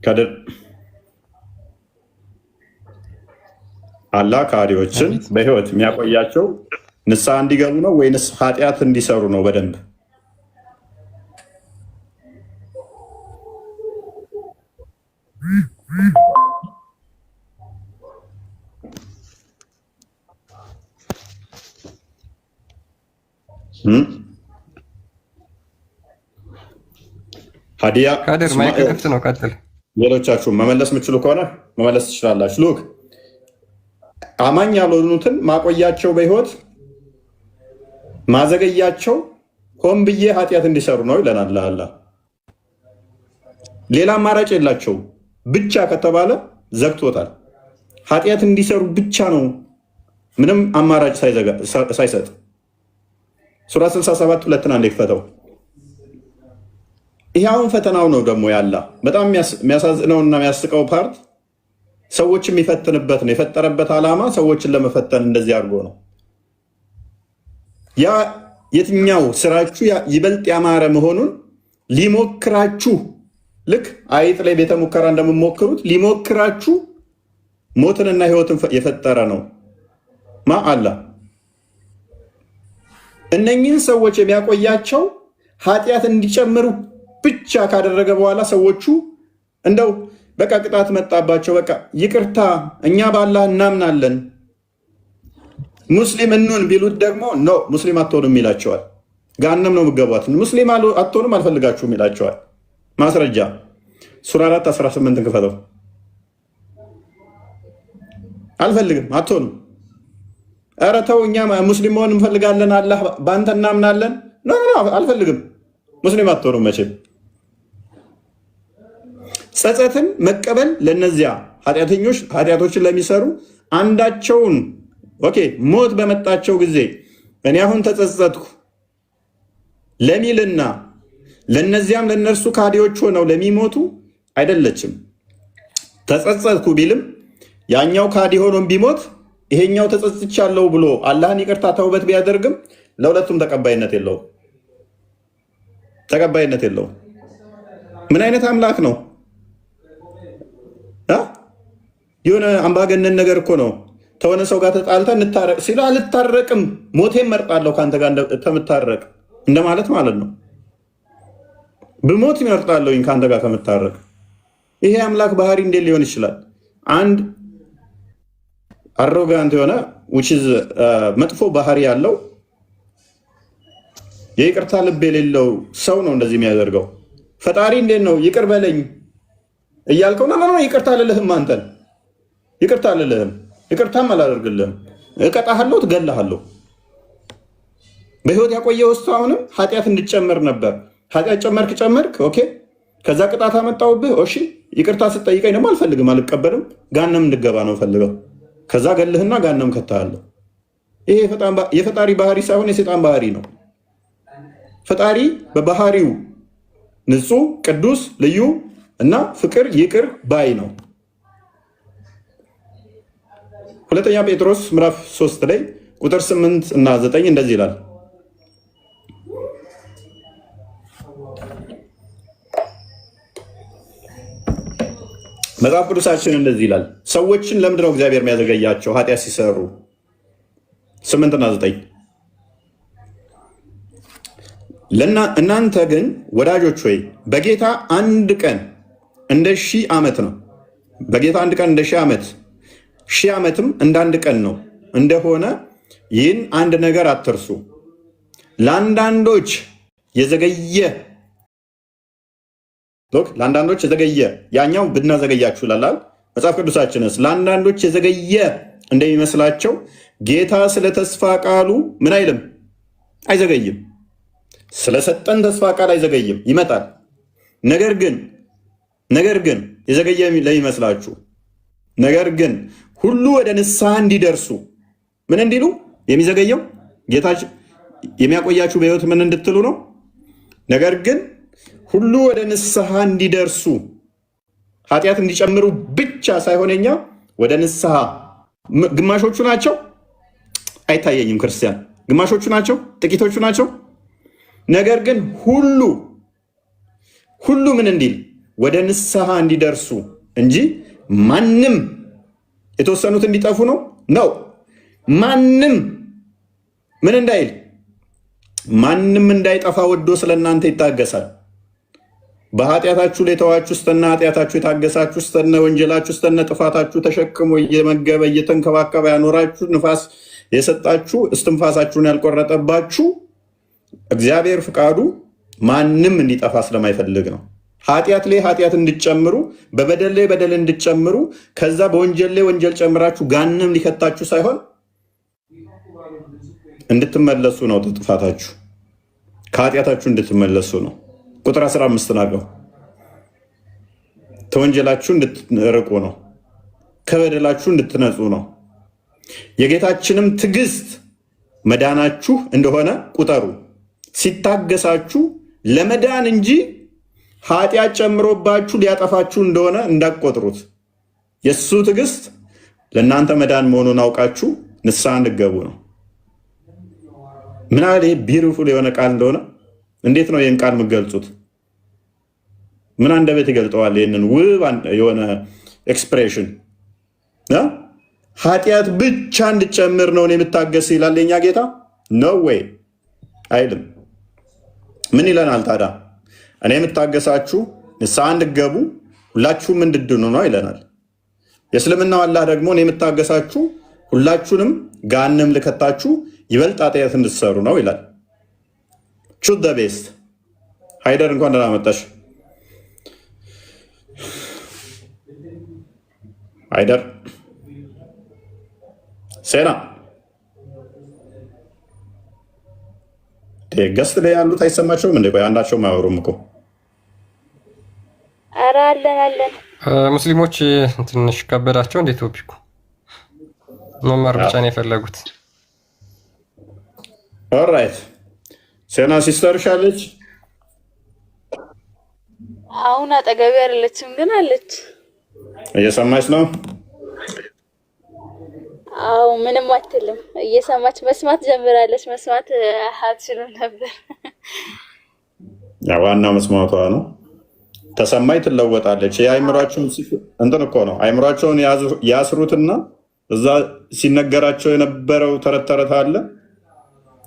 ከድር አላህ ካሪዎችን በህይወት የሚያቆያቸው ንስሐ እንዲገቡ ነው ወይንስ ኃጢአት እንዲሰሩ ነው? በደንብ ሀዲያ ካደር ማይክ ክፍት ነው። ቀጥል። ሌሎቻችሁ መመለስ የምችሉ ከሆነ መመለስ ትችላላችሁ። ሉክ አማኝ ያልሆኑትን ማቆያቸው በህይወት ማዘገያቸው ሆን ብዬ ኃጢአት እንዲሰሩ ነው ይለናል አላህ። ሌላ አማራጭ የላቸው ብቻ ከተባለ ዘግቶታል። ኃጢአት እንዲሰሩ ብቻ ነው ምንም አማራጭ ሳይሰጥ። ሱራ 67 ሁለትን አንዴ ክፈተው። ይህ አሁን ፈተናው ነው ደግሞ ያላ በጣም የሚያሳዝነውና የሚያስቀው ፓርት ሰዎች የሚፈትንበት ነው። የፈጠረበት ዓላማ ሰዎችን ለመፈተን እንደዚህ አድርጎ ነው። ያ የትኛው ስራችሁ ይበልጥ ያማረ መሆኑን ሊሞክራችሁ፣ ልክ አይጥ ላይ ቤተ ሙከራ እንደምሞክሩት ሊሞክራችሁ ሞትንና ህይወትን የፈጠረ ነው አላ። እነኚህን ሰዎች የሚያቆያቸው ኃጢአት እንዲጨምሩ ብቻ ካደረገ በኋላ ሰዎቹ እንደው በቃ ቅጣት መጣባቸው፣ በቃ ይቅርታ እኛ ባላህ እናምናለን ሙስሊም እንሁን ቢሉት ደግሞ ኖ ሙስሊም አትሆኑም ይላቸዋል። ጋነም ነው የምትገቧት፣ ሙስሊም አትሆኑም አልፈልጋችሁም ይላቸዋል። ማስረጃ ሱራ 4 18 ክፈተው። አልፈልግም አትሆኑም። ኧረ ተው እኛ ሙስሊም መሆን እንፈልጋለን፣ አላህ በአንተ እናምናለን። ኖ አልፈልግም ሙስሊም አትሆኑም መቼም። ጸጸትን መቀበል ለነዚያ ኃጢአተኞች ኃጢአቶችን ለሚሰሩ አንዳቸውን ሞት በመጣቸው ጊዜ እኔ አሁን ተጸጸትኩ ለሚልና ለነዚያም ለነርሱ ካዲዎች ሆነው ለሚሞቱ አይደለችም። ተጸጸትኩ ቢልም ያኛው ካዲ ሆኖም ቢሞት ይሄኛው ተጸጽቻለሁ ብሎ አላህን ይቅርታ ተውበት ቢያደርግም ለሁለቱም ተቀባይነት የለውም። ምን አይነት አምላክ ነው? የሆነ አምባገነን ነገር እኮ ነው። ተሆነ ሰው ጋር ተጣልተ እንታረቅ ሲሉ አልታረቅም ሞቴን መርጣለሁ ከአንተ ጋር ከምታረቅ እንደማለት ማለት ነው። ብሞት ይመርጣለሁኝ ከአንተ ጋር ከምታረቅ። ይሄ አምላክ ባህሪ እንዴት ሊሆን ይችላል? አንድ አሮጋንት የሆነ መጥፎ ባህሪ ያለው የይቅርታ ልብ የሌለው ሰው ነው እንደዚህ የሚያደርገው። ፈጣሪ እንዴት ነው ይቅር በለኝ እያልከው ና ይቅርታ አልልህም፣ አንተን ይቅርታ አልልህም፣ ይቅርታም አላደርግልህም፣ እቀጣሃለሁ፣ ትገላሃለሁ። በህይወት ያቆየው ውስጥ አሁንም ኃጢአት እንድጨምር ነበር። ኃጢአት ጨመርክ ከዛ ቅጣት አመጣውብህ። እሺ ይቅርታ ስጠይቀኝ ደግሞ አልፈልግም፣ አልቀበልም፣ ጋነም እንድገባ ነው ፈልገው። ከዛ ገልህና ጋነም ከታለሁ። ይሄ የፈጣሪ ባህሪ ሳይሆን የሰይጣን ባህሪ ነው። ፈጣሪ በባህሪው ንጹህ፣ ቅዱስ፣ ልዩ እና ፍቅር ይቅር ባይ ነው። ሁለተኛ ጴጥሮስ ምዕራፍ 3 ላይ ቁጥር 8 እና 9 እንደዚህ ይላል። መጽሐፍ ቅዱሳችን እንደዚህ ይላል። ሰዎችን ለምንድነው እግዚአብሔር የሚያዘገያቸው ኃጢአት ሲሰሩ? 8 እና 9 እናንተ ግን ወዳጆች ሆይ በጌታ አንድ ቀን እንደ 1000 ዓመት ነው። በጌታ አንድ ቀን እንደ 1000 ዓመት 1000 ዓመትም እንደ አንድ ቀን ነው እንደሆነ ይህን አንድ ነገር አትርሱ። ለአንዳንዶች የዘገየ ያኛው ብናዘገያችሁ ይላል መጽሐፍ ቅዱሳችንስ። ለአንዳንዶች የዘገየ እንደሚመስላቸው ጌታ ስለ ተስፋ ቃሉ ምን አይልም፣ አይዘገይም። ስለሰጠን ተስፋ ቃል አይዘገይም፣ ይመጣል። ነገር ግን የዘገየ ለሚመስላችሁ ነገር ግን ሁሉ ወደ ንስሐ እንዲደርሱ ምን እንዲሉ የሚዘገየው ጌታችን የሚያቆያችሁ በሕይወት ምን እንድትሉ ነው? ነገር ግን ሁሉ ወደ ንስሐ እንዲደርሱ ኃጢአት እንዲጨምሩ ብቻ ሳይሆን እኛ ወደ ንስሐ ግማሾቹ ናቸው። አይታየኝም ክርስቲያን ግማሾቹ ናቸው፣ ጥቂቶቹ ናቸው። ነገር ግን ሁሉ ምን እንዲል ወደ ንስሐ እንዲደርሱ እንጂ ማንም የተወሰኑት እንዲጠፉ ነው። ማንም ምን እንዳይል ማንም እንዳይጠፋ ወዶ ስለ እናንተ ይታገሳል። በኃጢአታችሁ ላይ ተዋችሁ እስተነ ኃጢአታችሁ የታገሳችሁ እስተነ ወንጀላችሁ እስተነ ጥፋታችሁ ተሸክሞ እየመገበ እየተንከባከበ ያኖራችሁ ንፋስ የሰጣችሁ እስትንፋሳችሁን ያልቆረጠባችሁ እግዚአብሔር ፍቃዱ ማንም እንዲጠፋ ስለማይፈልግ ነው። ኃጢአት ላይ ኃጢአት እንድጨምሩ፣ በበደል ላይ በደል እንድጨምሩ፣ ከዛ በወንጀል ላይ ወንጀል ጨምራችሁ ጋንም ሊከታችሁ ሳይሆን እንድትመለሱ ነው። ጥፋታችሁ ከኃጢአታችሁ እንድትመለሱ ነው። ቁጥር 15 ናገው ተወንጀላችሁ እንድትርቁ ነው። ከበደላችሁ እንድትነጹ ነው። የጌታችንም ትዕግስት መዳናችሁ እንደሆነ ቁጠሩ። ሲታገሳችሁ ለመዳን እንጂ ኃጢአት ጨምሮባችሁ ሊያጠፋችሁ እንደሆነ እንዳትቆጥሩት። የእሱ ትዕግስት ለእናንተ መዳን መሆኑን አውቃችሁ ንስሐ እንድትገቡ ነው። ምን ያህል ቢዩቲፉል የሆነ ቃል እንደሆነ እንዴት ነው ይህን ቃል የምትገልጹት? ምን አንደበት ይገልጠዋል? ይህንን ውብ የሆነ ኤክስፕሬሽን ኃጢአት ብቻ እንድጨምር ነው የምታገስ ይላል የኛ ጌታ? ነው ወይ አይልም። ምን ይለናል ታዲያ? እኔ የምታገሳችሁ ንስሐ እንድትገቡ ሁላችሁም እንድድኑ ነው ይለናል። የእስልምናው አላህ ደግሞ እኔ የምታገሳችሁ ሁላችሁንም ገሃነም ልከታችሁ ይበልጥ ኃጢአት እንድትሰሩ ነው ይላል። ቹዝ ዘ ቤስት። ሃይደር እንኳን ደህና መጣሽ። ሃይደር ሴና ገስት ላይ ያሉት አይሰማቸውም እንዴ? ቆይ አንዳቸውም አያወሩም እኮ። ኧረ አለን። ሙስሊሞች ትንሽ ከበዳቸው እንደ ቶፒኩ መማር ብቻ ነው የፈለጉት። ኦልራይት ሴና ሲስተር ሻለች። አሁን አጠገቤ አይደለችም ግን አለች። እየሰማች ነው? አዎ ምንም አትልም። እየሰማች መስማት ጀምራለች። መስማት አትችልም ነበር። ዋናው መስማቷ ነው። ተሰማይ ትለወጣለች። የአይምሯቸውን እንትን እኮ ነው። አይምሯቸውን ያስሩትና እዛ ሲነገራቸው የነበረው ተረት ተረት አለ።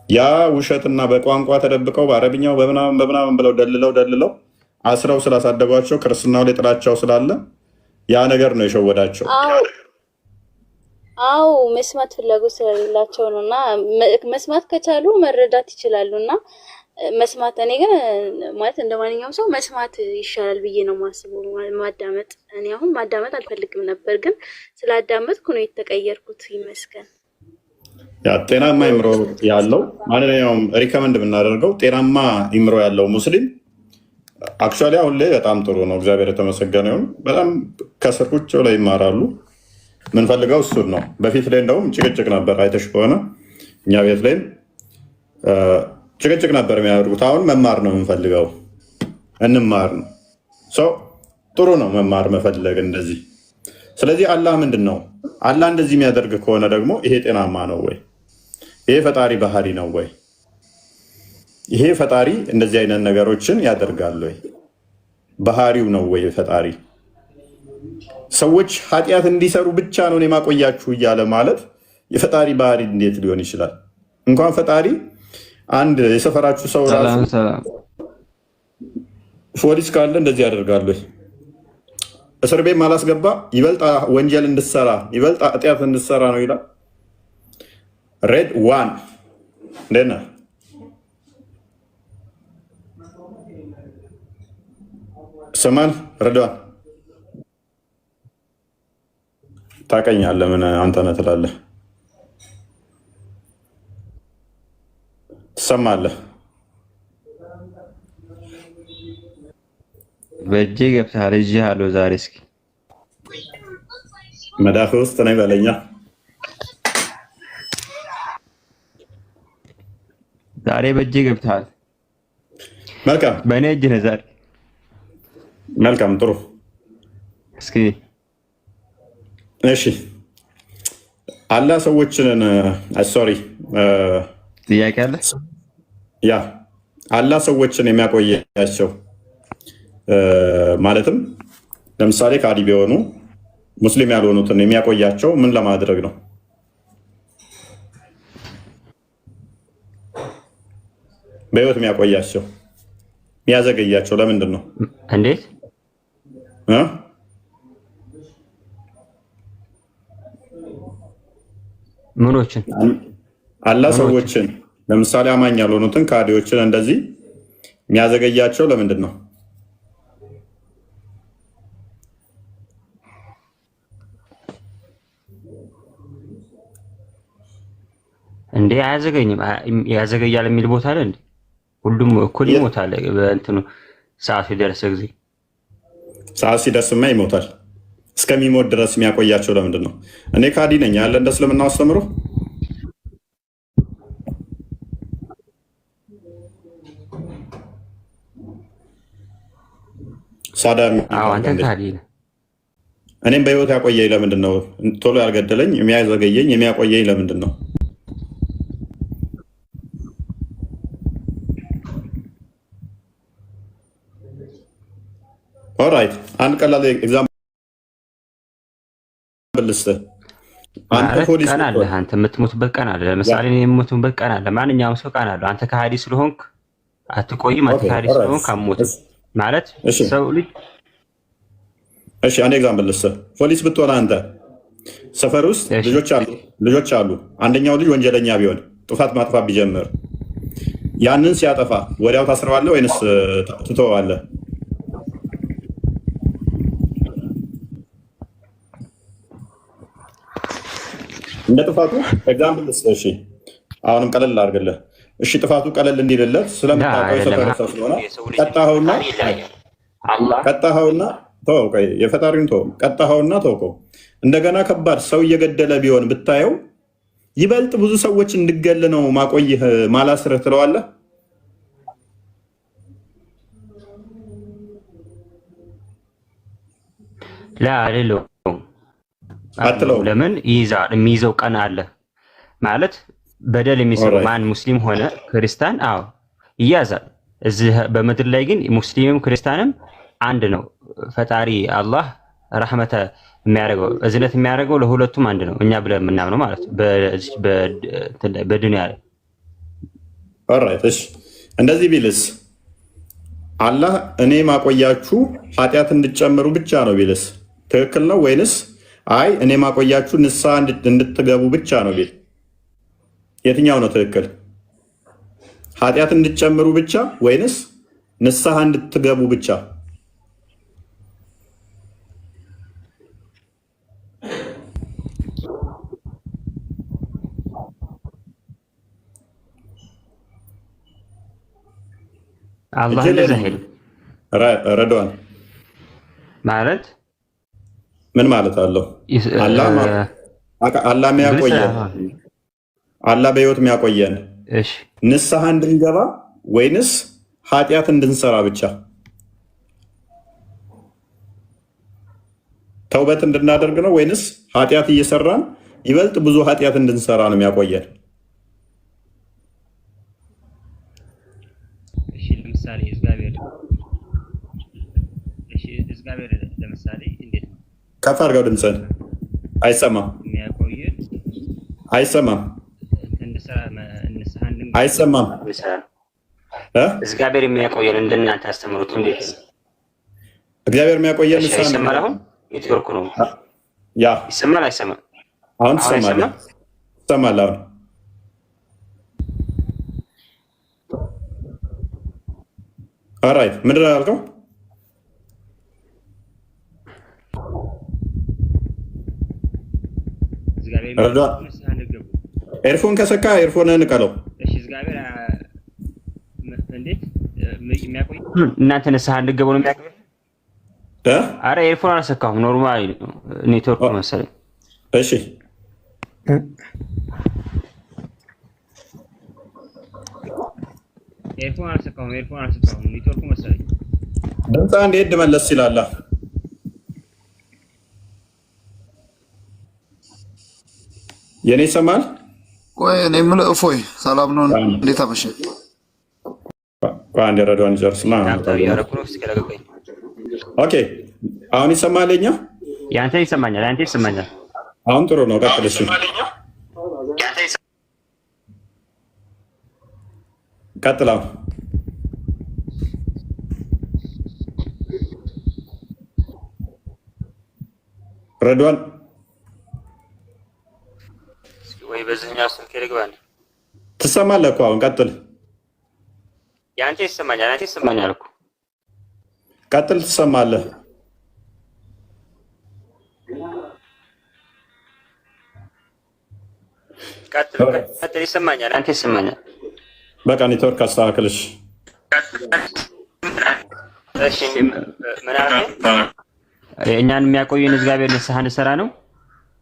ያ ውሸትና በቋንቋ ተደብቀው በአረብኛው በምናምን ብለው ደልለው አስረው ስላሳደጓቸው ክርስትናው ላይ ጥላቻው ስላለ ያ ነገር ነው የሸወዳቸው። አዎ መስማት ፍላጎት ስለሌላቸው ነው። እና መስማት ከቻሉ መረዳት ይችላሉ። እና መስማት እኔ ግን ማለት እንደማንኛውም ሰው መስማት ይሻላል ብዬ ነው ማስበው። ማዳመጥ እኔ አሁን ማዳመጥ አልፈልግም ነበር፣ ግን ስላዳመጥኩ ነው የተቀየርኩት። ይመስገን። ያ ጤናማ አይምሮ ያለው ማንኛውም ሪከመንድ የምናደርገው ጤናማ አይምሮ ያለው ሙስሊም አክቹዋሊ አሁን ላይ በጣም ጥሩ ነው። እግዚአብሔር የተመሰገነ ይሁን። በጣም ከስር ቁጭ ላይ ይማራሉ። ምንፈልገው እሱን ነው። በፊት ላይ እንደውም ጭቅጭቅ ነበር። አይተሽ ከሆነ እኛ ቤት ላይም ጭቅጭቅ ነበር የሚያደርጉት። አሁን መማር ነው የምንፈልገው። እንማር ነው ሰው ጥሩ ነው መማር መፈለግ እንደዚህ። ስለዚህ አላህ ምንድን ነው? አላህ እንደዚህ የሚያደርግ ከሆነ ደግሞ ይሄ ጤናማ ነው ወይ? ይሄ ፈጣሪ ባህሪ ነው ወይ? ይሄ ፈጣሪ እንደዚህ አይነት ነገሮችን ያደርጋል ወይ? ባህሪው ነው ወይ ፈጣሪ? ሰዎች ኃጢአት እንዲሰሩ ብቻ ነው የማቆያችሁ እያለ ማለት የፈጣሪ ባህሪ እንዴት ሊሆን ይችላል? እንኳን ፈጣሪ አንድ የሰፈራችሁ ሰው ራሱ ፖሊስ ካለ እንደዚህ ያደርጋሉ። እስር ቤት ማላስገባ ይበልጥ ወንጀል እንድሰራ ይበልጥ ኃጢአት እንድሰራ ነው ይላል። ሬድ ዋን እንደና ሰማን ረዳን ታውቀኛለህ። ምን አንተ ነህ ትላለህ? ትሰማለህ? በእጄ ገብተሃል። እዚህ አለው ዛሬ እስኪ መዳፍ ውስጥ ነኝ በለኛ። ዛሬ በእጄ ገብተሃል። መልካም። በእኔ እጅ ነህ ዛሬ። መልካም ጥሩ። እስኪ እሺ አላህ ሰዎችን ሶሪ ጥያቄ አለ። ያ አላህ ሰዎችን የሚያቆያቸው ማለትም ለምሳሌ ካዲ ቢሆኑ ሙስሊም ያልሆኑትን የሚያቆያቸው ምን ለማድረግ ነው? በህይወት የሚያቆያቸው የሚያዘገያቸው ለምንድን ነው? እንዴት ምኖችን አላህ ሰዎችን ለምሳሌ አማኝ ያልሆኑትን ካዲዎችን እንደዚህ የሚያዘገያቸው ለምንድን ነው? እንዴ አያዘገኝም። ያዘገያል የሚል ቦታ አለ እንዴ? ሁሉም እኩል ይሞታል። በእንትኑ ሰዓቱ የደረሰ ጊዜ ሰዓት ሲደርስማ ይሞታል። እስከሚሞት ድረስ የሚያቆያቸው ለምንድን ነው? እኔ ካዲ ነኝ ያለ እንደ እስልምና አስተምሮ ሳዳም አንተ ካዲ ነህ። እኔም በህይወት ያቆየኝ ለምንድን ነው? ቶሎ ያልገደለኝ የሚያዘገየኝ የሚያቆየኝ ለምንድን ነው? ኦራይት አንድ ቀላል ኤግዛምፕል ልስጥህ። አንተ ፖሊስ ቀን አለ፣ አንተ የምትሞትበት ቀን አለ። ለምሳሌ እኔ የምሞትበት ቀን አለ። ማንኛውም ሰው ቀን አለ። አንተ ከሃዲ ስለሆንክ አትቆይም። አንተ ከሃዲ ስለሆንክ አትሞትም ማለት ሰው ልጅ። እሺ አንድ ኤግዛምፕል ልስጥህ። ፖሊስ ብትሆን አንተ ሰፈር ውስጥ ልጆች አሉ። አንደኛው ልጅ ወንጀለኛ ቢሆን ጥፋት ማጥፋት ቢጀምር ያንን ሲያጠፋ ወዲያው ታስረዋለህ ወይንስ ትተዋለህ? እንደ ጥፋቱ ኤግዛምፕል ልስጥህ። እሺ አሁንም ቀለል አድርግልህ። እሺ ጥፋቱ ቀለል እንዲልለት ስለምታውቀው ሰፈር ሰው ስለሆነ ቀጣኸውና ተወው። ቆይ የፈጣሪውን ተወው። ቀጣኸውና ተውከው። እንደገና ከባድ ሰው እየገደለ ቢሆን ብታየው ይበልጥ ብዙ ሰዎች እንድገል ነው ማቆይህ ማላስርህ ትለዋለህ? ላልለው አትለው። ለምን ይይዛል? የሚይዘው ቀን አለ ማለት በደል የሚሰሩ ማን ሙስሊም ሆነ ክርስቲያን ይያዛል። እዚህ በምድር ላይ ግን ሙስሊምም ክርስቲያንም አንድ ነው። ፈጣሪ አላህ ረህመተ የሚያደርገው እዝነት የሚያደርገው ለሁለቱም አንድ ነው። እኛ ብለን የምናምነው ማለት በዱንያ ላይ ኦራይት። እሺ እንደዚህ ቢልስ አላህ እኔ ማቆያችሁ ኃጢአት እንድትጨምሩ ብቻ ነው ቢልስ ትክክል ነው ወይንስ አይ እኔ ማቆያችሁ ንስሐ እንድትገቡ ብቻ ነው ቢል የትኛው ነው ትክክል? ኃጢአት እንድትጨምሩ ብቻ ወይንስ ንስሐ እንድትገቡ ብቻ? አላህ ለዘህል ረዷን ማለት ምን ማለት አለው? አላህ የሚያቆየን አላህ በህይወት የሚያቆየን ንስሐ እንድንገባ ወይንስ ኃጢአት እንድንሰራ ብቻ? ተውበት እንድናደርግ ነው ወይንስ ኃጢአት እየሰራን ይበልጥ ብዙ ኃጢአት እንድንሰራ ነው የሚያቆየን? ለምሳሌ እግዚአብሔር ለምሳሌ እንዴት ነው? ከፍ አድርገው ድምፅህን። አይሰማም አይሰማም አይሰማም። እግዚአብሔር የሚያቆየን እንደናንተ አስተምሩት። እንዴት እግዚአብሔር የሚያቆየን ይሰማል? አሁን ኔትወርኩ ነው። ያ ይሰማል አይሰማም? አሁን ትሰማለህ? ትሰማለህ አሁን? ኦራይት ምንድን ነው ያልከው? ኤርፎን ከሰካ ኤርፎንን ንቀለው። እናንተ ንስሐ እንድትገቡ ነው የሚያቆየው? አረ ኤርፎን አልሰካሁም፣ ኖርማሊ ኔትወርክ መሰለኝ። እሺ ኤርፎን አልሰካሁም፣ ኔትወርክ መሰለኝ። ድምፅ አንድ ሄድ መለስ ይላል። የኔ ይሰማል? ቆይ እኔ የምልህ እፎይ ሰላም ነው? እንዴት አመሸህ? አንድ ረዷን ይጨርስና ኦኬ አሁን ይሰማልኛ? ያንተ ይሰማኛል፣ ያንተ ይሰማኛል። አሁን ጥሩ ነው። ቀጥል። እሺ ቀጥል። ረድዋን ወይ በዚህኛው ስልክ ልግባል። ትሰማለህ እኮ አሁን ቀጥል። ያንተ ይሰማኛል፣ ያንተ ይሰማኛል እኮ ቀጥል። ትሰማለህ? ቀጥል። ይሰማኛል፣ ያንተ ይሰማኛል። በቃ ኔትወርክ አስተካክልሽ። እሺ ምን አልከኝ? እኛን የሚያቆየን እግዚአብሔር ንስሐ እንሰራ ነው፣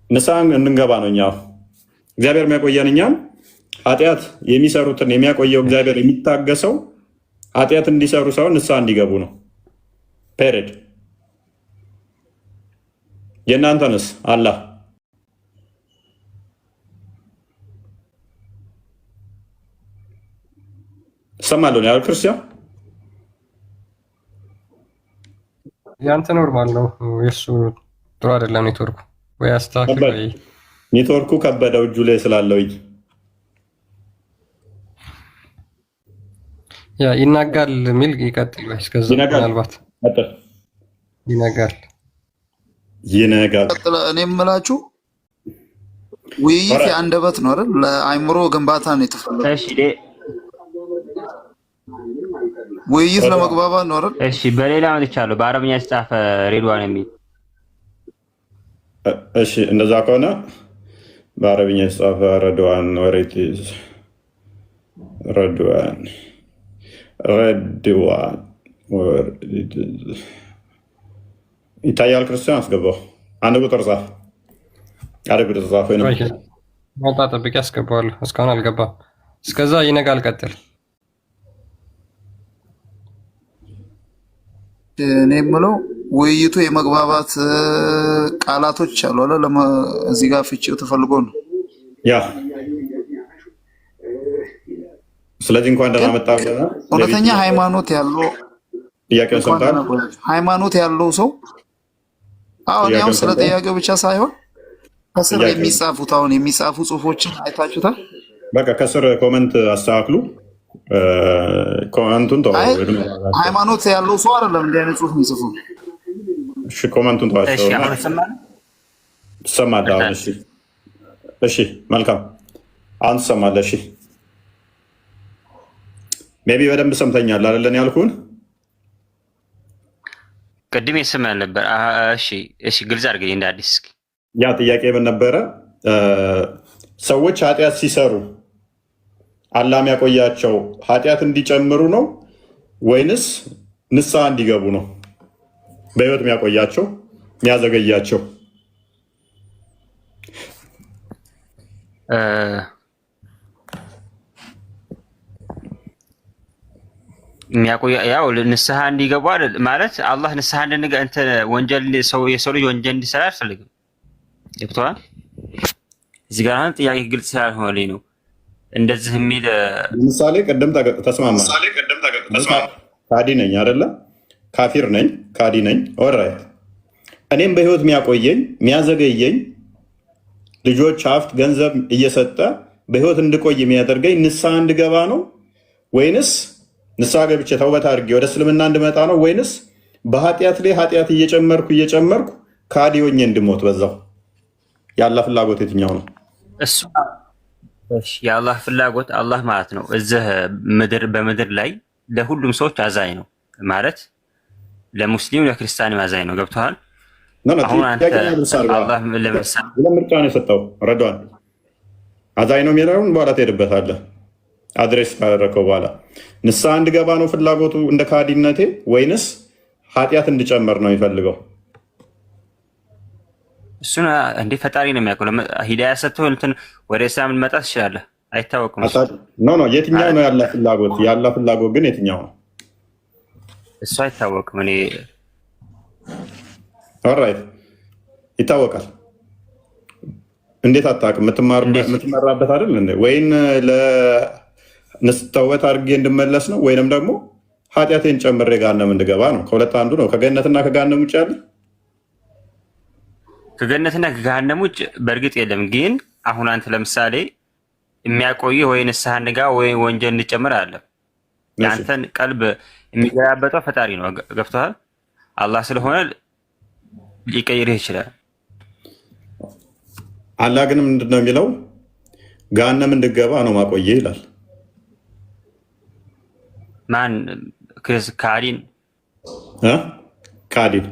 ንስሐ እንድንገባ ነው። እኛ እግዚአብሔር የሚያቆየን እኛም ኃጢአት የሚሰሩትን የሚያቆየው እግዚአብሔር የሚታገሰው ኃጢአት እንዲሰሩ ሳይሆን ንስሐ እንዲገቡ ነው። ፔሬድ። የእናንተንስ አላህ ሰማለሁ ያል ክርስቲያን ያንተ ኖርማል ነው፣ የሱ ጥሩ አይደለም ኔትወርኩ። ወይ አስተካክል ወይ ኔትወርኩ ከበደው እጁ ላይ ስላለው ያ ይናጋል የሚል ይቀጥል። ወይ እስከዛ ምናልባት ይነጋል። እኔ የምላችሁ ውይይት የአንደበት ነው አይደል? ለአይምሮ ግንባታ ነው የተፈለገው። እሺ ውይይት ለመግባባት ነው አይደል? እሺ በሌላ መጥቻለሁ። በአረብኛ የተጻፈ ሬድዋን የሚል እሺ፣ እንደዛ ከሆነ በአረብኛ የተጻፈ ረድዋን ወሬት ረድዋን ይታያል። ክርስቲያን አስገባው። አንድ ቁጥር ጻፍ። አንድ ቁጥር ጻፍ። ወይ ነው ማውጣ ጠብቄ አስገባዋለሁ። እስካሁን አልገባም። እስከዛ ይነጋል። ቀጥል። እኔ የምለው ውይይቱ የመግባባት ቃላቶች አሉ አለ እዚህ ጋር ፍቺው ተፈልጎ ነው ያ። ስለዚህ እንኳን ደህና መጣ ብለናል። እውነተኛ ሃይማኖት ያለው ጥያቄውን ሰምተሃል? ሃይማኖት ያለው ሰው አሁን ያው ስለ ጥያቄው ብቻ ሳይሆን ከስር የሚጻፉት አሁን የሚጻፉ ጽሁፎችን አይታችሁታል? በቃ ከስር ኮመንት አስተካክሉ። ኮመንቱን ተው። ሃይማኖት ያለው ሰው አይደለም እንዲህ አይነት ጽሁፍ የሚጽፉ። እሺ ኮመንቱን ተው። እሺ አሁን ትሰማለህ? እሺ እሺ መልካም። አሁን ትሰማለህ? እሺ ሜቢ በደንብ ሰምተኛል አይደለን ያልኩህን? ቅድም ይሰማል ነበር። እሺ እሺ ግልጽ አድርገኝ እንደ አዲስ። ያ ጥያቄ ምን ነበረ? ሰዎች ኃጢአት ሲሰሩ አላህ ያቆያቸው ኃጢአት እንዲጨምሩ ነው ወይንስ ንስሐ እንዲገቡ ነው? በህይወት የሚያቆያቸው የሚያዘገያቸው? ያው ንስሐ እንዲገቡ ማለት አላህ ንስሐ ወንጀል የሰው ልጅ ወንጀል እንዲሰራ አልፈልግም። ገብቶሃል? እዚህ ጋር አሁን ጥያቄ ግልጽ ስላልሆነልኝ ነው እንደዚህ የሚል። ለምሳሌ ቅድም ተስማማ። ካዲ ነኝ አይደለ? ካፊር ነኝ፣ ካዲ ነኝ። ኦልራይት። እኔም በህይወት የሚያቆየኝ የሚያዘገየኝ ልጆች፣ ሀብት፣ ገንዘብ እየሰጠ በህይወት እንድቆይ የሚያደርገኝ ንስሐ እንድገባ ነው ወይንስ ንስሐ ገብቼ ተውበት አድርጌ ወደ እስልምና እንድመጣ ነው ወይንስ በኃጢአት ላይ ኃጢአት እየጨመርኩ ካዲ ሆኜ እንድሞት? በዛው የአላህ ፍላጎት የትኛው ነው? እሱ የአላህ ፍላጎት አላህ ማለት ነው እዚህ በምድር ላይ ለሁሉም ሰዎች አዛኝ ነው ማለት ለሙስሊም ለክርስቲያንም አዛኝ ነው። ገብቶሃል? አሁን አንተ አላህ ለምርጫ ነው የሰጠው። ረዷን አዛኝ ነው የሚለውን በኋላ ትሄድበታለህ። አድሬስ ካደረከው በኋላ ንስሐ እንድገባ ነው ፍላጎቱ እንደ ካዲነቴ ወይንስ ኃጢአት እንድጨመር ነው የሚፈልገው? እሱን እንዴ ፈጣሪ ነው የሚያውቀው። ሂዳያ ሰጥተው እንትን ወደ እስላም ልመጣ ትችላለህ፣ አይታወቅም። ኖ የትኛው ነው ያለ ፍላጎት? ያለ ፍላጎት ግን የትኛው ነው? እሱ አይታወቅም። እኔ ኦልራይት ይታወቃል። እንዴት አታውቅም? የምትመራበት አይደል እንዴ? ወይን ተውበት አድርጌ እንድመለስ ነው ወይንም ደግሞ ኃጢአቴን ጨምሬ ገሃነም እንድገባ ነው። ከሁለት አንዱ ነው። ከገነትና ከገሃነም ውጭ ያለ ከገነትና ከገሃነም ውጭ በእርግጥ የለም። ግን አሁን አንተ ለምሳሌ የሚያቆይህ ወይ ንስሐ ንጋ ወይ ወንጀል እንድጨምር አለ። ያንተን ቀልብ የሚገያበጠው ፈጣሪ ነው። ገብቶሃል? አላህ ስለሆነ ሊቀይርህ ይችላል። አላህ ግን ምንድን ነው የሚለው? ገሃነም እንድገባ ነው ማቆየህ ይላል። ማን ካዲን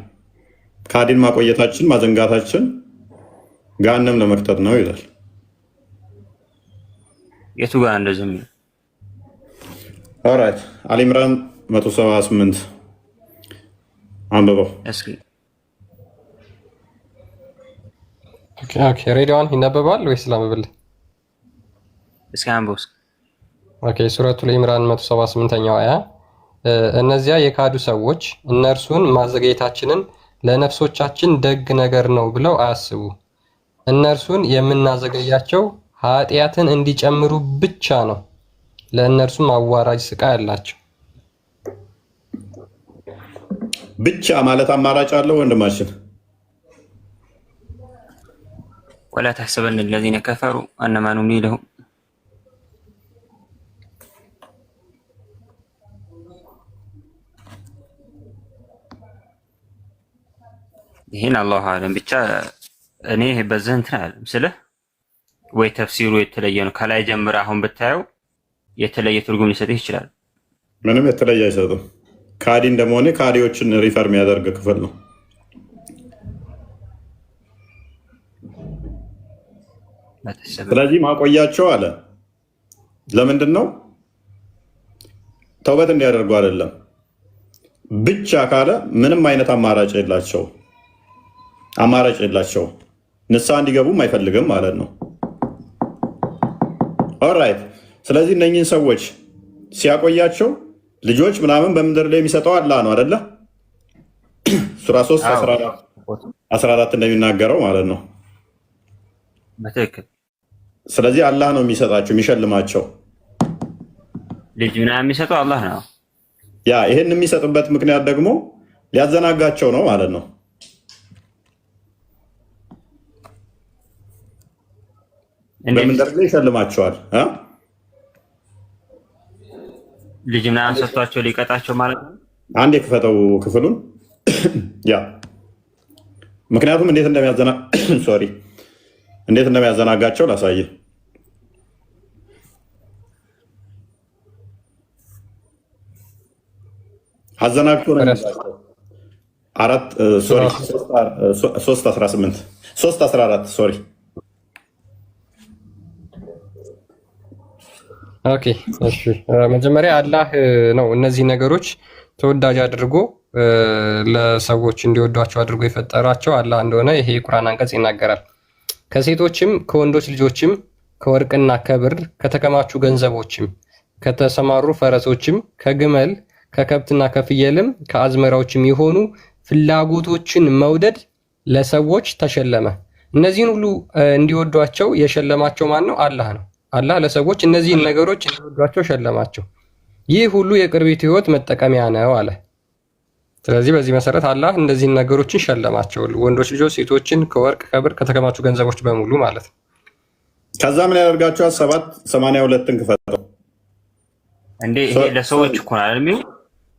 ካዲን ማቆየታችን ማዘንጋታችን ገሃነም ለመክተት ነው ይላል። የቱ ጋር እንደዚህ ነው? ኦራይት አሊ ኢምራን 178 አንብበው እስኪ። ኦኬ ሬዲዮን ይነበባል ወይስ ላምብል? እስኪ አንብበው። ኦኬ ሱረቱል ኢምራን 178ኛው አያ እነዚያ የካዱ ሰዎች እነርሱን ማዘግየታችንን ለነፍሶቻችን ደግ ነገር ነው ብለው አያስቡ። እነርሱን የምናዘገያቸው ኃጢአትን እንዲጨምሩ ብቻ ነው። ለእነርሱም አዋራጅ ስቃይ አላቸው። ብቻ ማለት አማራጭ አለው ወንድማችን። ወላ ተሕሰበነ الذين كفروا انما نملي لهم ይሄን አላሁ አለም። ብቻ እኔ በዚህ እንትን አለም ስለ ወይ ተፍሲሩ የተለየ ነው። ከላይ ጀምር አሁን ብታየው የተለየ ትርጉም ሊሰጥህ ይችላል። ምንም የተለየ አይሰጥም። ካዲ እንደመሆነ ካዲዎችን ሪፈር የሚያደርግ ክፍል ነው። ስለዚህ ማቆያቸው አለ። ለምንድን ነው? ተውበት እንዲያደርጉ አይደለም። ብቻ ካለ ምንም አይነት አማራጭ የላቸው። ንስሐ እንዲገቡም አይፈልግም ማለት ነው። ኦራይት። ስለዚህ እነኝህን ሰዎች ሲያቆያቸው ልጆች ምናምን በምድር ላይ የሚሰጠው አላህ ነው አይደለ? ሱራ 3:14 እንደሚናገረው ማለት ነው። በትክክል። ስለዚህ አላህ ነው የሚሰጣቸው የሚሸልማቸው። ልጅ ምናምን የሚሰጠው አላህ ነው። ያ ይሄን የሚሰጥበት ምክንያት ደግሞ ሊያዘናጋቸው ነው ማለት ነው። በምድር ላይ ይሸልማቸዋል። ልጅ ምናምን ሰጥቷቸው ሊቀጣቸው ማለት ነው። አንድ የክፈተው ክፍሉን ያ ምክንያቱም እንዴት እንደሚያዘናጋቸው ላሳየ። አዘናግቶ ነው 3:14 ሶሪ። ኦኬ እሺ፣ መጀመሪያ አላህ ነው እነዚህ ነገሮች ተወዳጅ አድርጎ ለሰዎች እንዲወዷቸው አድርጎ የፈጠራቸው አላህ እንደሆነ ይሄ የቁርአን አንቀጽ ይናገራል። ከሴቶችም ከወንዶች ልጆችም ከወርቅና ከብር ከተከማቹ ገንዘቦችም ከተሰማሩ ፈረሶችም ከግመል ከከብትና ከፍየልም ከአዝመራዎችም የሆኑ ፍላጎቶችን መውደድ ለሰዎች ተሸለመ። እነዚህን ሁሉ እንዲወዷቸው የሸለማቸው ማን ነው? አላህ ነው። አላህ ለሰዎች እነዚህን ነገሮች እንዲወዷቸው ሸለማቸው። ይህ ሁሉ የቅርቢት ህይወት መጠቀሚያ ነው አለ። ስለዚህ በዚህ መሰረት አላህ እነዚህን ነገሮችን ሸለማቸው፣ ወንዶች ልጆች ሴቶችን፣ ከወርቅ ከብር ከተከማቹ ገንዘቦች በሙሉ ማለት ነው። ከዛ ምን ያደርጋቸዋል? 7:82 ክፈተው እንዴ። ይሄ ለሰዎች እኮ ነው።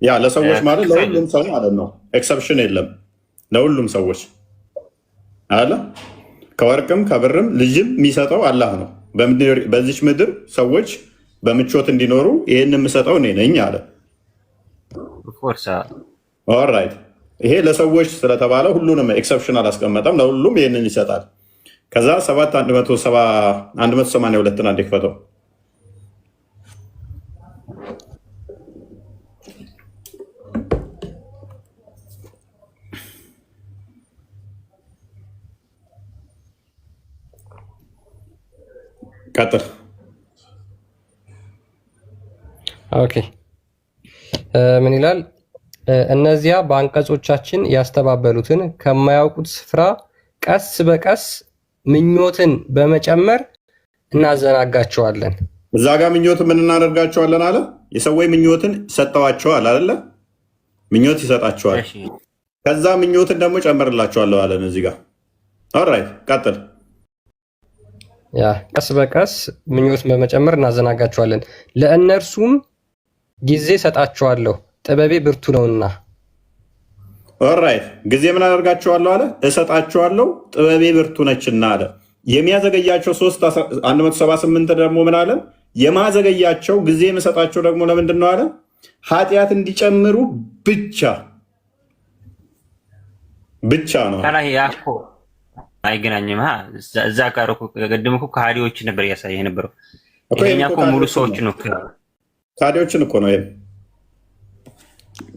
ያ ለሰዎች ማለት ለሁሉም ሰው ማለት ነው። ኤክሰፕሽን የለም። ለሁሉም ሰዎች አለ። ከወርቅም ከብርም ልጅም የሚሰጠው አላህ ነው። በዚች ምድር ሰዎች በምቾት እንዲኖሩ ይሄን የምሰጠው እኔ ነኝ አለ። ኦልራይት። ይሄ ለሰዎች ስለተባለ ሁሉንም ኤክሰፕሽን አላስቀመጠም። ለሁሉም ይሄንን ይሰጣል። ከዛ 7:182 አንዴ ክፈተው። ቀጥል። ኦኬ ምን ይላል? እነዚያ በአንቀጾቻችን ያስተባበሉትን ከማያውቁት ስፍራ ቀስ በቀስ ምኞትን በመጨመር እናዘናጋቸዋለን። እዛ ጋር ምኞት ምን እናደርጋቸዋለን አለ? የሰዎች ምኞትን ሰጠዋቸዋል አይደለ? ምኞት ይሰጣቸዋል። ከዛ ምኞትን ደግሞ ጨምርላቸዋለሁ አለን እዚህ ጋር። ኦልራይት ቀጥል። ያ ቀስ በቀስ ምኞት በመጨመር እናዘናጋቸዋለን። ለእነርሱም ጊዜ ሰጣቸዋለሁ ጥበቤ ብርቱ ነውና። ኦልራይት ጊዜ ምን አደርጋቸዋለሁ አለ? እሰጣቸዋለሁ ጥበቤ ብርቱ ነችና አለ። የሚያዘገያቸው 178 ደግሞ ምን አለ? የማዘገያቸው ጊዜ የምሰጣቸው ደግሞ ለምንድን ነው አለ? ኃጢአት እንዲጨምሩ ብቻ ነው። አይገናኝም። እዛ ጋር ቅድም እኮ ከሃዲዎች ነበር እያሳየህ የነበረው። ይሄኛ እኮ ሙሉ ሰዎች ነው። ከሃዲዎችን እኮ ነው። ይሄን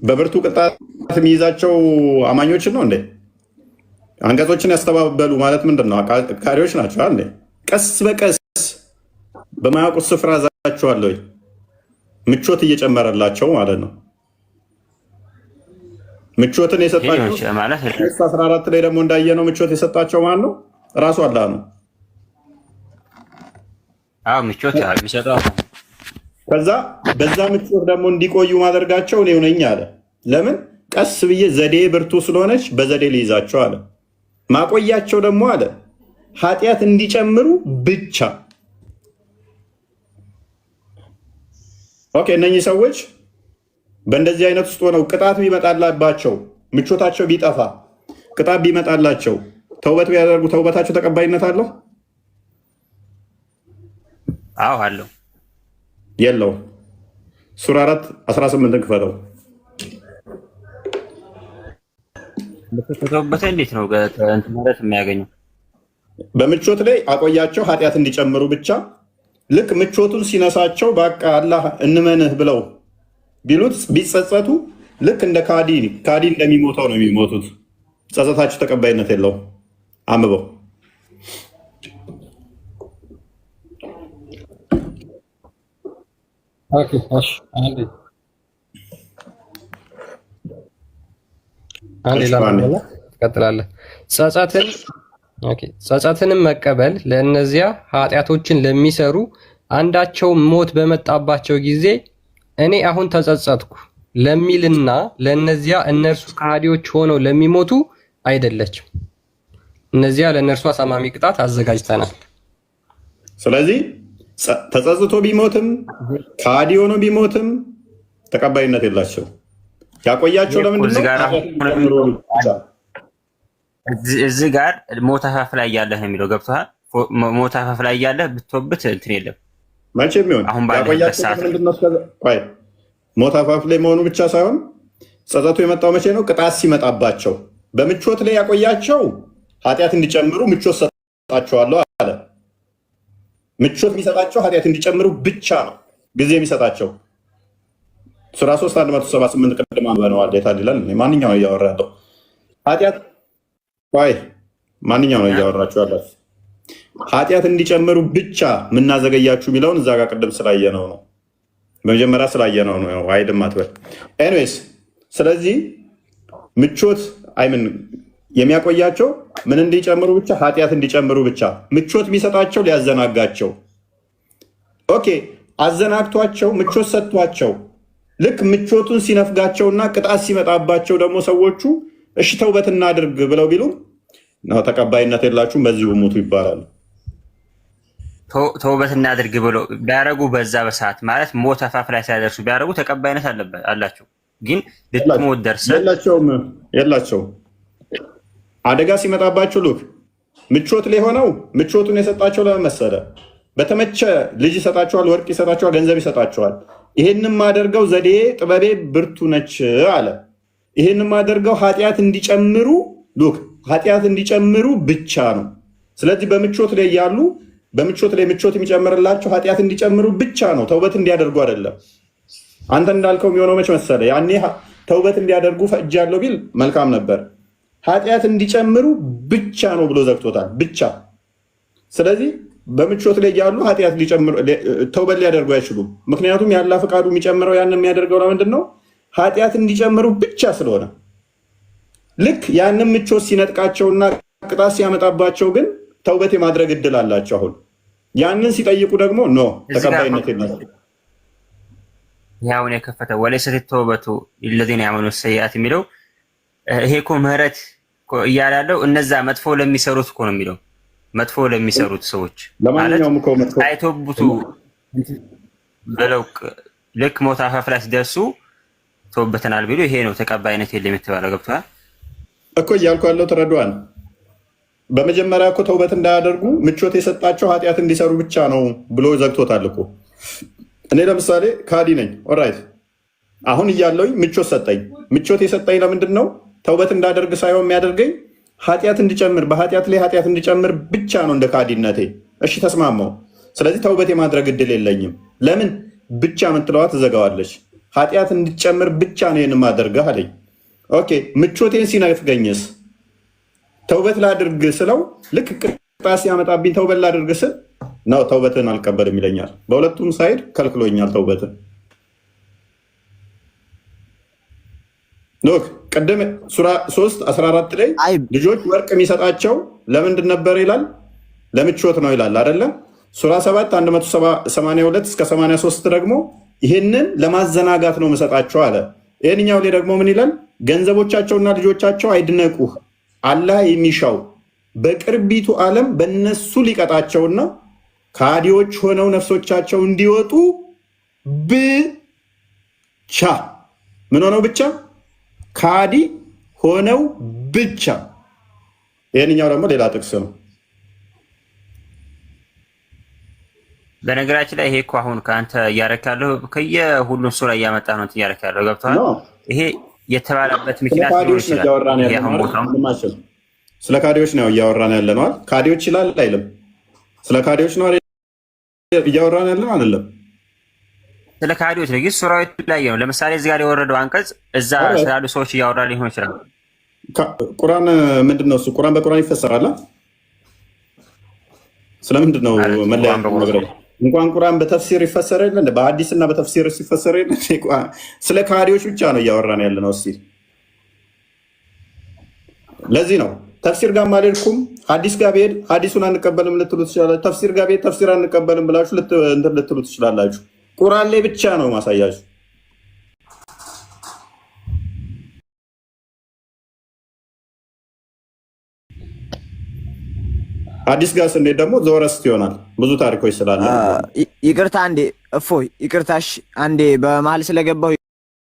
በብርቱ ቅጣት የሚይዛቸው አማኞችን ነው እንዴ? አንቀጾችን ያስተባበሉ ማለት ምንድን ነው? ከሃዲዎች ናቸው እንዴ? ቀስ በቀስ በማያውቁት ስፍራ ዛቸዋለሁ። ምቾት እየጨመረላቸው ማለት ነው። ምቾትን የሰጣቸው 14 ላይ ደግሞ እንዳየነው ምቾት የሰጣቸው ማን ነው? ራሱ አላህ ነው። አዎ ምቾት የሚሰጠው። ከዛ በዛ ምቾት ደግሞ እንዲቆዩ ማድረጋቸው እኔው ነኝ አለ። ለምን? ቀስ ብዬ ዘዴ ብርቱ ስለሆነች በዘዴ ሊይዛቸው አለ። ማቆያቸው ደግሞ አለ ኃጢአት እንዲጨምሩ ብቻ። ኦኬ እነኚህ ሰዎች በእንደዚህ አይነት ውስጥ ሆነው ቅጣት ቢመጣላባቸው ምቾታቸው ቢጠፋ ቅጣት ቢመጣላቸው ተውበት ቢያደርጉ ተውበታቸው ተቀባይነት አለው? አዎ አለው። የለው? ሱራ 4:18 ክፈተው። በተተውበት እንዴት ነው ማለት የሚያገኘው? በምቾት ላይ አቆያቸው ኃጢአት እንዲጨምሩ ብቻ። ልክ ምቾቱን ሲነሳቸው በቃ አላህ እንመንህ ብለው ቢሉት ቢጸጸቱ ልክ እንደ ካዲ እንደሚሞተው ነው የሚሞቱት። ጸጸታቸው ተቀባይነት የለውም። አንብበው። ጸጸትንም መቀበል ለእነዚያ ኃጢአቶችን ለሚሰሩ አንዳቸው ሞት በመጣባቸው ጊዜ እኔ አሁን ተጸጸትኩ ለሚልና ለእነዚያ እነርሱ ከሃዲዎች ሆነው ለሚሞቱ አይደለችም። እነዚያ ለእነርሱ አሳማሚ ቅጣት አዘጋጅተናል። ስለዚህ ተጸጽቶ ቢሞትም ከሃዲ ሆኖ ቢሞትም ተቀባይነት የላቸው። ያቆያቸው ለምንድን ነው? እዚህ ጋር ሞት አፋፍ ላይ ያለህ የሚለው ገብቶሃል? ሞት አፋፍ ላይ ያለህ ብትወብት እንትን የለም መቼም ይሁን ሞት አፋፍ ላይ መሆኑ ብቻ ሳይሆን ጸጸቱ የመጣው መቼ ነው? ቅጣት ሲመጣባቸው። በምቾት ላይ ያቆያቸው ኃጢአት እንዲጨምሩ ምቾት ሰጣቸዋለሁ አለ። ምቾት የሚሰጣቸው ኃጢአት እንዲጨምሩ ብቻ ነው ጊዜ የሚሰጣቸው። ሱራ 3:178 ቅድም አንብበነዋል። የታል ይላል? ማንኛው ነው እያወራ ያለው? ኃጢአት ማንኛው ነው እያወራችሁ ያላችሁ? ኃጢአት እንዲጨምሩ ብቻ የምናዘገያችሁ የሚለውን እዛ ጋር ቅድም ስላየነው ነው። በመጀመሪያ ስላየነው ነው። አይድም አትበል። ኤኒዌይስ ስለዚህ ምቾት አይምን የሚያቆያቸው ምን እንዲጨምሩ ብቻ? ኃጢአት እንዲጨምሩ ብቻ። ምቾት የሚሰጣቸው ሊያዘናጋቸው። ኦኬ አዘናግቷቸው ምቾት ሰጥቷቸው ልክ ምቾቱን ሲነፍጋቸውና ቅጣት ሲመጣባቸው ደግሞ ሰዎቹ እሺ ተውበት እናድርግ ብለው ቢሉ ነው ተቀባይነት የላችሁም፣ በዚሁ ሙቱ ይባላሉ። ተውበት እናድርግ ብለው ቢያደርጉ በዛ በሰዓት ማለት ሞት አፋፍ ላይ ሳይደርሱ ቢያደርጉ ተቀባይነት አላቸው። ግን ልትሞት ደርሰህ የላቸውም። አደጋ ሲመጣባቸው ሉክ ምቾት ላይ ሆነው ምቾቱን የሰጣቸው ለምን መሰለህ? በተመቸ ልጅ ይሰጣቸዋል፣ ወርቅ ይሰጣቸዋል፣ ገንዘብ ይሰጣቸዋል። ይህንም ማደርገው ዘዴ ጥበቤ ብርቱ ነች አለ። ይህንም ማደርገው ኃጢአት እንዲጨምሩ ሉክ ኃጢአት እንዲጨምሩ ብቻ ነው። ስለዚህ በምቾት ላይ ያሉ በምቾት ላይ ምቾት የሚጨምርላቸው ኃጢአት እንዲጨምሩ ብቻ ነው፣ ተውበት እንዲያደርጉ አይደለም። አንተ እንዳልከው የሚሆነው መች መሰለህ? ያኔ ተውበት እንዲያደርጉ ፈጅጃለሁ ቢል መልካም ነበር። ኃጢአት እንዲጨምሩ ብቻ ነው ብሎ ዘግቶታል። ብቻ። ስለዚህ በምቾት ላይ ያሉ ኃጢአት ተውበት ሊያደርጉ አይችሉም። ምክንያቱም ያላ ፈቃዱ የሚጨምረው ያን የሚያደርገው ለምንድን ነው? ኃጢአት እንዲጨምሩ ብቻ ስለሆነ። ልክ ያንን ምቾት ሲነጥቃቸውና ቅጣት ሲያመጣባቸው ግን ተውበት የማድረግ እድል አላቸው። አሁን ያንን ሲጠይቁ ደግሞ ኖ ተቀባይነት የለም። ያውን የከፈተው ወለይሰት ተውበቱ ለዚነ ያመኑ ሰይአት የሚለው ይሄ እኮ ምህረት እያለ ያለው እነዛ መጥፎ ለሚሰሩት እኮ ነው የሚለው መጥፎ ለሚሰሩት ሰዎች ማለት አይቶብቱ ብለው ልክ ሞት አፋፍ ላይ ሲደርሱ ተውበተናል ቢሉ ይሄ ነው ተቀባይነት የለም የተባለው። ገብቶሃል እኮ እያልኩ ያለው ተረዷል። በመጀመሪያ እኮ ተውበት እንዳያደርጉ ምቾት የሰጣቸው ኃጢአት እንዲሰሩ ብቻ ነው ብሎ ዘግቶታል እኮ። እኔ ለምሳሌ ካዲ ነኝ። ኦራይት አሁን እያለሁኝ ምቾት ሰጠኝ። ምቾት የሰጠኝ ለምንድን ነው? ተውበት እንዳደርግ ሳይሆን የሚያደርገኝ ኃጢአት እንዲጨምር፣ በኃጢአት ላይ ኃጢአት እንዲጨምር ብቻ ነው እንደ ካዲነቴ። እሺ ተስማማው። ስለዚህ ተውበት የማድረግ እድል የለኝም። ለምን ብቻ የምትለዋ ትዘጋዋለች። ኃጢአት እንዲጨምር ብቻ ነው ይህን ማደርገህ አለኝ። ኦኬ ምቾቴን ሲነፍገኝስ ተውበት ላድርግ ስለው ልክ ቅጣት ሲያመጣብኝ ተውበት ላድርግ ስል ነው ተውበትን አልቀበልም ይለኛል። በሁለቱም ሳይድ ከልክሎኛል ተውበትን። ኖክ ቀደም ሱራ 3:14 ላይ ልጆች ወርቅ የሚሰጣቸው ለምንድን ነበር ይላል? ለምቾት ነው ይላል አይደለም? ሱራ 7:182-83 ደግሞ ይህንን ለማዘናጋት ነው የምሰጣቸው አለ። ይህንኛው ላይ ደግሞ ምን ይላል? ገንዘቦቻቸውና ልጆቻቸው አይድነቁህ፣ አላህ የሚሻው በቅርቢቱ ዓለም በእነሱ ሊቀጣቸውና ከሃዲዎች ሆነው ነፍሶቻቸው እንዲወጡ ብቻ ምን ሆነው ብቻ ከሃዲ ሆነው ብቻ። ይህንኛው ደግሞ ሌላ ጥቅስ ነው። በነገራችን ላይ ይሄ እኮ አሁን ከአንተ እያረካለሁ ከየሁሉም ሱራ እያመጣ ነው እያረካለሁ። ገብቶሃል? ይሄ የተባለበት ምክንያት ሊሆን ይችላል። ስለ ካዲዎች ነው እያወራን ያለ ነው። ካዲዎች ይላል አይልም? ስለ ካዲዎች ነው እያወራን ያለ ነው አይደለም? ስለ ካዲዎች ነው። ግን ሱራው የተለያየ ነው። ለምሳሌ እዚህ ጋር የወረደው አንቀጽ እዛ ስላሉ ሰዎች እያወራ ሊሆን ይችላል። ቁርአን ምንድን ነው እሱ? ቁርአን በቁርአን ይፈሰራል። ስለምንድን ነው መለያ ነገር? እንኳን ቁርአን በተፍሲር ይፈሰር የለ በሐዲስ እና በተፍሲር ሲፈሰር የለ። ስለ ካዲዎች ብቻ ነው እያወራን ያለ ነው። እስኪ ለዚህ ነው ተፍሲር ጋር ማለልኩም ሐዲስ ጋር ብሄድ ሐዲሱን አንቀበልም ልትሉ ትችላላችሁ። ተፍሲር ጋር ብሄድ ተፍሲር አንቀበልም ብላችሁ ልትሉ ትችላላችሁ። ቁርአን ላይ ብቻ ነው ማሳያችሁ። አዲስ ጋር ስንሄድ ደግሞ ዘወረስት ይሆናል። ብዙ ታሪኮች ስላለ ይቅርታ አንዴ እፎይ ይቅርታሽ አንዴ በመሀል ስለገባሁ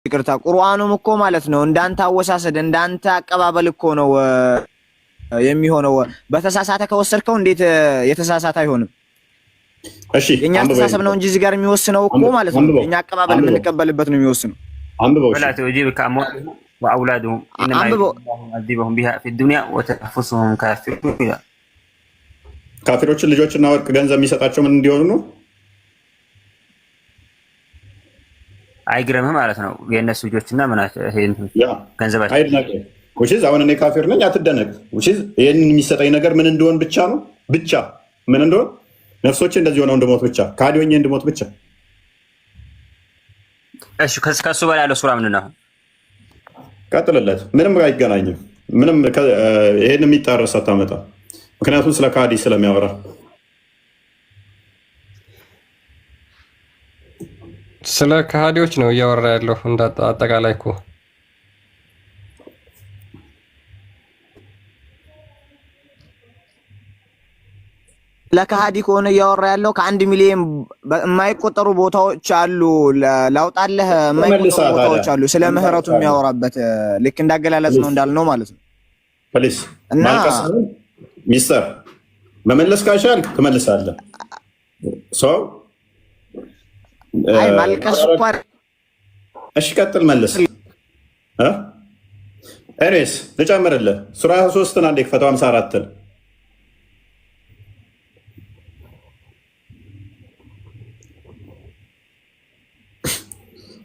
ይቅርታ። ቁርአኑም እኮ ማለት ነው እንዳንተ አወሳሰድ እንዳንተ አቀባበል እኮ ነው የሚሆነው። በተሳሳተ ከወሰድከው እንዴት የተሳሳተ አይሆንም? እሺ የኛ አስተሳሰብ ነው እንጂ እዚህ ጋር የሚወስነው እኮ ማለት ነው የኛ አቀባበል የምንቀበልበት ነው የሚወስነው። አንብበው ወላሂ ወጂብ ከአሞት ወአውላዱሁም ኢንማ يعذبهم بها في الدنيا وتنفسهم كافرون ይላል። ካፊሮችን ልጆችና ወርቅ ገንዘብ የሚሰጣቸው ምን እንዲሆኑ ነው? አይግረምህ ማለት ነው። የእነሱ ልጆችና ገንዘባቸው አሁን እኔ ካፊር ነኝ አትደነቅ። ይህንን የሚሰጠኝ ነገር ምን እንደሆን ብቻ ነው ብቻ ምን እንደሆን ነፍሶች እንደዚህ ሆነው እንድሞት ብቻ ካዲሆኜ እንድሞት ብቻ። እሺ ከሱ በላይ ያለው ሱራ ምንድን ነው? ቀጥልለት። ምንም አይገናኝም። ምንም ይሄን የሚጣረስ አታመጣ። ምክንያቱም ስለ ካዲ ስለሚያወራ ስለ ካዲዎች ነው እያወራ ያለው አጠቃላይ እኮ ለካሃዲ ከሆነ እያወራ ያለው ከ1 ሚሊዮን የማይቆጠሩ ቦታዎች አሉ። ላውጣለህ የማይቆጠሩ ቦታዎች አሉ። ስለ ምህረቱ የሚያወራበት ልክ እንዳገላለጽ ነው እንዳልነው ማለት ነው። ፖሊስ እና ሚስተር መመለስ ካሻልክ ትመልሳለህ። ሰው አይ ማልቀስ ሱፐር። እሺ ቀጥል መልስ። ኤኒዌይስ ልጨምርልህ። ሱራ 3 አንዴ ክፈተው 54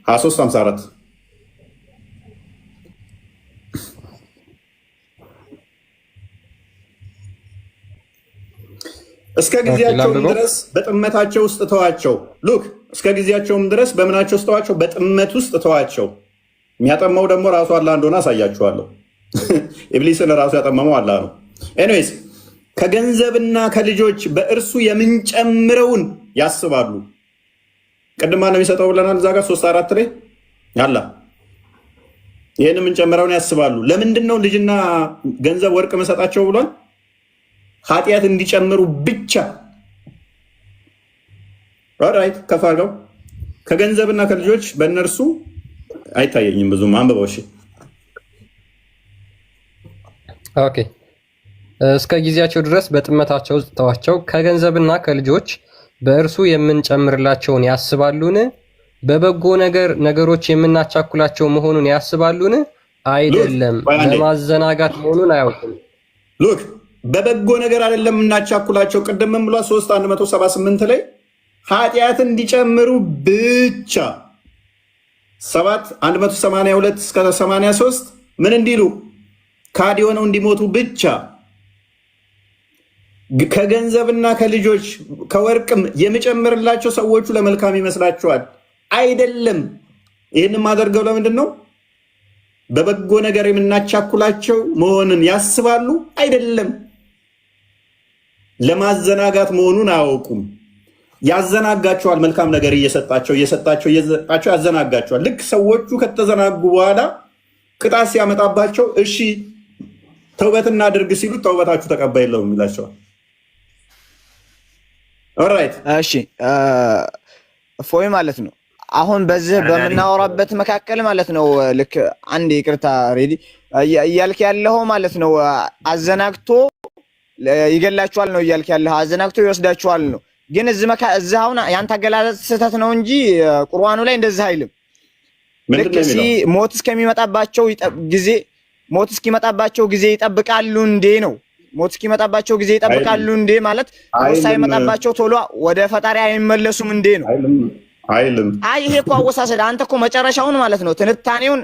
53-54 እስከ ጊዜያቸውም ድረስ በጥመታቸው ውስጥ ተዋቸው። ሉክ እስከ ጊዜያቸውም ድረስ በምናቸው ውስጥ ተዋቸው፣ በጥመት ውስጥ ተዋቸው። የሚያጠመው ደግሞ ራሱ አላህ እንደሆነ አሳያችኋለሁ። ኢብሊስን ራሱ ያጠመመው አላህ ነው። ኤኒዌይስ ከገንዘብና ከልጆች በእርሱ የምንጨምረውን ያስባሉ። ቅድማ ነው የሚሰጠው ብለናል። እዛ ጋር 3:4 ላይ አላ ይህን የምንጨምረውን ያስባሉ። ለምንድን ነው ልጅና ገንዘብ ወርቅ መሰጣቸው ብሏል? ኃጢአት እንዲጨምሩ ብቻ። ራይት ከፍ አድርገው ከገንዘብና ከልጆች በእነርሱ አይታየኝም ብዙም አንብበው። እሺ ኦኬ። እስከ ጊዜያቸው ድረስ በጥመታቸው ውስጥ ተዋቸው። ከገንዘብና ከልጆች በእርሱ የምንጨምርላቸውን ያስባሉን? በበጎ ነገሮች የምናቻኩላቸው መሆኑን ያስባሉን? አይደለም። ለማዘናጋት መሆኑን አያውቁም። ሉክ በበጎ ነገር አይደለም የምናቻኩላቸው። ቅድም ምን ብሏል? 3:178 ላይ ኃጢአት እንዲጨምሩ ብቻ። 7:182 እስከ 83 ምን እንዲሉ ካዲ ሆነው እንዲሞቱ ብቻ። ከገንዘብና ከልጆች ከወርቅም የምጨምርላቸው ሰዎቹ ለመልካም ይመስላቸዋል። አይደለም። ይህን ማደርገው ለምንድን ነው? በበጎ ነገር የምናቻኩላቸው መሆንን ያስባሉ። አይደለም። ለማዘናጋት መሆኑን አያውቁም። ያዘናጋቸዋል። መልካም ነገር እየሰጣቸው ያዘናጋቸዋል። ልክ ሰዎቹ ከተዘናጉ በኋላ ቅጣት ሲያመጣባቸው እሺ ተውበት እናድርግ ሲሉ ተውበታችሁ ተቀባይ የለውም ይላቸዋል። ኦልራይት እሺ እፎይ ማለት ነው። አሁን በዚህ በምናወራበት መካከል ማለት ነው ልክ አንድ ይቅርታ ሬዲ እያልክ ያለው ማለት ነው አዘናግቶ ይገላችኋል ነው እያልክ ያለው አዘናግቶ ይወስዳችኋል ነው። ግን እዚህ አሁን ያንተ አገላለጽ ስህተት ነው እንጂ ቁርአኑ ላይ እንደዚህ አይልም። ልክ ሞት እስኪመጣባቸው ጊዜ ይጠብቃሉ እንዴ ነው። ሞት እስኪመጣባቸው ጊዜ ይጠብቃሉ እንዴ ማለት ሞት ሳይመጣባቸው ቶሎ ወደ ፈጣሪ አይመለሱም እንዴ ነው አይልም። አይ ይሄ እኮ አወሳሰድ አንተ እኮ መጨረሻውን ማለት ነው ትንታኔውን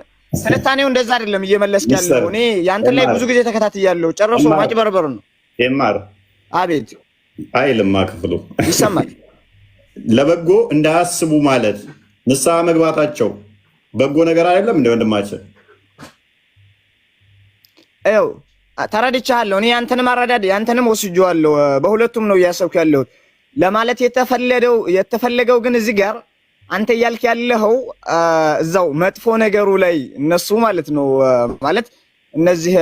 እንደዛ አይደለም እየመለስክ ያለው። እኔ ያንተ ላይ ብዙ ጊዜ ተከታትያለሁ። ጨርሶ ማጭበርበር ነው። ይማር አቤት አይልም። ክፍሉ ይሰማል። ለበጎ እንዳያስቡ ማለት ንስሐ መግባታቸው በጎ ነገር አይደለም እንደ ወንድማችን ኤው ተረድቻለሁ። እኔ ያንተንም አረዳድ ያንተንም ወስጄዋለሁ። በሁለቱም ነው እያሰብኩ ያለሁት ለማለት የተፈለገው ግን እዚህ ጋር አንተ እያልክ ያለኸው እዛው መጥፎ ነገሩ ላይ እነሱ ማለት ነው ማለት እነዚህ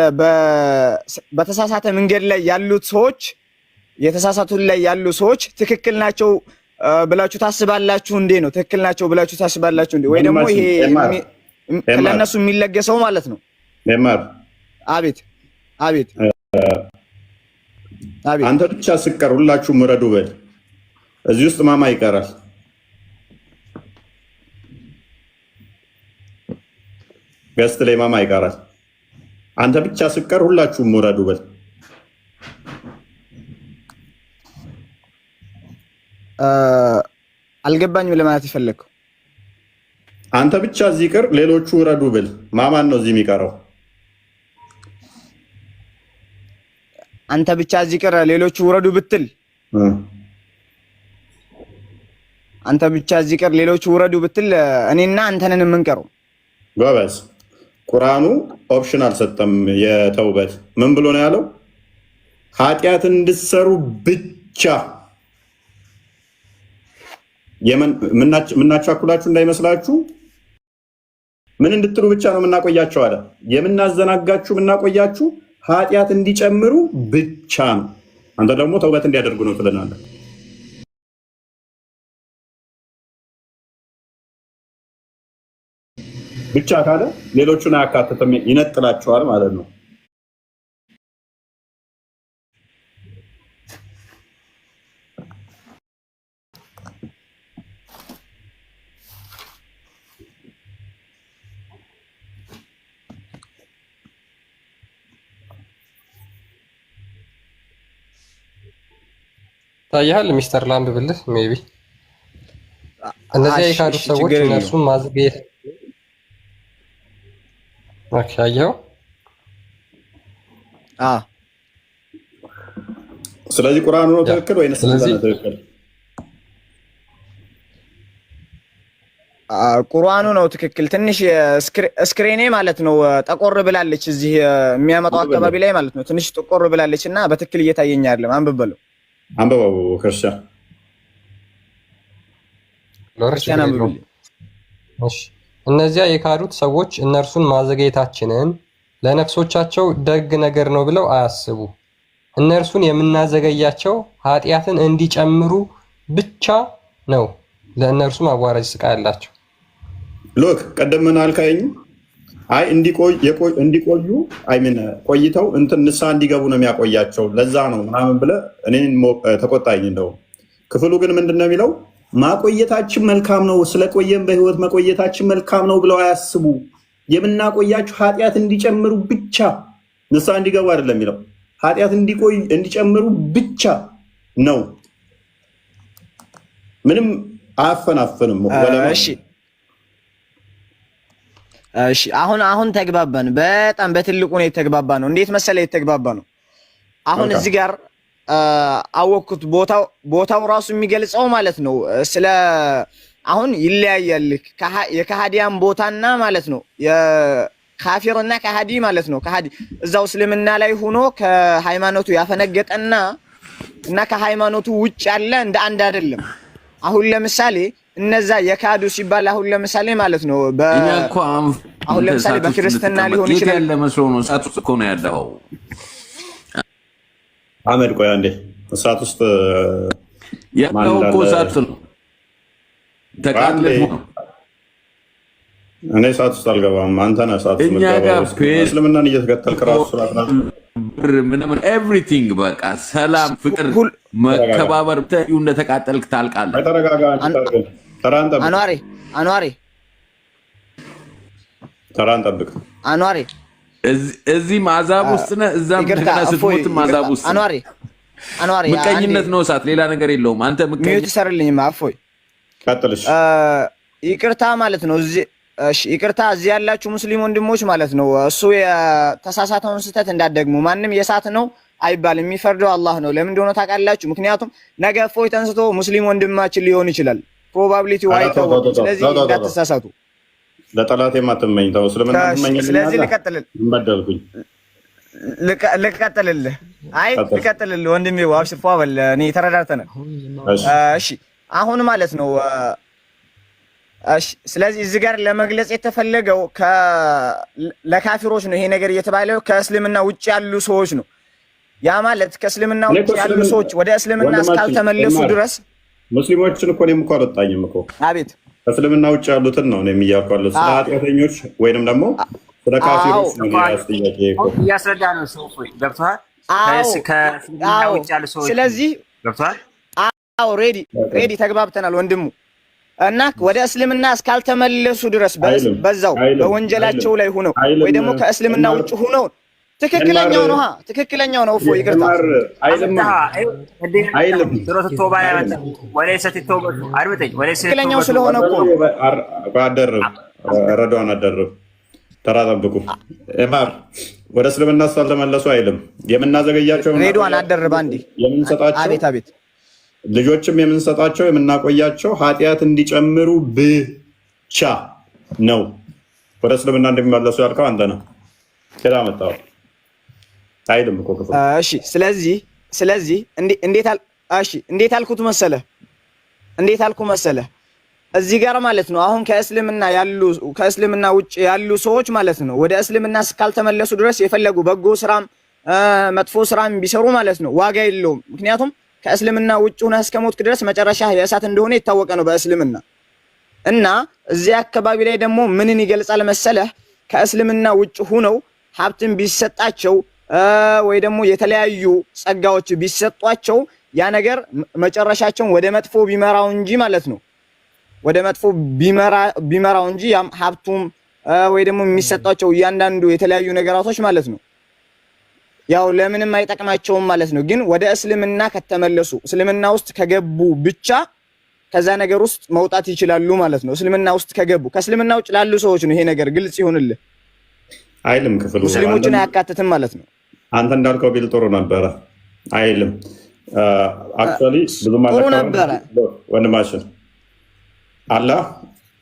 በተሳሳተ መንገድ ላይ ያሉት ሰዎች የተሳሳቱት ላይ ያሉ ሰዎች ትክክል ናቸው ብላችሁ ታስባላችሁ እንዴ ነው? ትክክል ናቸው ብላችሁ ታስባላችሁ እንዴ? ወይ ደግሞ ይሄ ለነሱ የሚለገሰው ማለት ነው። አቤት አቤት አቤት አንተ ብቻ ስቀር ሁላችሁም ምረዱ በል። እዚህ ውስጥ ማማ ይቀራል። ገስት ላይ ማማ ይቀራል። አንተ ብቻ ስቀር ሁላችሁም ምረዱ በል። አልገባኝም ለማለት ይፈልገው። አንተ ብቻ እዚህ ቅር ሌሎቹ ውረዱ ብል ማማን ነው እዚህ የሚቀረው? አንተ ብቻ እዚህ ቅር ሌሎቹ ውረዱ ብትል አንተ ብቻ እዚህ ቅር ሌሎቹ ውረዱ ብትል እኔና አንተንን የምንቀረው። ጎበዝ። ቁርአኑ ኦፕሽን አልሰጠም። የተውበት ምን ብሎ ነው ያለው? ኃጢአት እንድትሰሩ ብቻ የምናቻኩላችሁ እንዳይመስላችሁ ምን እንድትሉ ብቻ ነው የምናቆያቸው አለ። የምናዘናጋችሁ የምናቆያችሁ ኃጢአት እንዲጨምሩ ብቻ ነው። አንተ ደግሞ ተውበት እንዲያደርጉ ነው ትለናለህ። ብቻ ካለ ሌሎቹን አያካትትም፣ ይነጥላቸዋል ማለት ነው። ታያል ሚስተር ላምብ ብልህ ሜቢ እነዚህ የካዱ ሰዎች እነሱን ማዝገየት አያየው። ስለዚህ ቁርአኑ ነው ትክክል ወይስ ነው ትክክል? ቁርአኑ ነው ትክክል። ትንሽ ስክሪኔ ማለት ነው ጠቆር ብላለች፣ እዚህ የሚያመጣው አካባቢ ላይ ማለት ነው ትንሽ ጠቆር ብላለች እና በትክክል እየታየኝ አይደለም። አንብበለው አንብበው ክርስቲያን እነዚያ የካዱት ሰዎች እነርሱን ማዘግየታችንን ለነፍሶቻቸው ደግ ነገር ነው ብለው አያስቡ። እነርሱን የምናዘገያቸው ኃጢአትን እንዲጨምሩ ብቻ ነው፣ ለእነርሱም አዋራጅ ስቃይ አላቸው። ሎክ ቀደም ምን አልካኝ? አይ እንዲቆዩ አይምን ቆይተው እንትን ንስሐ እንዲገቡ ነው የሚያቆያቸው፣ ለዛ ነው ምናምን ብለህ እኔን ተቆጣኝ። እንደው ክፍሉ ግን ምንድን ነው የሚለው? ማቆየታችን መልካም ነው፣ ስለቆየን በህይወት መቆየታችን መልካም ነው ብለው አያስቡ። የምናቆያቸው ኃጢአት እንዲጨምሩ ብቻ፣ ንስሐ እንዲገቡ አይደለም የሚለው፣ ኃጢአት እንዲጨምሩ ብቻ ነው። ምንም አያፈናፍንም። እሺ አሁን ተግባባን። በጣም በትልቁ ነው የተግባባ ነው። እንዴት መሰለ የተግባባ ነው። አሁን እዚህ ጋር አወቅኩት። ቦታው ራሱ የሚገልጸው ማለት ነው ስለ አሁን ይለያያል። የከሃዲያን ቦታና ማለት ነው የካፊርና ከሃዲ ማለት ነው። ከሃዲ እዛው እስልምና ላይ ሆኖ ከሃይማኖቱ ያፈነገጠና ከሃይማኖቱ ውጭ ያለ እንደ አንድ አይደለም። አሁን ለምሳሌ እነዛ የካዱ ሲባል አሁን ለምሳሌ ማለት ነው አሁን ለምሳሌ በክርስትና ሊሆን ይችላል ያለ መስሎ ነው። እሳት ውስጥ እኮ ነው ያለው አመድ። ቆይ አንዴ እሳት ውስጥ ያለው እኮ እሳት ነው ተቃጥለህ ነው። እኔ እሳት ውስጥ አልገባም። አንተ ነህ እሳት ውስጥ የምትገባው። እስልምናን እየተከተልክ ራሱ ስራት ነው ምንም ኤቭሪቲንግ በቃ ሰላም፣ ፍቅር፣ መከባበር ብትዩ እንደተቃጠልክ ታልቃለህ። ተረጋጋ። አንዋሪ ተራን ጠብቅ። አንዋሪ እዚህ ማዛብ ውስጥ ነህ፣ እዛም እንደገና ስትሞት ማዛብ ውስጥ አንዋሪ ምቀኝነት ነው እሳት፣ ሌላ ነገር የለውም። አንተ ምቀኝ ሚውት ሰርልኝማ። አፎይ ቀጥልሽ። ይቅርታ ማለት ነው እዚህ ይቅርታ እዚህ ያላችሁ ሙስሊም ወንድሞች ማለት ነው እሱ የተሳሳተውን ስህተት እንዳትደግሙ። ማንም የሳት ነው አይባልም፣ የሚፈርደው አላህ ነው። ለምን እንደሆነ ታውቃላችሁ? ምክንያቱም ነገ እፎይ ተንስቶ ሙስሊም ወንድማችን ሊሆን ይችላል። ፕሮባቢሊቲው አይታወቅም። ስለዚህ እንዳትሳሳቱ። ለጠላት የማትመኝ ተው። ስለምን ትመኛለህ? ስለዚህ ልቀጥልልህ ወንድሜ ዋብሽር ፏበል እኔ ተረዳርተናል። እሺ አሁን ማለት ነው እሺ ስለዚህ እዚህ ጋር ለመግለጽ የተፈለገው ለካፊሮች ነው ይሄ ነገር እየተባለው ከእስልምና ውጭ ያሉ ሰዎች ነው። ያ ማለት ከእስልምና ውጭ ያሉ ሰዎች ወደ እስልምና እስካልተመለሱ ድረስ ሙስሊሞችን እኮ እኔም እኮ አልወጣኝም እኮ። አቤት ከእስልምና ውጭ ያሉትን ነው እኔም እያልኩ ያለሁት። ስለ ኃጢአተኞች ወይንም ደግሞ ስለ ካፊሮች ነው ያስጠያቂ እኮ እያስረዳ ነው። ሰው ገብቶሃል? ከእስልምና ውጭ ያሉ ሰዎች ስለዚህ ገብቶሃል? አዎ ሬዲ ተግባብተናል ወንድሙ። እና ወደ እስልምና እስካልተመለሱ ድረስ በዛው በወንጀላቸው ላይ ሆነው ወይ ደግሞ ከእስልምና ውጭ ሆነው ትክክለኛው ነው። እፎይ ይቅርታ ትክክለኛው ስለሆነ እኮ ረዷን አደርብ ተራ ጠብቁ። ማር ወደ እስልምና እስካልተመለሱ አይልም። የምናዘገያቸው ሬድዋን አደርብ አንዴ የምንሰጣቸው አቤት ልጆችም የምንሰጣቸው የምናቆያቸው ኃጢአት እንዲጨምሩ ብቻ ነው። ወደ እስልምና እንደሚመለሱ ያልከው አንተ ነህ። ከዳ መጣው አይደለም እኮ ከፈ እሺ። ስለዚህ እንዴት አልኩት መሰለ እዚህ ጋር ማለት ነው አሁን ከእስልምና ውጭ ያሉ ሰዎች ማለት ነው ወደ እስልምና እስካልተመለሱ ድረስ የፈለጉ በጎ ስራም መጥፎ ስራም ቢሰሩ ማለት ነው ዋጋ የለውም። ምክንያቱም ከእስልምና ውጭ ሆነህ እስከሞትክ ድረስ መጨረሻ የእሳት እንደሆነ የታወቀ ነው በእስልምና። እና እዚህ አካባቢ ላይ ደግሞ ምንን ይገልጻል መሰለህ? ከእስልምና ውጭ ሆነው ሀብትን ቢሰጣቸው ወይ ደግሞ የተለያዩ ጸጋዎች ቢሰጧቸው ያ ነገር መጨረሻቸውን ወደ መጥፎ ቢመራው እንጂ ማለት ነው ወደ መጥፎ ቢመራው እንጂ ያም ሀብቱም ወይ ደግሞ የሚሰጣቸው እያንዳንዱ የተለያዩ ነገራቶች ማለት ነው ያው ለምንም አይጠቅማቸውም ማለት ነው። ግን ወደ እስልምና ከተመለሱ እስልምና ውስጥ ከገቡ ብቻ ከዛ ነገር ውስጥ መውጣት ይችላሉ ማለት ነው። እስልምና ውስጥ ከገቡ ከእስልምና ውጭ ላሉ ሰዎች ነው ይሄ ነገር ግልጽ ይሁንልህ። አይልም ክፍሉ ሙስሊሞችን አያካትትም ማለት ነው። አንተ እንዳልከው ቢል ጥሩ ነበረ። አይልም አክቹአሊ ብዙ ማለት ጥሩ ነበረ ወንድማችን አላህ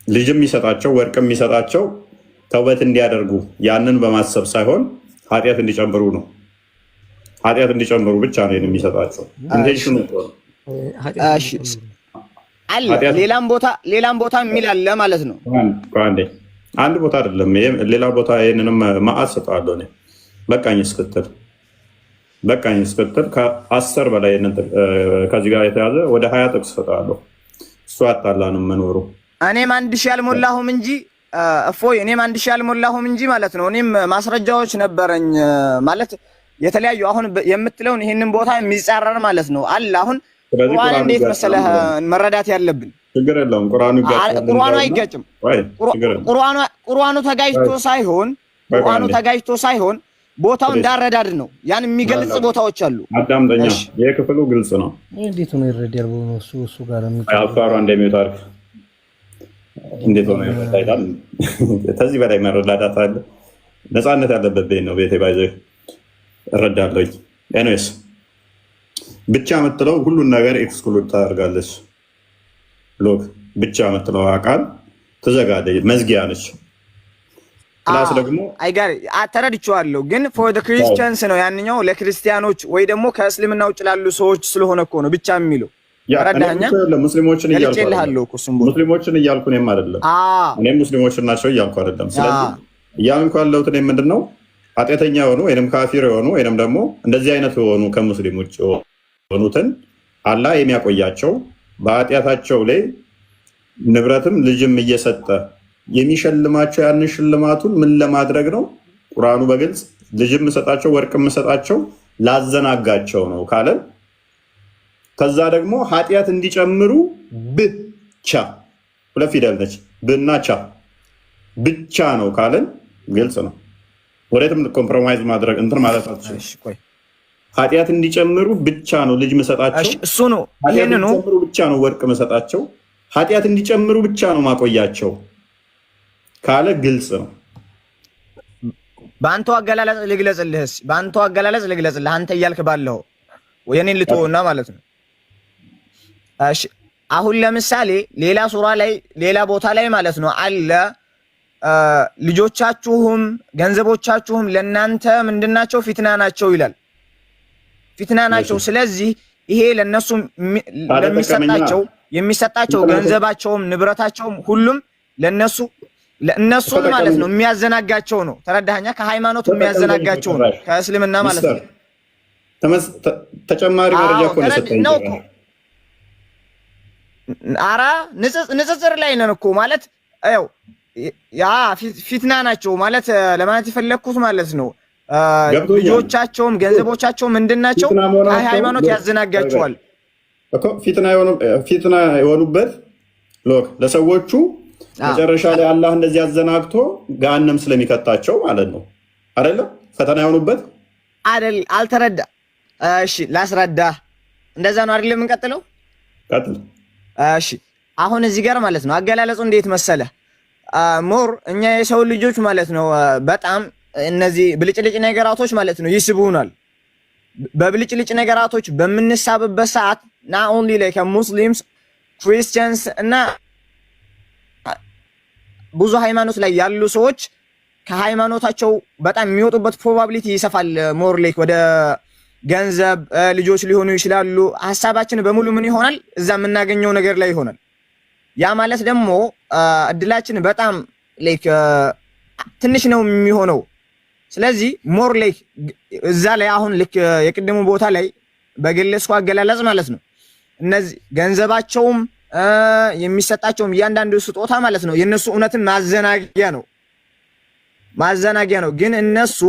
ልጅም የሚሰጣቸው ወርቅም የሚሰጣቸው ተውበት እንዲያደርጉ ያንን በማሰብ ሳይሆን ኃጢአት እንዲጨምሩ ነው። ኃጢአት እንዲጨምሩ ብቻ ነው የሚሰጣቸው። ኢንቴንሽኑ ነው። ሌላም ቦታ የሚል አለ ማለት ነው። አንድ ቦታ አይደለም፣ ሌላ ቦታ ይህንንም ማዕት ሰጠዋለሁ እኔ በቃኝ እስክትል ከ10 በላይ ከዚህ ጋር የተያዘ ወደ 20 ጥቅስ ሰጠዋለሁ። እሱ አጣላንም መኖሩ እኔም 1000 አልሞላሁም እንጂ እፎይ እኔም 1000 አልሞላሁም እንጂ ማለት ነው። እኔም ማስረጃዎች ነበረኝ ማለት የተለያዩ አሁን የምትለውን ይህንን ቦታ የሚጻረር ማለት ነው አለ። አሁን ቁርአን እንዴት መሰለህ መረዳት ያለብን፣ ችግር የለውም ቁርአኑ አይጋጭም። ቁርአኑ ተጋጭቶ ሳይሆን ቦታው እንዳረዳድ ነው። ያን የሚገልጽ ቦታዎች አሉ። አዳምጠኛ የክፍሉ ግልጽ ነው። እንዴት ነው ይረዳል? እሱ ጋር አፋሩ እንደሚታርክ እንዴት ነው ይረዳል? ከዚህ በላይ መረዳዳት አለ። ነፃነት ያለበት ቤት ነው ቤቴ ባይዘ እረዳለሁ። ኤኒዌይስ ብቻ የምትለው ሁሉን ነገር ኤክስክሉድ ታደርጋለች። ሎክ ብቻ የምትለው አቃል ትዘጋለች፣ መዝጊያ ነች። ክላስ ደግሞ ተረድቼዋለሁ፣ ግን ፎር ዘ ክሪስቲያንስ ነው ያንኛው ለክርስቲያኖች ወይ ደግሞ ከእስልምና ውጭ ላሉ ሰዎች ስለሆነ እኮ ነው ብቻ የሚለው። ሙስሊሞችን እያልኩ እኔም አይደለም፣ እኔም ሙስሊሞችን ናቸው እያልኩ አይደለም። ስለዚህ እያልኩ ያለሁት እኔ ምንድን ነው ኃጢአተኛ የሆኑ ወይም ካፊር የሆኑ ወይም ደግሞ እንደዚህ አይነት የሆኑ ከሙስሊም ውጭ የሆኑትን አላህ የሚያቆያቸው በኃጢአታቸው ላይ ንብረትም ልጅም እየሰጠ የሚሸልማቸው ያን ሽልማቱን ምን ለማድረግ ነው? ቁርአኑ በግልጽ ልጅም እሰጣቸው ወርቅም እሰጣቸው ላዘናጋቸው ነው ካለን፣ ከዛ ደግሞ ኃጢአት እንዲጨምሩ ብቻ ሁለት ፊደል ነች ብና ቻ ብቻ ነው ካለን ግልጽ ነው። ወዴትም ኮምፕሮማይዝ ማድረግ እንትን ማለት አትችልም። ኃጢአት እንዲጨምሩ ብቻ ነው ልጅ መሰጣቸው፣ እሱ ነው ይሄንን ነው ብቻ ነው ወርቅ መሰጣቸው፣ ኃጢአት እንዲጨምሩ ብቻ ነው ማቆያቸው ካለ ግልጽ ነው። በአንተው አገላለጽ ልግለጽልህ አንተ እያልክ ባለው የኔን ልትወውና ማለት ነው። እሺ አሁን ለምሳሌ ሌላ ሱራ ላይ ሌላ ቦታ ላይ ማለት ነው አለ ልጆቻችሁም ገንዘቦቻችሁም ለናንተ ምንድናቸው? ፊትና ናቸው ይላል። ፊትና ናቸው። ስለዚህ ይሄ ለነሱ የሚሰጣቸው ገንዘባቸውም ንብረታቸውም ሁሉም ለነሱ ማለት ነው የሚያዘናጋቸው ነው። ተረዳኸኛ? ከሃይማኖት የሚያዘናጋቸው ነው፣ ከእስልምና ማለት ነው። ተጨማሪ መረጃ እኮ ነው የሰጠኝ። ኧረ ንጽጽር ላይ ነን እኮ ማለት ያው ያ ፊትና ናቸው ማለት ለማለት የፈለኩት ማለት ነው። ልጆቻቸውም ገንዘቦቻቸውም ምንድናቸው? ሃይማኖት ያዘናጋቸዋል እኮ ፊትና የሆኑበት ሎክ ለሰዎቹ መጨረሻ ላይ አላህ እንደዚህ አዘናግቶ ገሃነም ስለሚከታቸው ማለት ነው አይደለም? ፈተና የሆኑበት አይደል? አልተረዳ። እሺ ላስረዳ። እንደዛ ነው አይደል? የምንቀጥለው ቀጥል። እሺ አሁን እዚህ ጋር ማለት ነው አገላለጹ እንዴት መሰለ ሞር እኛ የሰው ልጆች ማለት ነው በጣም እነዚህ ብልጭልጭ ነገራቶች ማለት ነው ይስቡናል። በብልጭልጭ ነገራቶች በምንሳብበት ሰዓት ና ኦንሊ ላይክ ሙስሊምስ ክሪስቲያንስ እና ብዙ ሃይማኖት ላይ ያሉ ሰዎች ከሃይማኖታቸው በጣም የሚወጡበት ፕሮባቢሊቲ ይሰፋል። ሞር ላይክ ወደ ገንዘብ ልጆች ሊሆኑ ይችላሉ። ሐሳባችን በሙሉ ምን ይሆናል? እዛ የምናገኘው ነገር ላይ ይሆናል። ያ ማለት ደግሞ እድላችን በጣም ላይክ ትንሽ ነው የሚሆነው። ስለዚህ ሞር ላይክ እዛ ላይ አሁን ልክ የቅድሙ ቦታ ላይ በገለጽኩ አገላለጽ ማለት ነው እነዚህ ገንዘባቸውም የሚሰጣቸውም እያንዳንዱ ስጦታ ማለት ነው የነሱ እውነትን ማዘናጊያ ነው። ግን እነሱ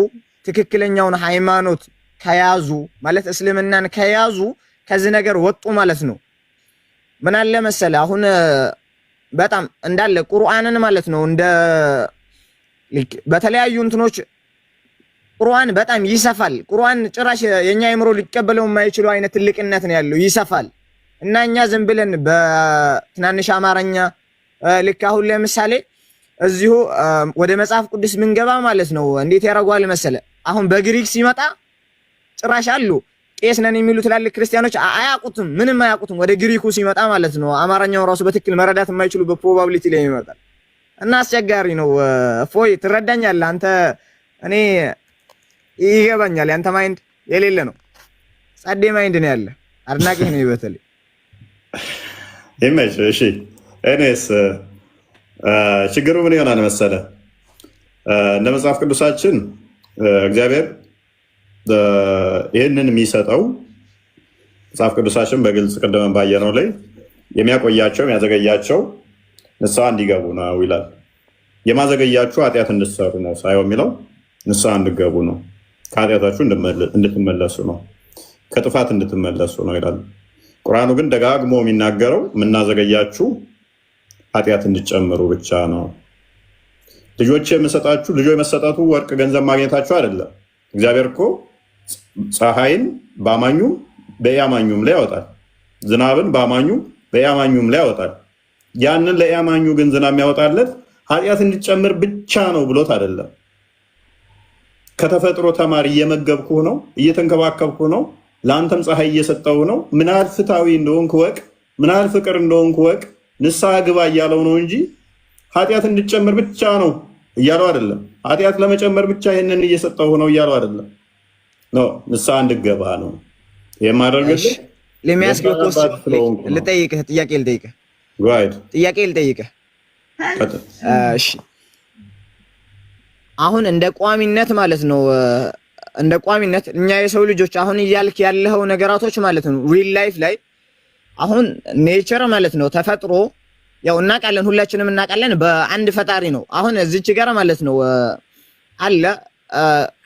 ትክክለኛውን ሃይማኖት ከያዙ ማለት እስልምናን ከያዙ ከዚህ ነገር ወጡ ማለት ነው። ምን አለ መሰለ አሁን በጣም እንዳለ ቁርአንን ማለት ነው እንደ በተለያዩ እንትኖች ቁርአን በጣም ይሰፋል። ቁርአን ጭራሽ የኛ አይምሮ ሊቀበለው የማይችለው አይነት ትልቅነት ነው ያለው፣ ይሰፋል። እና እኛ ዝም ብለን በትናንሽ አማርኛ ልክ አሁን ለምሳሌ እዚሁ ወደ መጽሐፍ ቅዱስ ምንገባ ማለት ነው እንዴት ያደርጓል መሰለ አሁን በግሪክ ሲመጣ ጭራሽ አሉ ቄስ ነን የሚሉ ትላልቅ ክርስቲያኖች አያውቁትም፣ ምንም አያውቁትም። ወደ ግሪኩ ሲመጣ ማለት ነው አማርኛው ራሱ በትክክል መረዳት የማይችሉበት ፕሮባቢሊቲ ላይ ይመጣል እና አስቸጋሪ ነው። እፎይ ትረዳኛለህ አንተ? እኔ ይገባኛል። ያንተ ማይንድ የሌለ ነው፣ ጸዴ ማይንድ ነው ያለ። አድናቂህ ነው በተለይ ይመች። እሺ እኔስ ችግሩ ምን ይሆናል መሰለ? እንደ መጽሐፍ ቅዱሳችን እግዚአብሔር ይህንን የሚሰጠው መጽሐፍ ቅዱሳችን በግልጽ ቅድም ባየነው ላይ የሚያቆያቸው የሚያዘገያቸው ንስሐ እንዲገቡ ነው ይላል። የማዘገያችሁ ኃጢአት እንድትሰሩ ነው ሳይሆን የሚለው ንስሐ እንድገቡ ነው፣ ከኃጢአታችሁ እንድትመለሱ ነው፣ ከጥፋት እንድትመለሱ ነው ይላል። ቁርአኑ ግን ደጋግሞ የሚናገረው የምናዘገያችሁ ኃጢአት እንድትጨምሩ ብቻ ነው። ልጆች የምሰጣችሁ ልጆች መሰጠቱ ወርቅ ገንዘብ ማግኘታችሁ አይደለም። እግዚአብሔር እኮ ፀሐይን በአማኙም በኢአማኙም ላይ ያወጣል፣ ዝናብን በአማኙም በኢአማኙም ላይ ያወጣል። ያንን ለኢአማኙ ግን ዝናብ የሚያወጣለት ኃጢአት እንዲጨምር ብቻ ነው ብሎት አይደለም። ከተፈጥሮ ተማሪ እየመገብኩ ነው፣ እየተንከባከብኩ ነው፣ ለአንተም ፀሐይ እየሰጠው ነው። ምን ያህል ፍትሃዊ እንደሆንክ ወቅ፣ ምን ያህል ፍቅር እንደሆንክ ወቅ፣ ንስሐ ግባ እያለው ነው እንጂ ኃጢአት እንዲጨምር ብቻ ነው እያለው አይደለም። ኃጢአት ለመጨመር ብቻ ይህንን እየሰጠው ነው እያለው አይደለም። ንስሐ እንድገባ ነው የማደርግልህ። ልጠይቅህ ጥያቄ ልጠይቅህ። እሺ አሁን እንደ ቋሚነት ማለት ነው፣ እንደ ቋሚነት እኛ የሰው ልጆች አሁን እያልክ ያለው ነገራቶች ማለት ነው ሪል ላይፍ ላይ አሁን ኔቸር ማለት ነው ተፈጥሮ ያው እናውቃለን፣ ሁላችንም እናውቃለን በአንድ ፈጣሪ ነው። አሁን እዚች ጋር ማለት ነው አለ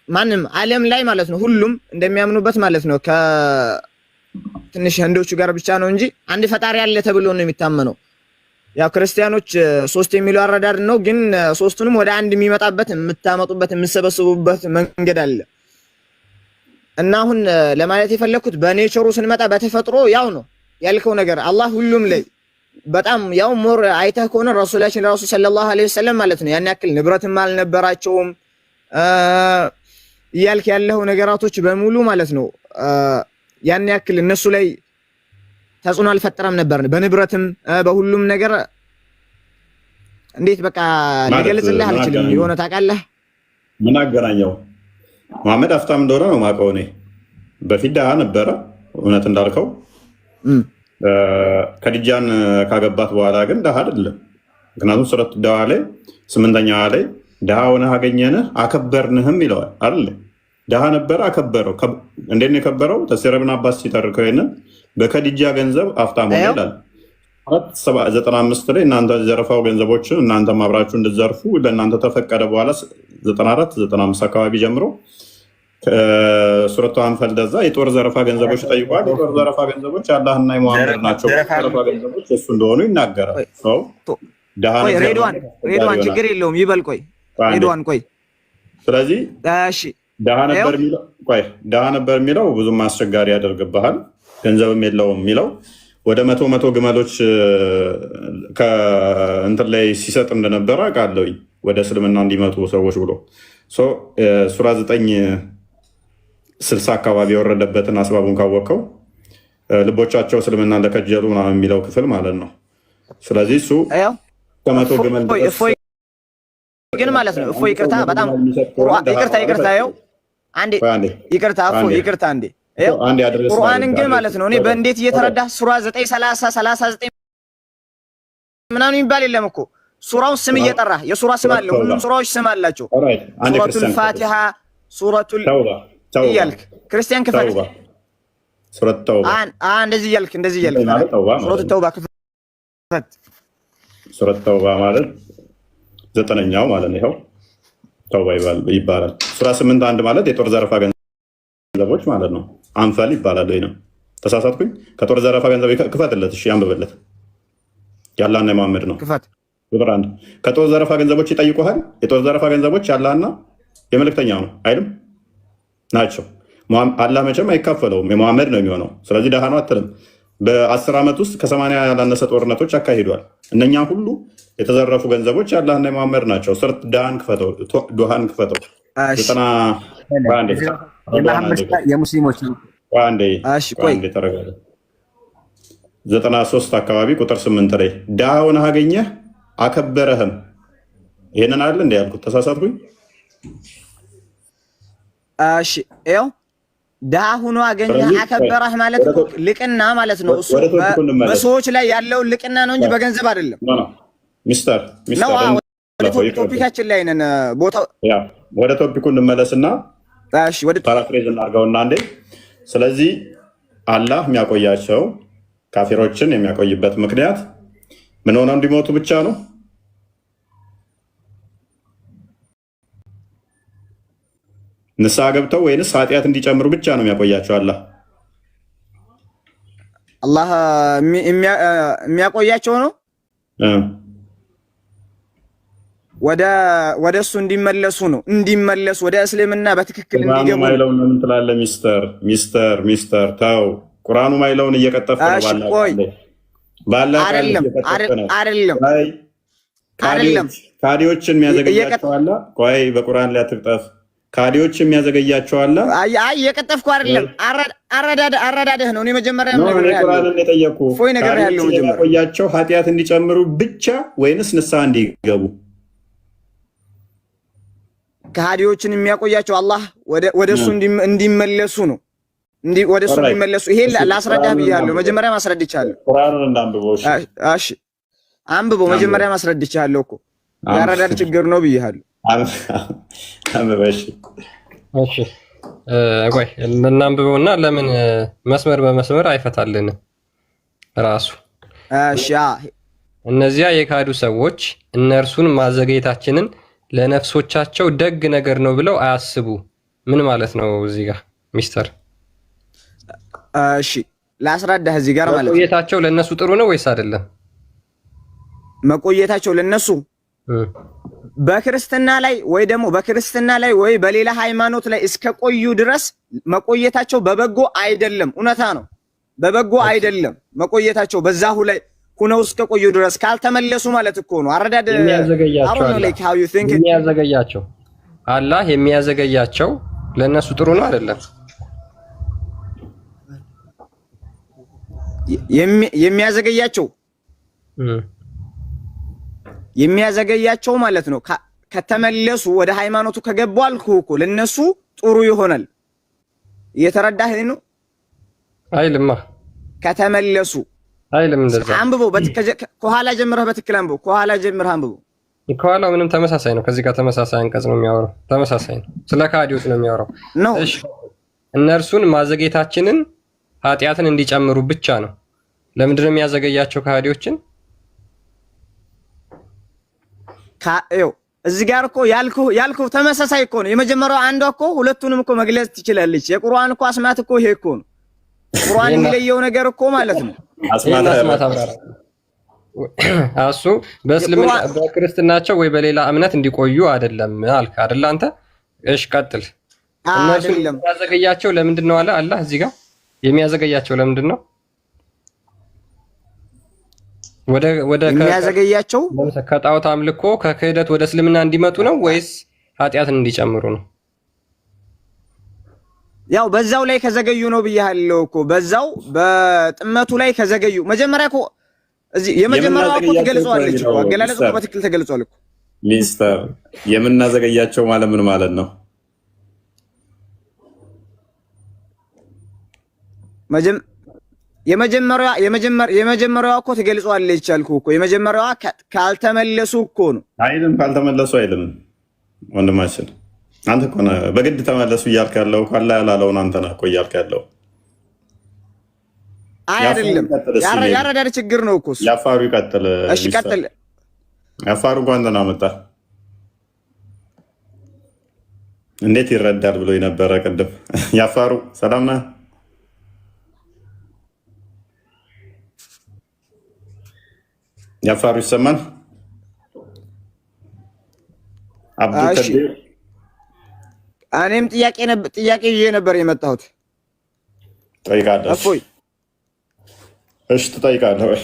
ማንም ዓለም ላይ ማለት ነው ሁሉም እንደሚያምኑበት ማለት ነው ከትንሽ ህንዶቹ ጋር ብቻ ነው እንጂ አንድ ፈጣሪ አለ ተብሎ ነው የሚታመነው። ያው ክርስቲያኖች ሶስት የሚሉ አረዳድ ነው፣ ግን ሶስቱንም ወደ አንድ የሚመጣበት የምታመጡበት የምትሰበስቡበት መንገድ አለ እና አሁን ለማለት የፈለኩት በኔቸሩ ስንመጣ በተፈጥሮ ያው ነው ያልከው ነገር አላህ ሁሉም ላይ በጣም ያው ሞር አይተህ ከሆነ ረሱላችን ራሱ ሰለላሁ ዐለይሂ ወሰለም ማለት ነው ያን ያክል ንብረትም አልነበራቸውም እያልክ ያለው ነገራቶች በሙሉ ማለት ነው ያን ያክል እነሱ ላይ ተጽዕኖ አልፈጠረም ነበር በንብረትም በሁሉም ነገር። እንዴት በቃ ልገልጽልህ አልችልም። የሆነ ታውቃለህ ምን አገናኘው? መሐመድ ሀብታም እንደሆነ ነው የማውቀው እኔ። በፊት ደሃ ነበረ እውነት እንዳልከው። ከዲጃን ካገባት በኋላ ግን ደሃ አይደለም። ምክንያቱም ሱረት ደሃ ላይ 8ኛዋ ላይ ደሃ ሆነህ አገኘንህ አከበርንህም ይለዋል አይደል? ደሃ ነበረ አከበረው። እንዴት ነው የከበረው? ተፍሲር ኢብኑ አባስ ሲተርከው ይሄንን በከዲጃ ገንዘብ ሀብታም ሆነ ይላል። 95 ላይ እናንተ ዘረፋው ገንዘቦችን እናንተም አብራችሁ እንድትዘርፉ ለእናንተ ተፈቀደ። በኋላ 94 95 አካባቢ ጀምሮ ሱረቱ አንፈል ደዛ የጦር ዘረፋ ገንዘቦች ጠይቋል። የጦር ዘረፋ ገንዘቦች አላህና የሙሐመድ ናቸው። ዘረፋ ገንዘቦች እሱ እንደሆኑ ይናገራል። ሬድዋን ችግር የለውም ይበል። ቆይ ሬድዋን ቆይ። ስለዚህ እሺ ደሃ ነበር የሚለው ብዙም አስቸጋሪ ያደርግብሃል። ገንዘብም የለውም የሚለው ወደ መቶ ግመሎች ከእንትን ላይ ሲሰጥ እንደነበረ አውቃለሁ ወደ እስልምና እንዲመጡ ሰዎች ብሎ ሱራ 960 አካባቢ የወረደበትን አስባቡን ካወቀው ልቦቻቸው እስልምና እንደከጀሉ ምናምን የሚለው ክፍል ማለት ነው። ስለዚህ እሱ ከመቶ ግመል ግን ማለት ነው እፎይ ይቅርታ፣ በጣም ይቅርታ ይኸው አንዴ ይቅርታ አንዴ ቁርአንን ግን ማለት ነው እኔ በእንዴት እየተረዳ ሱራ 9:30 ምናምን የሚባል የለም እኮ ሱራውን ስም እየጠራ የሱራ ስም አለ። ሁሉም ሱራዎች ስም አላቸው። ሱረቱል ፋቲሃ፣ ሱረቱል እያልክ ክርስቲያን ክፈል፣ ሱረት ተውባ እንደዚህ እያልክ ሱረቱ ተውባ ክፈል። ሱረት ተውባ ማለት 9ኛው ማለት ነው። ይኸው ተውባ ይባላል። ሱራ 8:1 ማለት የጦር ዘረፋ ገንዘቦች ማለት ነው። አንፈል ይባላል ወይ ነው? ተሳሳትኩኝ? ከጦር ዘረፋ ገንዘብ ክፈትለት። እሺ አንብብለት። ያላህና የሙሐመድ ነው። ክፈት ቁጥር 1 ከጦር ዘረፋ ገንዘቦች ይጠይቁሃል። የጦር ዘረፋ ገንዘቦች ያላህና የመልእክተኛው ነው አይደል? ናቸው። አላህ መቼም አይካፈለውም፣ የሙሐመድ ነው የሚሆነው። ስለዚህ ደሃ ነው አትልም። በ10 ዓመት ውስጥ ከ80 ያላነሰ ጦርነቶች አካሂዷል። እነኛ ሁሉ የተዘረፉ ገንዘቦች ያላህና የሙሐመድ ናቸው። ሱረት ዳሃን ክፈተው፣ ዱሃን ክፈተው። የሙስሊሞች ነው። አንዴ ተረጋጋ። 93 አካባቢ ቁጥር 8 ላይ ድሃውን አገኘህ አከበረህም። ይሄንን አይደል እንደ ያልኩት? ተሳሳትኩኝ? እሺ ይኸው ድሃ ሆኖ አገኘህ አከበረህ ማለት ልቅና ማለት ነው። እሱ በሰዎች ላይ ያለውን ልቅና ነው እንጂ በገንዘብ አይደለም። ሚስተር ቶፒካችን ላይ ነን። ቦታው ወደ ቶፒኩ እንመለስና ፓራፍሬዝ እናድርገውና አንዴ። ስለዚህ አላህ የሚያቆያቸው ካፊሮችን የሚያቆይበት ምክንያት ምን ሆነው እንዲሞቱ ብቻ ነው? ንስሐ ገብተው ወይንስ ኃጢአት እንዲጨምሩ ብቻ ነው የሚያቆያቸው? አላህ የሚያቆያቸው ነው ወደ እሱ እንዲመለሱ ነው። እንዲመለሱ ወደ እስልምና በትክክል እንዲገቡ ማይለውን ምን ትላለህ? ሚስተር ተው። ቁርአኑ ማይለውን እየቀጠፈ ነው። አይደለም ካዲዎችን የሚያዘገያቸው አለ። ቆይ በቁርአን ላይ አትቅጠፍ። ካዲዎችን የሚያዘገያቸው አለ። አይ እየቀጠፍኩ አይደለም። አረዳድህ ነው። እኔ መጀመሪያ ነው ቁርአንን የጠየኩህ። ፎይ ነገር ያለው መጀመሪያ ያቆያቸው ኃጢአት እንዲጨምሩ ብቻ ወይንስ ንስሐ እንዲገቡ? ከሃዲዎችን የሚያቆያቸው አላህ ወደ እሱ እንዲመለሱ ነው። ወደ እሱ እንዲመለሱ ይሄ ላስረዳህ ብያለሁ። መጀመሪያ ማስረድቻለሁ። ቁርአኑን እንዳንብበው። እሺ አንብበው። መጀመሪያ ማስረድቻለሁ እኮ ያረዳድ ችግር ነው ብያለሁ። አንብበሽ። እሺ ቆይ እናንብበውና ለምን መስመር በመስመር አይፈታልንም ራሱ? እሺ እነዚያ የካዱ ሰዎች እነርሱን ማዘግየታችንን ለነፍሶቻቸው ደግ ነገር ነው ብለው አያስቡ። ምን ማለት ነው እዚህ ጋር ሚስተር? እሺ ላስረዳህ። እዚህ ጋር ማለት መቆየታቸው ለነሱ ጥሩ ነው ወይስ አይደለም? መቆየታቸው ለነሱ በክርስትና ላይ ወይ ደግሞ በክርስትና ላይ ወይ በሌላ ሃይማኖት ላይ እስከ ቆዩ ድረስ መቆየታቸው በበጎ አይደለም። እውነታ ነው፣ በበጎ አይደለም መቆየታቸው በዛሁ ላይ ሁነው እስከ ቆዩ ድረስ ካልተመለሱ ማለት እኮ ነው። አረዳድ የሚያዘገያቸው አላህ የሚያዘገያቸው ለነሱ ጥሩ ነው አይደለም? የሚያዘገያቸው ማለት ነው ከተመለሱ ወደ ሃይማኖቱ ከገቡ አልኩህ እኮ ለነሱ ጥሩ ይሆናል። እየተረዳህ ነው? አይልማ ከተመለሱ አይልም። እንደዛ አንብበው። ከኋላ ጀምረህ በትክክል አንብበው። ከኋላ ጀምረህ አንብበው። ከኋላው ምንም ተመሳሳይ ነው። ከዚህ ጋር ተመሳሳይ አንቀጽ ነው የሚያወራው። ተመሳሳይ ነው። ስለ ካዲዎች ነው የሚያወራው። እሺ እነርሱን ማዘግየታችንን ኃጢአትን እንዲጨምሩ ብቻ ነው። ለምንድን ነው የሚያዘገያቸው ካዲዎችን? እዚህ ጋር እኮ ያልኩህ ተመሳሳይ እኮ ነው። የመጀመሪያው አንዷ እኮ ሁለቱንም እኮ መግለጽ ትችላለች። የቁርአን እኮ አስማት እኮ ይሄ እኮ ነው። ቁርአን የሚለየው ነገር እኮ ማለት ነው። አስማት አብራራ እሱ በእስልምና በክርስትናቸው ወይ በሌላ እምነት እንዲቆዩ አይደለም አልክ አይደል አንተ? እሺ ቀጥል። እነሱ የሚያዘገያቸው ለምንድን ነው አለ አላህ እዚህ ጋር የሚያዘገያቸው ለምንድን ነው? ወደ የሚያዘገያቸው ከጣዖት አምልኮ ከክህደት ወደ እስልምና እንዲመጡ ነው ወይስ ኃጢአትን እንዲጨምሩ ነው? ያው በዛው ላይ ከዘገዩ ነው ብያለሁ እኮ። በዛው በጥመቱ ላይ ከዘገዩ መጀመሪያ እኮ እዚህ የመጀመሪያው እኮ ተገልጿለች እኮ አገላለጽ እኮ በትክክል ተገልጿል እኮ። ሚስተር የምናዘገያቸው ማለት ምን ማለት ነው? የመጀመሪያዋ እኮ ተገልጿለች አልኩህ እኮ። የመጀመሪያዋ ካልተመለሱ እኮ ነው አይልም። ካልተመለሱ አይልም ወንድማችን። አንተ እኮ ነህ በግድ ተመለሱ እያልክ ያለው እኮ አላህ ያላለውን አንተ ነህ እኮ እያልክ ያለው። አይደለም ያረዳድ ችግር ነው እኮ። ያፋሩ ይቀጥል። እሺ ቀጥል። ያፋሩ እንኳን አንተ ነው መጣ። እንዴት ይረዳል ብሎ የነበረ ቅድም። ያፋሩ ሰላም ነህ? ያፋሩ ይሰማል? አብዱልከዲር እኔም ጥያቄ ይዤ ነበር የመጣሁት። ጠይቃለህ? እፎይ እሺ ትጠይቃለህ ወይ?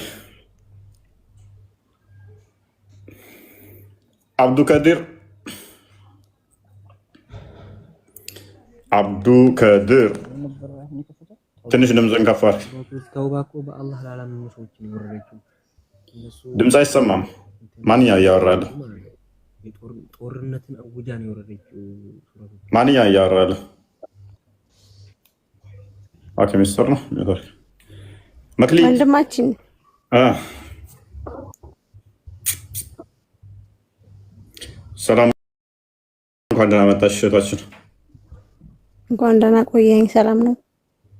አብዱልከዲር ትንሽ ድምፅን ከፍ አድርግ። ተውባ እኮ በአላህ ላላመኑ ሰዎች ነው የወረደችው። ድምፅ አይሰማም። ማንኛ እያወራለ? ጦርነትን አውጃ ነው የወረደችው። ማንኛ እያወራለ? ኦኬ ሚስተር ነው ኔትወርክ መክሊ ወንድማችን ሰላም፣ እንኳን ደህና መጣሽ እህታችን። እንኳን ደህና ቆየኝ። ሰላም ነው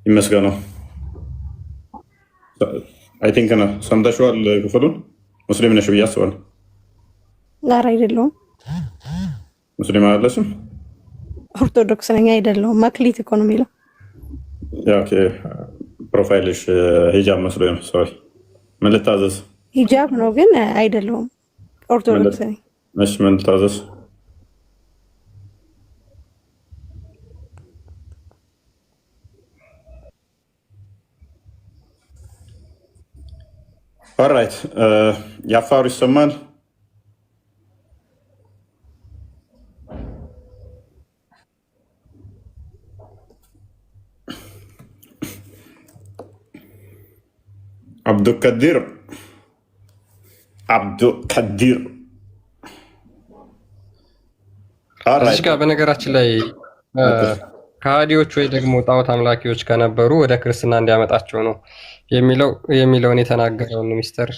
ይመስገነው። አይ ቲንክ ነው ሰምተሽዋል ክፍሉን። ሙስሊም ነሽ ብዬ አስባለሁ። ላር አይደለሁም። ሙስሊም አይደለሽም? ኦርቶዶክስ ነኝ። አይደለሁም። መክሊት እኮ ነው የሚለው። ኦኬ ፕሮፋይልሽ ሂጃብ መስሎኝ ነው። ሶሪ። ምን ልታዘዝ? ሂጃብ ነው ግን አይደለሁም። ኦርቶዶክስ ነኝ። እሺ ምን ልታዘዝ? ኦልራይት የአፋሩ ይሰማል? አብዱልቀዲር እዚህ ጋር በነገራችን ላይ ከሃዲዎች ወይ ደግሞ ጣዖት አምላኪዎች ከነበሩ ወደ ክርስትና እንዲያመጣቸው ነው የሚለውን የተናገረውን ሚስተር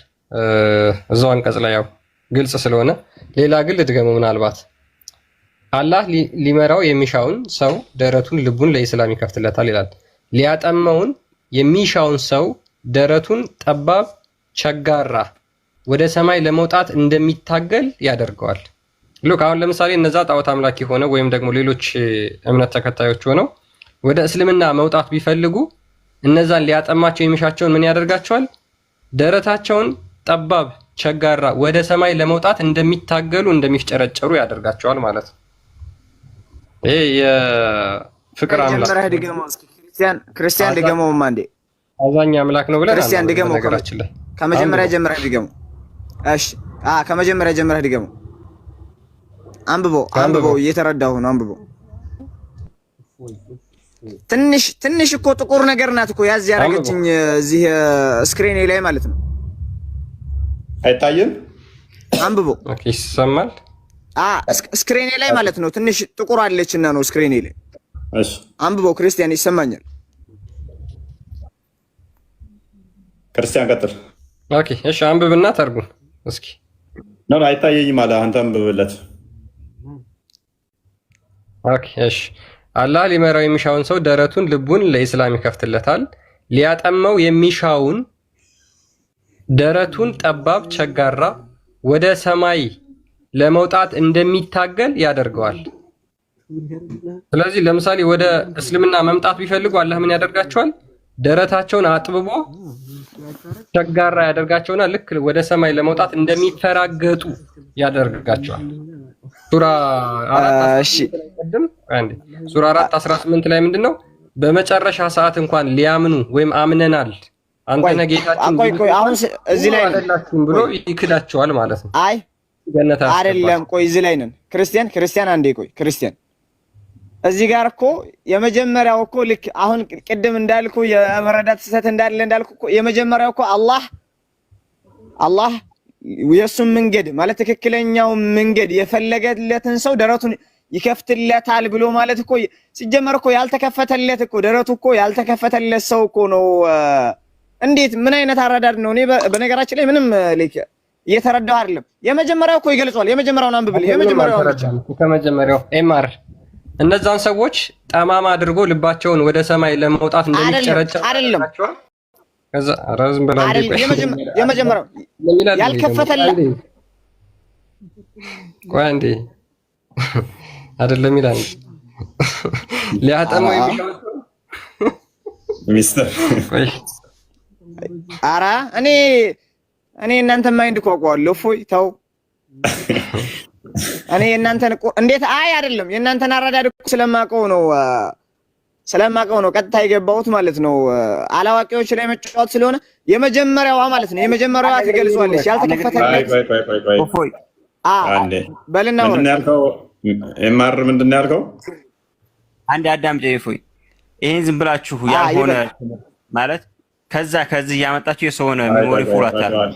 እዛው አንቀጽ ላይ ያው ግልጽ ስለሆነ ሌላ ግን ልድገመው። ምናልባት አላህ ሊመራው የሚሻውን ሰው ደረቱን ልቡን ለኢስላም ይከፍትለታል ይላል። ሊያጠመውን የሚሻውን ሰው ደረቱን ጠባብ ቸጋራ ወደ ሰማይ ለመውጣት እንደሚታገል ያደርገዋል። ሉክ አሁን ለምሳሌ እነዛ ጣዖት አምላኪ ሆነው ወይም ደግሞ ሌሎች እምነት ተከታዮች ሆነው ወደ እስልምና መውጣት ቢፈልጉ እነዛን ሊያጠማቸው የሚሻቸውን ምን ያደርጋቸዋል? ደረታቸውን ጠባብ ቸጋራ ወደ ሰማይ ለመውጣት እንደሚታገሉ እንደሚፍጨረጨሩ ያደርጋቸዋል ማለት ነው። ይሄ የፍቅር አምላክ ክርስቲያን ድገመው ማንዴ አዛኝ አምላክ ነው ብለን ክርስቲያን ድገመው። ከመጀመሪያ ጀምረህ ድገመው። እሺ ከመጀመሪያ ጀምረህ ድገመው። አንብበው እየተረዳሁ ነው። አንብበው። ትንሽ እኮ ጥቁር ነገር ናት እኮ ያዝ ያደረገችኝ እዚህ ስክሪኔ ላይ ማለት ነው። አይታየም? አንብበው። ኦኬ ይሰማል? ስክሪኔ ላይ ማለት ነው። ትንሽ ጥቁር አለችና ነው ስክሪኔ ላይ። እሺ አንብበው። ክርስቲያን ይሰማኛል። ክርስቲያን ቀጥል። ኦኬ እሺ አንብብና ተርጉም እስኪ። ነው አይታየኝም አለ። አንተ አንብብለት። ኦኬ እሺ አላህ ሊመራው የሚሻውን ሰው ደረቱን ልቡን ለኢስላም ይከፍትለታል። ሊያጠመው የሚሻውን ደረቱን ጠባብ ቸጋራ ወደ ሰማይ ለመውጣት እንደሚታገል ያደርገዋል። ስለዚህ ለምሳሌ ወደ እስልምና መምጣት ቢፈልጉ አላህ ምን ያደርጋቸዋል? ደረታቸውን አጥብቦ ቸጋራ ያደርጋቸውና ልክ ወደ ሰማይ ለመውጣት እንደሚፈራገጡ ያደርጋቸዋል። ሱራ 4:18 ላይ ምንድነው? በመጨረሻ ሰዓት እንኳን ሊያምኑ ወይም አምነናል አንተ ነህ ጌታችን አሁን እዚህ ላይ አይደላችሁም ብሎ ይክዳቸዋል ማለት ነው። አይ አይደለም፣ ቆይ እዚህ ላይ ነን። ክርስቲያን አንዴ ቆይ ክርስቲያን እዚህ ጋር እኮ የመጀመሪያው እኮ ልክ አሁን ቅድም እንዳልኩ የመረዳት ስህተት እንዳልኩ እኮ የመጀመሪያው እኮ አላህ የሱን መንገድ ማለት ትክክለኛው መንገድ የፈለገለትን ሰው ደረቱን ይከፍትለታል ብሎ ማለት እኮ ሲጀመር እኮ ያልተከፈተለት እኮ ደረቱ እኮ ያልተከፈተለት ሰው እኮ ነው። እንዴት ምን አይነት አረዳድ ነው? እኔ በነገራችን ላይ ምንም ልክ እየተረዳሁ አይደለም። የመጀመሪያው እኮ ይገልጿል። የመጀመሪያውን አንብብል። ከመጀመሪያው ኤምአር እነዛን ሰዎች ጠማማ አድርጎ ልባቸውን ወደ ሰማይ ለመውጣት እንደሚጨረጨር አይደለም። ከዛ ራዝም በላ የመጀመሪያው ያልከፈተለት ቆይ አንዴ አይደለም ይላል ሊያጠመው የሚለው ሚስተር ቆይ ኧረ እኔ እናንተ ማይንድ ቋቋለሁ። ፎይ ተው እኔ እናንተን እንዴት አይደለም የእናንተን አረዳድ ስለማውቀው ነው ቀጥታ የገባሁት ማለት ነው። አላዋቂዎች ላይ መጫወት ስለሆነ የመጀመሪያዋ ማለት ነው። የመጀመሪያዋ ትገልጿለች ያልተከፈተለት ፎይ በልና ምንድን ነው ያልከው? ኤምአር ምንድን ነው ያልከው? አንድ አዳም ጀይ ፎይ ይሄን ዝም ብላችሁ ያልሆነ ማለት ከዚህ ያመጣችሁ የሰውን ሚሞሪ ፉል አታርጉ።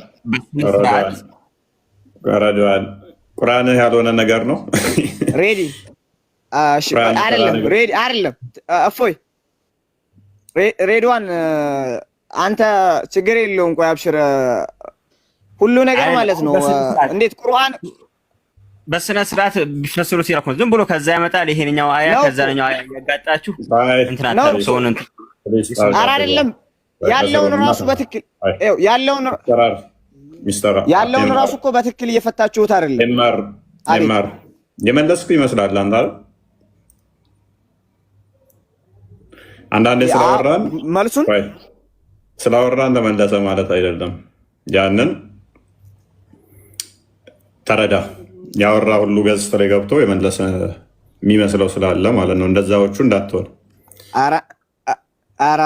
ቁርአን ያልሆነ ነገር ነው። ሬዲ አይደለም። እፎይ ሬድዋን አንተ ችግር የለውም። ቆይ አብሽር፣ ሁሉ ነገር ማለት ነው። እንዴት ቁርአን በስነ ስርዓት ቢፈስሩት ይላል። ዝም ብሎ ከዛ ያመጣል ይሄንኛው አያ ከዛኛው አያ ያጋጣችሁ እንትና ታሩ ሰውን አይደለም ያለውን ራሱ በትክክል ያለውን ራሱ እኮ በትክክል እየፈታችሁት አይደለም። ኔማር የመለስኩ ይመስላል አንዳንዴ ስላወራን ተመለሰ ማለት አይደለም። ያንን ተረዳ። ያወራ ሁሉ ገጽ ላይ ገብቶ የመለሰ የሚመስለው ስላለ ማለት ነው። እንደዛዎቹ እንዳትሆን። ኧረ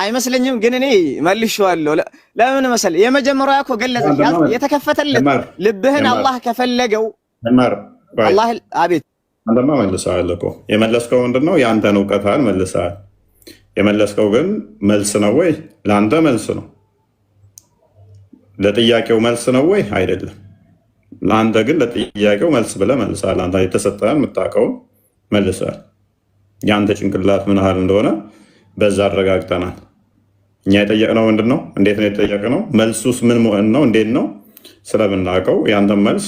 አይመስለኝም፣ ግን እኔ መልሼዋለሁ። ለምን መሰለህ? የመጀመሪያ እኮ ገለጸ። የተከፈተለት ልብህን አላህ ከፈለገው አላህ አቤት። አንተማ መልሰሃል እኮ። የመለስከው ምንድን ነው? የአንተን እውቀትህን መልሰሃል። የመለስከው ግን መልስ ነው ወይ? ለአንተ መልስ ነው። ለጥያቄው መልስ ነው ወይ? አይደለም። ለአንተ ግን ለጥያቄው መልስ ብለህ መልሰሃል። አንተ የተሰጠህን የምታውቀውን መልሰሃል። የአንተ ጭንቅላት ምን ያህል እንደሆነ በዛ አረጋግጠናል። እኛ የጠየቅነው ምንድን ነው? እንዴት ነው የጠየቅነው? መልሱስ ምን መሆን ነው? እንዴት ነው? ስለምናውቀው የአንተን መልስ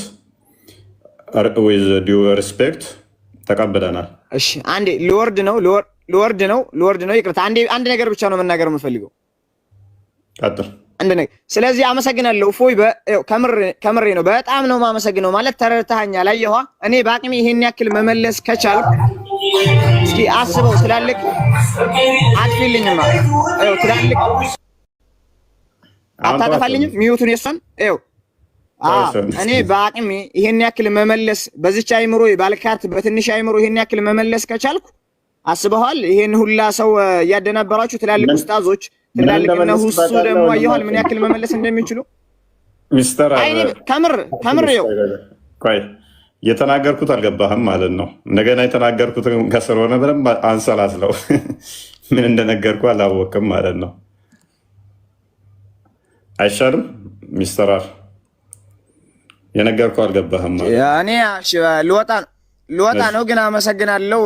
ዊዝ ዲው ሪስፔክት ተቀብለናል። እሺ አንዴ ልወርድ ነው። ይቅርታ አንድ ነገር ብቻ ነው መናገር የምፈልገው። ቀጥል። አንድ ነገር። ስለዚህ አመሰግናለሁ እፎይ፣ ከምሬ ነው። በጣም ነው የማመሰግነው። ማለት ተረድተኸኛል። አየኋ እኔ በአቅሜ ይሄን ያክል መመለስ ከቻልኩ እስኪ አስበው። ትላልቅ አጥፊልኝማ። ትላልቅ አታጠፋልኝም። ሚዩቱን የሷን እኔ በአቅሜ ይሄን ያክል መመለስ በዚች አይምሮ ባልካት በትንሽ አይምሮ ይሄን ያክል መመለስ ከቻልኩ አስበዋል። ይሄን ሁላ ሰው እያደናበራችሁ ትላልቅ ኡስታዞች ትላልቅና ሁሱ ደግሞ አየኋል ምን ያክል መመለስ እንደሚችሉ። ሚስተር ከምር ቆይ የተናገርኩት አልገባህም ማለት ነው። እንደገና የተናገርኩት ከስር ሆነ በደንብ አንሰላስለው። ምን እንደነገርኩ አላወቅም ማለት ነው። አይሻልም? ሚስተር የነገርኩ አልገባህም ማለት እኔ ልወጣ ነው፣ ግን አመሰግናለሁ።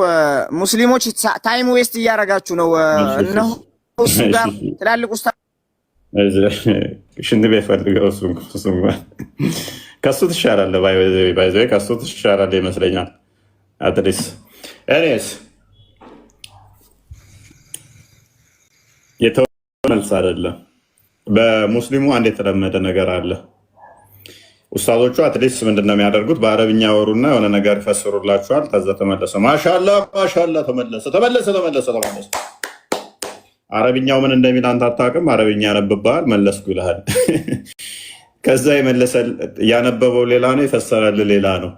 ሙስሊሞች ታይም ዌስት እያደረጋችሁ ነው። እነሆ እሱ ጋር ትላልቅ ውስጥ ሽንት ቤት ፈልገው ከሱ ትሻላለህ። ባይዘ ከሱ ትሻላለህ ይመስለኛል። አትሊስ ኤኒዌይስ መልስ አይደለም። በሙስሊሙ አንድ የተለመደ ነገር አለ። ኡስታዞቹ አትሊስት ምንድነው የሚያደርጉት? በአረብኛ ወሩና የሆነ ነገር ይፈስሩላችኋል። ከዛ ተመለሰ ማሻላ ተመለሰ። አረብኛው ምን እንደሚል አንተ አታውቅም። አረብኛ ያነብብሃል፣ መለስኩ ይልሃል። ከዛ ያነበበው ሌላ ነው፣ የፈሰረል ሌላ ነው።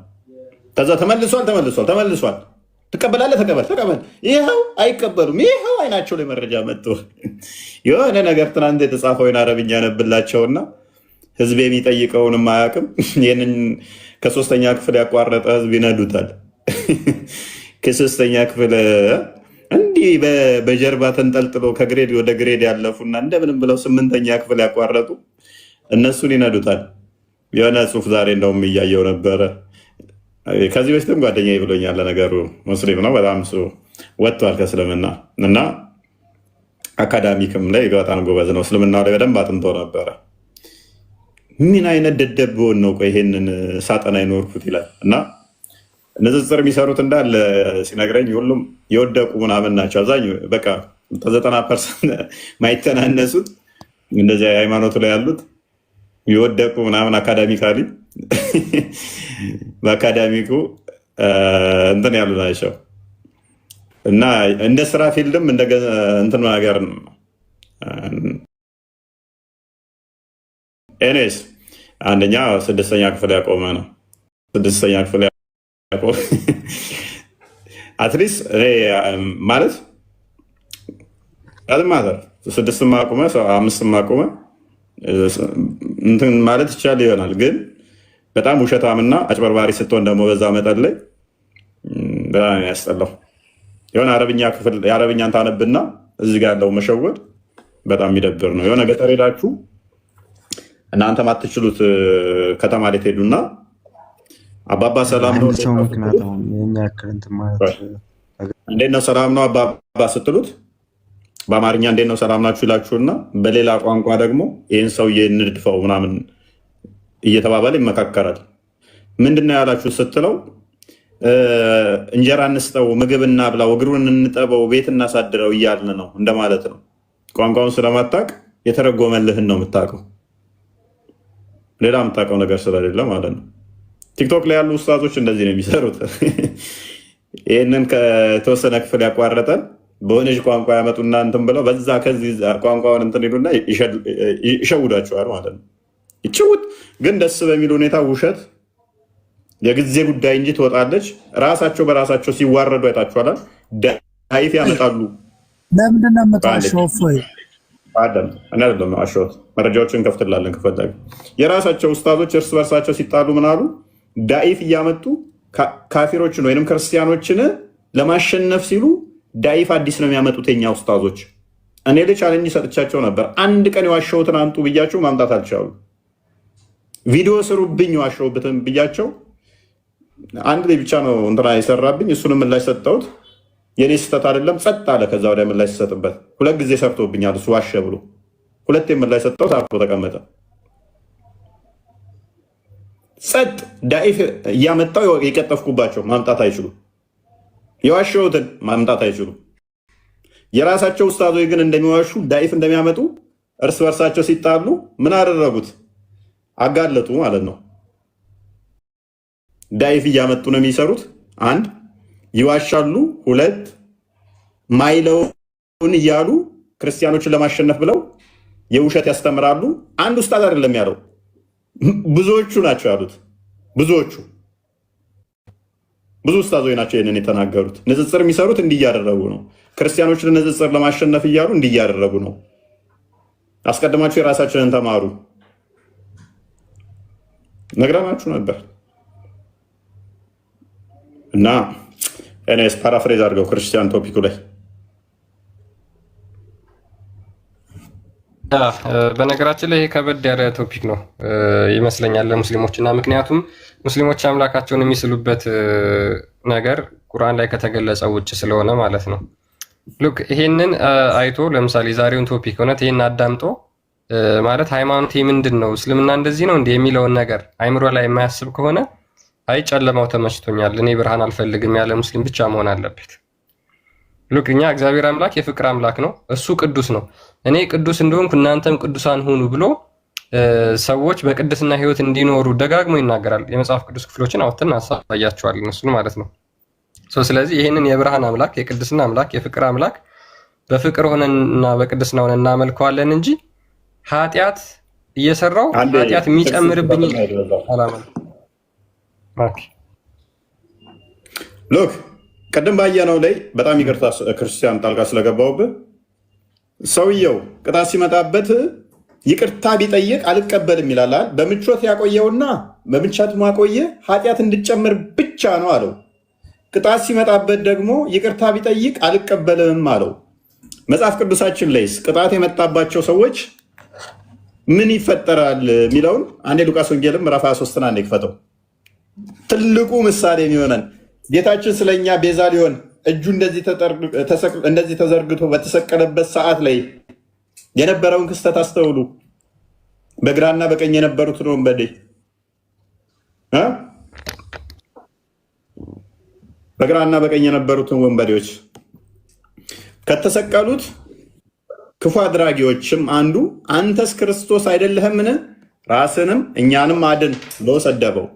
ከዛ ተመልሷል። ትቀበላለህ? ተቀበል። ይኸው አይቀበሉም። ይኸው አይናቸው ላይ መረጃ መጥቶ የሆነ ነገር ትናንት የተጻፈውን አረብኛ ያነብላቸውና ህዝብ የሚጠይቀውንም አያውቅም። ይህንን ከ3ኛ ክፍል ያቋረጠ ህዝብ ይነዱታል። ከ3ኛ ክፍል እንዲህ በጀርባ ተንጠልጥሎ ከግሬድ ወደ ግሬድ ያለፉና እንደምንም ብለው 8ኛ ክፍል ያቋረጡ እነሱን ይነዱታል። የሆነ ጽሁፍ ዛሬ እንደውም እያየው ነበረ። ከዚህ በፊትም ጓደኛ ብሎኛል። ለነገሩ ሙስሊም ነው፣ በጣም እሱ ወጥቷል ከእስልምና እና አካዳሚክም ላይ በጣም ጎበዝ ነው። እስልምና ላይ በደንብ አጥንቶ ነበረ። ምን አይነት ደደብ ብሆን ነው ቆይ ይሄንን ሳጠና ይኖርኩት ይላል። እና ንጽጽር የሚሰሩት እንዳለ ሲነግረኝ ሁሉም የወደቁ ምናምን ናቸው። አብዛኛው በቃ ከ90% ማይተናነሱት እንደዚህ ሃይማኖቱ ላይ ያሉት የወደቁ ምናምን አካዳሚካሊ በአካዳሚኩ እንትን ያሉ ናቸው። እና እንደ ስራ ፊልድም እንደ እንትን ነገር ነው። ኤኒዌይስ አንደኛ 6ኛ ክፍል ያቆመ ነው። 6ኛ ክፍል ያቆመ አትሊስት ማለት አልማተር 6ም አቆመ 5ም አቆመ እንትን ማለት ይቻል ይሆናል። ግን በጣም ውሸታምና አጭበርባሪ ስትሆን ደግሞ በዛ መጠን ላይ በጣም ያስጠላው። የሆነ አረብኛ ክፍል የአረብኛን ታነብና እዚህ ጋር ያለው መሸወድ በጣም የሚደብር ነው። የሆነ ገጠር ሄዳችሁ እናንተ ማትችሉት ከተማ ላይ ትሄዱና አባባ ሰላም ነው እንዴት ነው ሰላም ነው አባባ ስትሉት በአማርኛ እንዴት ነው ሰላም ናችሁ ይላችሁና በሌላ ቋንቋ ደግሞ ይህን ሰውዬ እንድፈው ምናምን እየተባባለ ይመካከራል። ምንድነው ያላችሁ ስትለው እንጀራ እንስጠው፣ ምግብ እናብላው፣ እግሩን እንጠበው፣ ቤት እናሳድረው እያልን ነው እንደማለት ነው። ቋንቋውን ስለማታውቅ የተረጎመልህን ነው የምታውቀው፣ ሌላ የምታውቀው ነገር ስለሌለ ማለት ነው። ቲክቶክ ላይ ያሉ ኡስታዞች እንደዚህ ነው የሚሰሩት። ይህንን ከተወሰነ ክፍል ያቋረጠን በሆነች ቋንቋ ያመጡና እንትን ብለው በዛ ከዚህ ቋንቋውን እንትን ይሉና ይሸውዳቸዋል ማለት ነው። ይችውት ግን ደስ በሚል ሁኔታ ውሸት የጊዜ ጉዳይ እንጂ ትወጣለች። ራሳቸው በራሳቸው ሲዋረዱ አይታችኋል። ዳይፍ ያመጣሉ። ለምንድን ነው የምታሸው? እኔ አይደለም አሸወት፣ መረጃዎችን ከፍትላለን ከፈለግ። የራሳቸው ኡስታዞች እርስ በርሳቸው ሲጣሉ ምን አሉ? ዳይፍ እያመጡ ካፊሮችን ወይም ክርስቲያኖችን ለማሸነፍ ሲሉ ዳይፍ አዲስ ነው የሚያመጡት የኛ ኡስታዞች። እኔ ልጅ ቻሌንጅ ሰጥቻቸው ነበር። አንድ ቀን የዋሸሁትን አንጡ ብያቸው ማምጣት አልቻሉ። ቪዲዮ ስሩብኝ የዋሸሁበትን ብያቸው አንድ ላይ ብቻ ነው እንትና የሰራብኝ። እሱንም ምላሽ ሰጠሁት። የኔ ስህተት አይደለም ጸጥ አለ። ከዛ ወዲያ ምላሽ ሲሰጥበት 2 ጊዜ ሰርቶብኛል። እሱ ዋሸ ብሎ 2 ምላሽ ሰጠሁት። አርፎ ተቀመጠ። ጸጥ ዳይፍ እያመጣው የቀጠፍኩባቸው ማምጣት አይችሉም። የዋሸሁትን ማምጣት አይችሉም። የራሳቸው ኡስታዞች ግን እንደሚዋሹ ዳይፍ እንደሚያመጡ እርስ በርሳቸው ሲጣሉ ምን አደረጉት? አጋለጡ ማለት ነው። ዳይፍ እያመጡ ነው የሚሰሩት። 1 ይዋሻሉ፣ 2 ማይለውን እያሉ ክርስቲያኖችን ለማሸነፍ ብለው የውሸት ያስተምራሉ። አንድ ኡስታዝ አይደለም ያለው፣ ብዙዎቹ ናቸው ያሉት። ብዙ ኡስታዞች ናቸው ይህንን የተናገሩት። ንጽጽር የሚሰሩት እንዲህ እያደረጉ ነው። ክርስቲያኖችን ንጽጽር ለማሸነፍ እያሉ እንዲህ እያደረጉ ነው። አስቀድማችሁ የራሳችንን ተማሩ ነግረናችሁ ነበር። እና እኔስ ፓራፍሬዝ አድርገው ክርስቲያን ቶፒኩ ላይ በነገራችን ላይ ከበድ ያለ ቶፒክ ነው ይመስለኛል ለሙስሊሞች እና ምክንያቱም ሙስሊሞች አምላካቸውን የሚስሉበት ነገር ቁርአን ላይ ከተገለጸው ውጭ ስለሆነ ማለት ነው። ሉክ ይሄንን አይቶ ለምሳሌ ዛሬውን ቶፒክ እውነት ይሄን አዳምጦ ማለት ሃይማኖቴ ምንድን ነው እስልምና እንደዚህ ነው እንደ የሚለውን ነገር አይምሮ ላይ የማያስብ ከሆነ አይ ጨለማው ተመችቶኛል እኔ ብርሃን አልፈልግም ያለ ሙስሊም ብቻ መሆን አለበት። ሉክ እኛ እግዚአብሔር አምላክ የፍቅር አምላክ ነው፣ እሱ ቅዱስ ነው። እኔ ቅዱስ እንደሆንኩ እናንተም ቅዱሳን ሁኑ ብሎ ሰዎች በቅድስና ህይወት እንዲኖሩ ደጋግሞ ይናገራል። የመጽሐፍ ቅዱስ ክፍሎችን አውጥተን አሳያቸዋለን እሱን ማለት ነው። ስለዚህ ይህንን የብርሃን አምላክ የቅድስና አምላክ የፍቅር አምላክ በፍቅር ሆነንና በቅድስና ሆነን እናመልከዋለን እንጂ ኃጢአት እየሰራው ኃጢአት የሚጨምርብኝ አላማ ሎክ ቀደም ባየነው ላይ በጣም ይቅርታ ክርስቲያን ጣልቃ ስለገባውብህ ሰውየው ቅጣት ሲመጣበት ይቅርታ ቢጠይቅ አልቀበልም ይላል። በምቾት ያቆየውና በምቻት ማቆየ ኃጢአት እንድጨምር ብቻ ነው አለው። ቅጣት ሲመጣበት ደግሞ ይቅርታ ቢጠይቅ አልቀበልም አለው። መጽሐፍ ቅዱሳችን ላይስ ቅጣት የመጣባቸው ሰዎች ምን ይፈጠራል የሚለውን አንዴ ሉቃስ ወንጌልም ምዕራፍ 23 አንዴ ክፈተው። ትልቁ ምሳሌ የሚሆነን ጌታችን ስለኛ ቤዛ ሊሆን እጁ እንደዚህ ተዘርግቶ በተሰቀለበት ሰዓት ላይ የነበረውን ክስተት አስተውሉ። በግራና በቀኝ የነበሩትን ወንበዴ በግራና በቀኝ የነበሩትን ወንበዴዎች ከተሰቀሉት ክፉ አድራጊዎችም አንዱ አንተስ ክርስቶስ አይደለህምን? ራስንም እኛንም አድን ብሎ ሰደበው።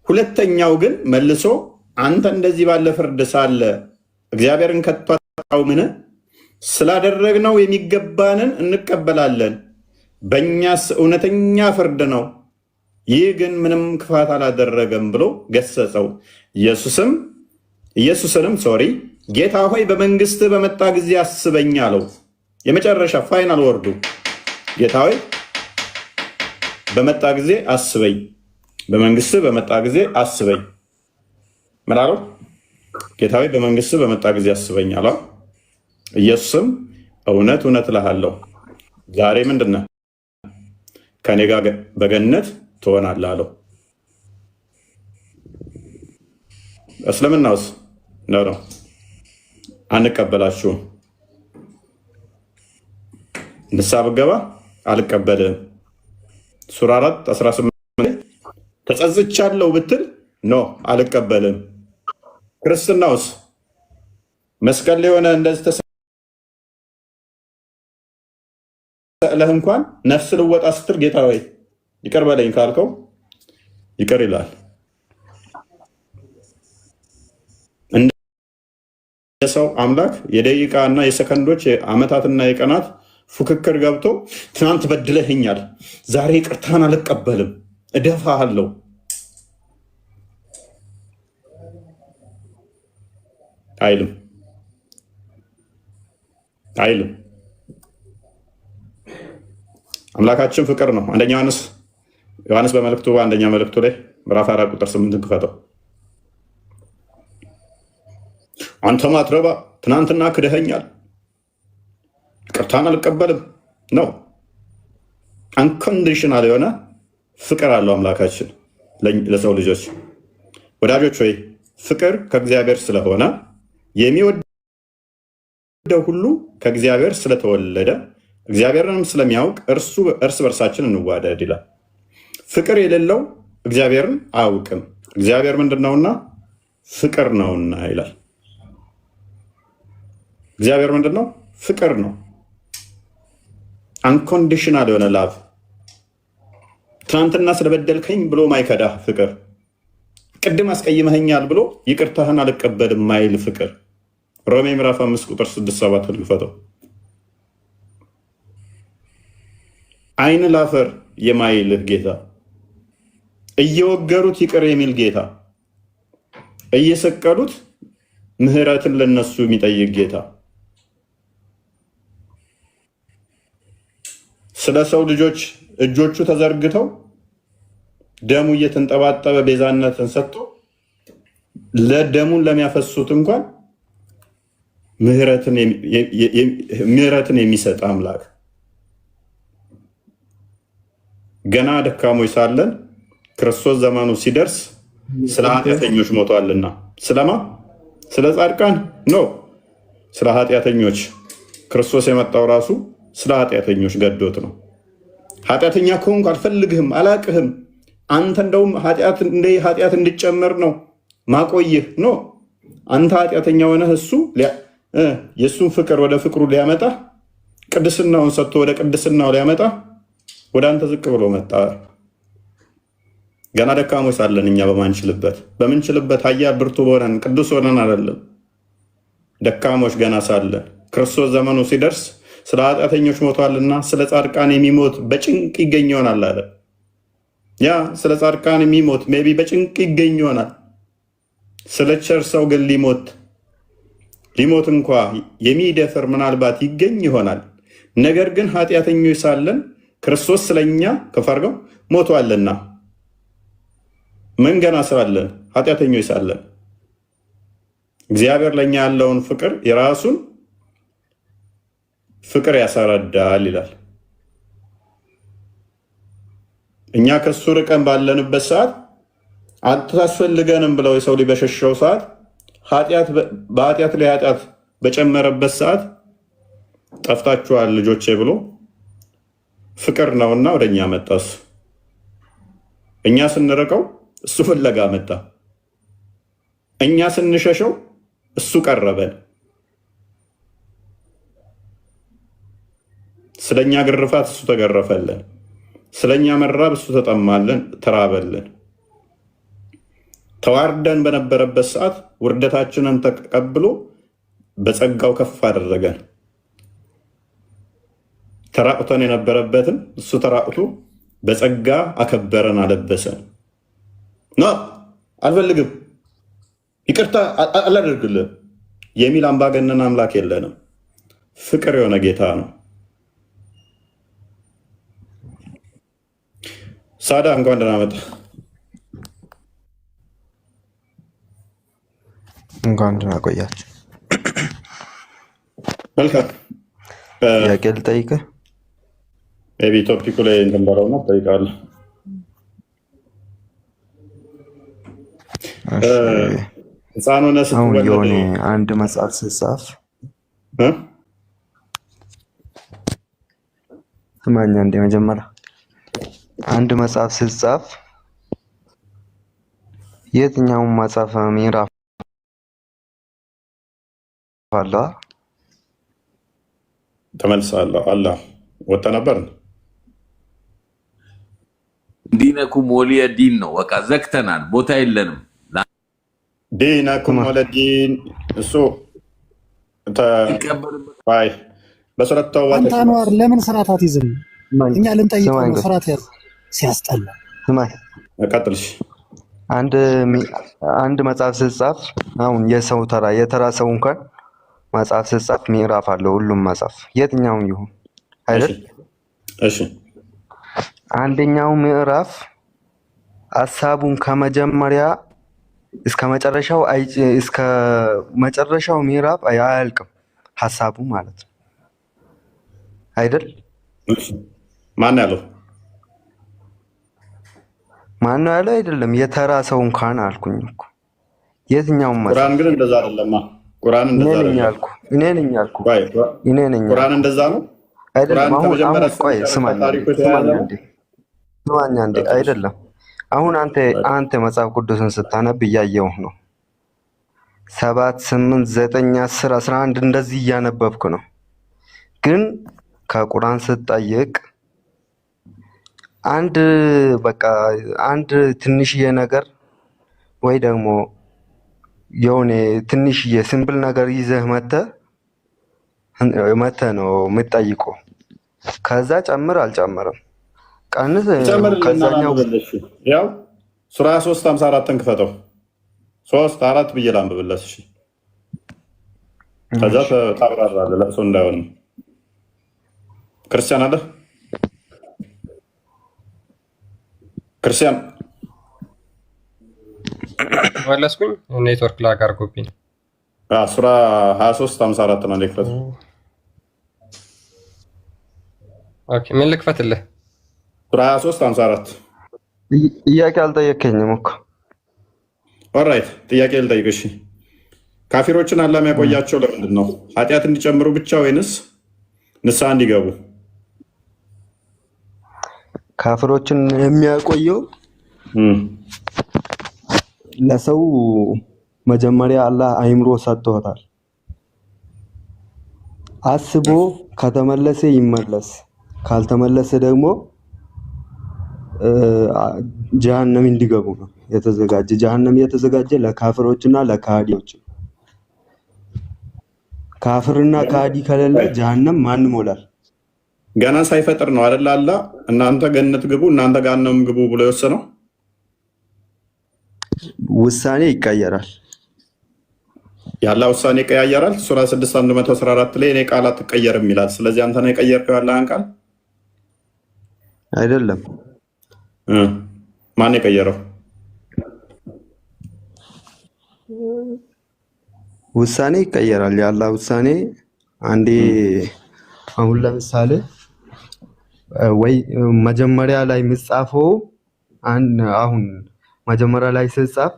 ሁለተኛው ግን መልሶ አንተ እንደዚህ ባለ ፍርድ ሳለ እግዚአብሔርን ከቶ አታውቅምን? ስላደረግነው የሚገባንን እንቀበላለን፣ በእኛስ እውነተኛ ፍርድ ነው። ይህ ግን ምንም ክፋት አላደረገም ብሎ ገሰጸው። ኢየሱስንም ጌታ ሆይ በመንግስት በመጣ ጊዜ አስበኝ አለው። የመጨረሻ ፋይናል ወርዱ ጌታ ሆይ በመጣ ጊዜ አስበኝ፣ በመንግስት በመጣ ጊዜ አስበኝ። ምን አለው? ጌታዊ በመንግስት በመጣ ጊዜ ያስበኛል። ኢየሱስም እውነት እውነት እልሃለሁ ዛሬ ምንድነው ከኔ ጋር በገነት ትሆናለህ አለው። እስልምናውስ ነው አንቀበላችሁም። ንስሐ ብገባ አልቀበልም። ሱራ 4:18 ተጸጽቻለሁ ብትል ኖ አልቀበልም። ክርስትናውስ መስቀል ላይ ሆነ እንደዚህ ተሰቅለህ እንኳን ነፍስ ልወጣ ስትል ጌታ ወይ ይቅር በለኝ ካልከው ይቅር ይላል። እንደ ሰው አምላክ የደቂቃና የሰከንዶች የዓመታትና የቀናት ፉክክር ገብቶ ትናንት በድለህኛል፣ ዛሬ ይቅርታን አልቀበልም፣ እደፋሃለሁ አይልም አይልም። አምላካችን ፍቅር ነው። አንደኛ ዮሐንስ በመልእክቱ አንደኛ መልእክቱ ላይ ምዕራፍ 4:8 ክፈተው። አንተ ማትረባ ትናንትና ክደኸኛል፣ ይቅርታን አልቀበልም ነው። አንኮንዲሽናል የሆነ ፍቅር አለው አምላካችን ለሰው ልጆች። ወዳጆች ወይ ፍቅር ከእግዚአብሔር ስለሆነ የሚወደው ሁሉ ከእግዚአብሔር ስለተወለደ እግዚአብሔርንም ስለሚያውቅ እርስ በርሳችን እንዋደድ ይላል። ፍቅር የሌለው እግዚአብሔርን አያውቅም፣ እግዚአብሔር ምንድን ነውና ፍቅር ነውና ይላል። እግዚአብሔር ምንድን ነው? ፍቅር ነው። አንኮንዲሽናል የሆነ ላቭ፣ ትናንትና ስለበደልከኝ ብሎ ማይከዳ ፍቅር፣ ቅድም አስቀይመኸኛል ብሎ ይቅርታህን አልቀበልም ማይል ፍቅር። ሮሜ ምዕራፍ 5:6-7 ልፈተው። አይን ላፈር የማይልህ ጌታ፣ እየወገሩት ይቅር የሚል ጌታ፣ እየሰቀሉት ምህረትን ለነሱ የሚጠይቅ ጌታ፣ ስለ ሰው ልጆች እጆቹ ተዘርግተው ደሙ እየተንጠባጠበ ቤዛነትን ሰጥቶ ለደሙን ለሚያፈሱት እንኳን ምህረትን የሚሰጥ አምላክ፣ ገና ደካሞች ሳለን ክርስቶስ ዘመኑ ሲደርስ ስለ ኃጢአተኞች ሞቷልና። ስለማ? ስለ ጻድቃን ነው፣ ስለ ኃጢአተኞች። ክርስቶስ የመጣው ራሱ ስለ ኃጢአተኞች ገዶት ነው። ኃጢአተኛ ከሆንኩ አልፈልግህም፣ አላቅህም፣ አንተ እንደውም ኃጢአት እንድጨመር ነው ማቆይህ ነው። አንተ ኃጢአተኛ ሆነህ እሱ የእሱን ፍቅር ወደ ፍቅሩ ሊያመጣ ቅድስናውን ሰጥቶ ወደ ቅድስናው ሊያመጣ ወደ አንተ ዝቅ ብሎ መጣ። ገና ደካሞች ሳለን እኛ በምንችልበት ኃያል ብርቱ ሆነን ቅዱስ ሆነን አይደለም፣ ደካሞች ገና ሳለን ክርስቶስ ዘመኑ ሲደርስ ስለ ኃጢአተኞች ሞቷልና ስለ ጻድቃን የሚሞት በጭንቅ ይገኝ ይሆናል አለ። ያ ስለ ጻድቃን የሚሞት ሜይ ቢ በጭንቅ ይገኝ ይሆናል። ስለ ቸር ሰው ግን ሊሞት እንኳ የሚደፍር ምናልባት ይገኝ ይሆናል። ነገር ግን ኃጢአተኞች ሳለን ክርስቶስ ስለኛ ከፍ አድርገው ሞቷልና ምን ገና ሳለን ኃጢአተኞች ሳለን እግዚአብሔር ለኛ ያለውን ፍቅር የራሱን ፍቅር ያሳረዳል ይላል። እኛ ከሱ ርቀን ባለንበት ሰዓት አታስፈልገንም ብለው የሰው ልጅ በሸሸው ሰዓት በኃጢአት ላይ ኃጢአት በጨመረበት ሰዓት ጠፍታችኋል ልጆቼ ብሎ ፍቅር ነውና ወደኛ መጣ። እኛ ስንርቀው እሱ ፍለጋ መጣ። እኛ ስንሸሸው እሱ ቀረበን። ስለኛ ግርፋት እሱ ተገረፈልን። ስለኛ መራብ እሱ ተራበልን። ተዋርደን በነበረበት ሰዓት ውርደታችንን ተቀብሎ በጸጋው ከፍ አደረገን። ተራቁተን የነበረበትን እሱ ተራቁቶ በጸጋ አከበረን፣ አለበሰን። አልፈልግም፣ ይቅርታ አላደርግልህ የሚል አምባገነን አምላክ የለንም። ፍቅር የሆነ ጌታ ነው። ሳዳ እንኳን ደህና መጣ። እንኳን ደህና ቆያችሁ። መልካም ጥያቄ ልጠይቅህ? ሜቢ ቶፒኩ ላይ እንትን በለው ነው ጠይቃለሁ። ህፃን ሆነህ አሁን ስትወለድ የሆነ አንድ መጽሐፍ ስጻፍ ስማኝ አንዴ መጀመሪያ አንድ መጽሐፍ ስጻፍ የትኛውን መጽሐፍ ምዕራፍ አለ? ተመልሳለሁ። አላህ ወጣ ነበር ዲነኩም ወሊየ ዲን ነው። በቃ ዘግተናል፣ ቦታ የለንም። ዲነኩም ወሊየ ዲን እሱ ባይ በሱረት ተውባ አንተ አንዋር ለምን ስርዓት አትይዝም? እኛ ልንጠይቀው ነው። ስርዓት ያዝ ሲያስጠላ። ስማኝ ቀጥልሽ። አንድ መጽሐፍ ስጻፍ አሁን የሰው ተራ የተራ ሰው እንኳን መጽሐፍ ስጻፍ ምዕራፍ አለው። ሁሉም መጽሐፍ የትኛውም ይሁን አይደል? እሺ አንደኛው ምዕራፍ ሐሳቡን ከመጀመሪያ እስከ መጨረሻው ምዕራፍ አያልቅም ሐሳቡ ማለት ነው አይደል? ማን ያለው? ማን ነው ያለው? አይደለም የተራ ሰው እንኳን አልኩኝ እኮ። የትኛውም መጽሐፍ ቁርአን ግን እንደዛ አይደለም። ቁርአን እንደዛ አይደለም። እኔ ነኝ ያልኩ። ቁርአን እንደዛ ነው አይደለም። አሁን ቆይ ስማኝ አንዴ አይደለም። አሁን አንተ መጽሐፍ ቅዱስን ስታነብ እያየሁህ ነው። 7 8 9 10 11 እንደዚህ እያነበብክ ነው። ግን ከቁርአን ስትጠይቅ አንድ ትንሽዬ ነገር ወይ ደግሞ የሆነ ትንሽዬ ሲምፕል ነገር ይዘህ መተህ ነው የምትጠይቀው። ከዛ ጨምር አልጨምርም ቀንስ ከዛኛው ያው ሱራ 3:54 ክፈተው 3:4 ብዬ ላንብብለት። እሺ ከዛ ታብራራለህ። ለእሱ እንዳይሆን ክርስቲያን አለ ክርስቲያን መለስኩኝ። ኔትወርክ ላግ አድርጎብኝ። ሱራ 23:54 ነው ልክፈተው። ኦኬ ምን ልክፈትልህ? ሱራ 23:54 ጥያቄ አልጠየከኝም እኮ። ኦልራይት ጥያቄ ልጠይቅ። እሺ ካፊሮችን አላህ የሚያቆያቸው ለምንድን ነው? ኃጢአት እንዲጨምሩ ብቻ ወይንስ ንስሐ እንዲገቡ? ካፊሮችን የሚያቆየው ለሰው መጀመሪያ አላህ አይምሮ ሰጥቶታል። አስቦ ከተመለሰ ይመለስ፣ ካልተመለሰ ደግሞ ጀሃነም እንዲገቡ ነው የተዘጋጀ። ጀሃነም የተዘጋጀ ለካፍሮችና ለካዲዎች። ካፍርና ካዲ ከሌለ ጀሃነም ማን ሞላል? ገና ሳይፈጥር ነው አይደል? አላህ እናንተ ገነት ግቡ እናንተ ገሃነም ግቡ ብሎ የወሰነው። ውሳኔ ይቀየራል። የአላህ ውሳኔ ይቀያየራል። ሱራ 6:114 ላይ እኔ ቃል አትቀየርም ይላል። ስለዚህ አንተ ነው የቀየርከው ያለህን ቃል አይደለም። ማን የቀየረው? ውሳኔ ይቀየራል። የአላህ ውሳኔ አንዴ አሁን ለምሳሌ ወይ መጀመሪያ ላይ የሚጻፈው አሁን መጀመሪያ ላይ ሲጻፍ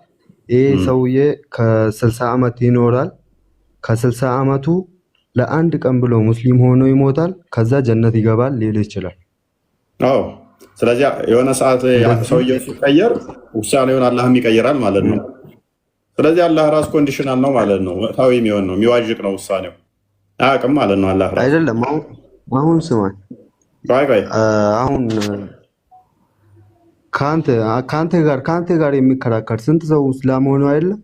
ይሄ ሰውዬ ከ60 ዓመት ይኖራል። ከ60 ዓመቱ ለአንድ ቀን ብሎ ሙስሊም ሆኖ ይሞታል። ከዛ ጀነት ይገባል ሊል ይችላል። አዎ ስለዚህ የሆነ ሰዓት ሰውየው ሲቀየር ውሳኔውን አላህም ይቀይራል ማለት ነው። ስለዚህ አላህ ራስ ኮንዲሽናል ነው ማለት ነው። ወቅታዊ የሚሆን ነው የሚዋዥቅ ነው ውሳኔው አያውቅም ማለት ነው። አላህ ራስ አይደለም። አሁን ስማኝ አሁን ከአንተ ጋር የሚከራከር ስንት ሰው እስላም ሆኖ አይደለም?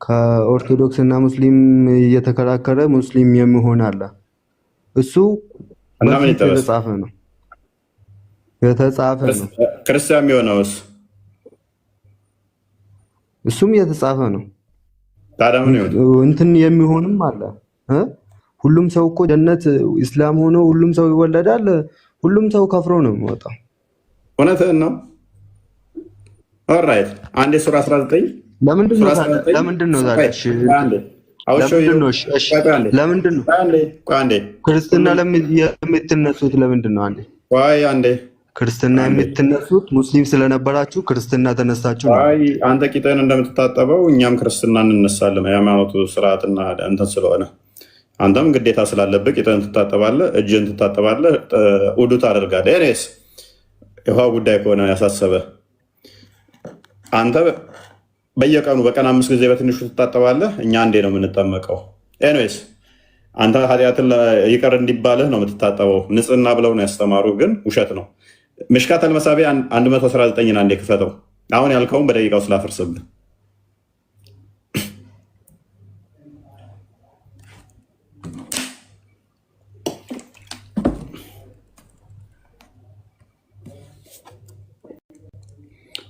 ከኦርቶዶክስ እና ሙስሊም እየተከራከረ ሙስሊም የሚሆን አለ። እሱ የተጻፈ ነው። ክርስቲያን የሚሆነውስ እሱም የተጻፈ ነው። ታዲያ ምን ይሆን? እንትን የሚሆንም አለ። ሁሉም ሰው እኮ ጀነት እስላም ሆኖ ሁሉም ሰው ይወለዳል። ሁሉም ሰው ከፍሮ ነው የሚወጣው። እውነትህን ነው። ኦልራይት አንዴ ሱራ 19 ለምንድን ነው ታዲያ? እሺ ለምንድን ነው ክርስትና የምትነሱት? ለምንድን ነው አንዴ ክርስትና የምትነሱት? ሙስሊም ስለነበራችሁ ክርስትና ተነሳችሁ ነው? አይ አንተ ቂጥህን እንደምትታጠበው እኛም ክርስትና እንነሳለን። የሃይማኖቱ ስርዓትና እንትን ስለሆነ አንተም ግዴታ ስላለብህ ቂጥህን ትታጠባለህ፣ እጅህን ትታጠባለህ፣ ውዱ ታደርጋለህ። ኤኒዌይስ የውሃ ጉዳይ ከሆነ ያሳሰበ አንተ በየቀኑ በቀን 5 ጊዜ በትንሹ ትታጠባለህ፣ እኛ አንዴ ነው የምንጠመቀው። ኤኒዌይስ አንተ ኃጢአትን ይቅር እንዲባልህ ነው የምትታጠበው። ንጽህና ብለው ነው ያስተማሩ፣ ግን ውሸት ነው። ምሽካት አልመሳቢያ 119 አንዴ ክፈተው። አሁን ያልከውን በደቂቃው ስላፈርስብህ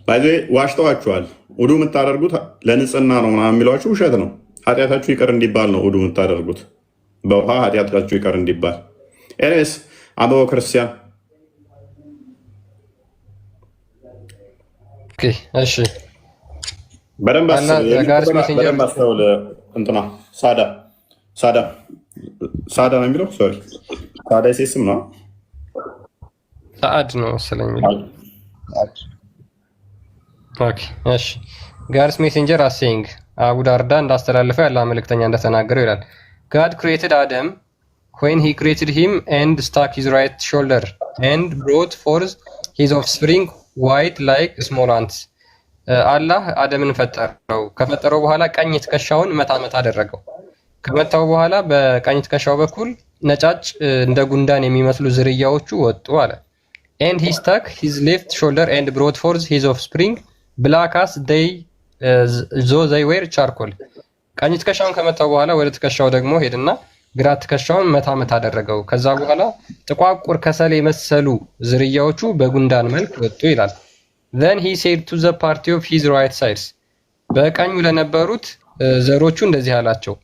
ባይዜ ዋሽተዋችኋል። ውዱ የምታደርጉት ለንጽህና ነው ምናምን የሚሏችሁ ውሸት ነው። ኃጢአታችሁ ይቅር እንዲባል ነው ውዱ የምታደርጉት፣ በውሃ ኃጢአታችሁ ይቅር እንዲባል። ኤኒዌይስ አንበበው ክርስቲያን። እሺ በደንብ አስተውል። እንትና ሳዳ ነው የሚለው ሶሪ፣ ሳዳ ሴስም ነው ሰዓድ ነው መሰለኝ የሚለው። ኦኬ እሺ ጋድስ ሜሴንጀር አሴይንግ አቡ ዳርዳ እንዳስተላለፈው ያለ መልእክተኛ እንደተናገረው ይላል God created Adam when he created him and stuck his right shoulder and brought forth his offspring white like small ants. አላህ አደምን ፈጠረው። ከፈጠረው በኋላ ቀኝ ትከሻውን መታ አደረገው። ከመታው በኋላ በቀኝ ትከሻው በኩል ነጫጭ እንደ ጉንዳን የሚመስሉ ዝርያዎቹ ወጡ አለ። And he stuck his left shoulder and brought forth his offspring black as though they were charcoal. ቀኝ ትከሻውን ከመታው በኋላ ወደ ትከሻው ደግሞ ሄድና ግራ ትከሻውን መታ አደረገው። ከዛ በኋላ ጥቋቁር ከሰል የመሰሉ ዝርያዎቹ በጉንዳን መልክ ወጡ ይላል። Then he said to the party of his right sides. በቀኙ ለነበሩት ዘሮቹ እንደዚህ አላቸው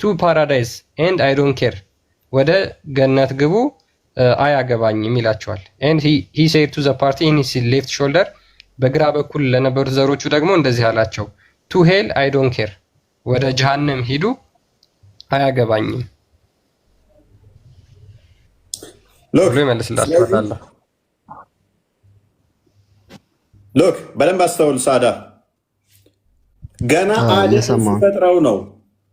to paradise and I don't care. ወደ ገነት ግቡ አያገባኝም ይላቸዋል። And he said to the party in his left shoulder. በግራ በኩል ለነበሩት ዘሮቹ ደግሞ እንደዚህ አላቸው to hell I don't care. ወደ ጀሃነም ሂዱ አያገባኝም ብሎ ይመልስላቸዋል። ሎክ በደንብ አስተውል። ሳዳ ገና አደም ሲፈጥረው ነው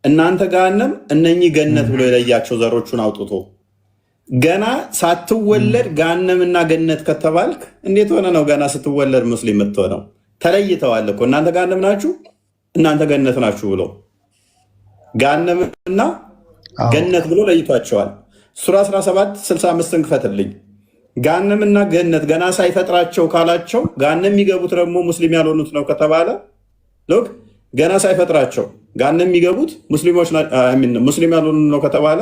እናንተ ገሃነም እነኚህ ገነት ብሎ የለያቸው ዘሮቹን አውጥቶ። ገና ሳትወለድ ገሃነምና ገነት ከተባልክ እንዴት ሆነ ነው ገና ስትወለድ ሙስሊም የምትሆነው? ተለይተዋል እኮ እናንተ ገሃነም ናችሁ እናንተ ገነት ናችሁ ብሎ ገሃነምና ገነት ብሎ ለይቷቸዋል። ሱራ 17:65 ክፈትልኝ። ገሃነምና ገነት ገና ሳይፈጥራቸው ካላቸው ገሃነም የሚገቡት ደግሞ ሙስሊም ያልሆኑት ነው ከተባለ ሎክ ገና ሳይፈጥራቸው ገሃነም የሚገቡት ሙስሊሞች ሙስሊም ያልሆኑ ነው ከተባለ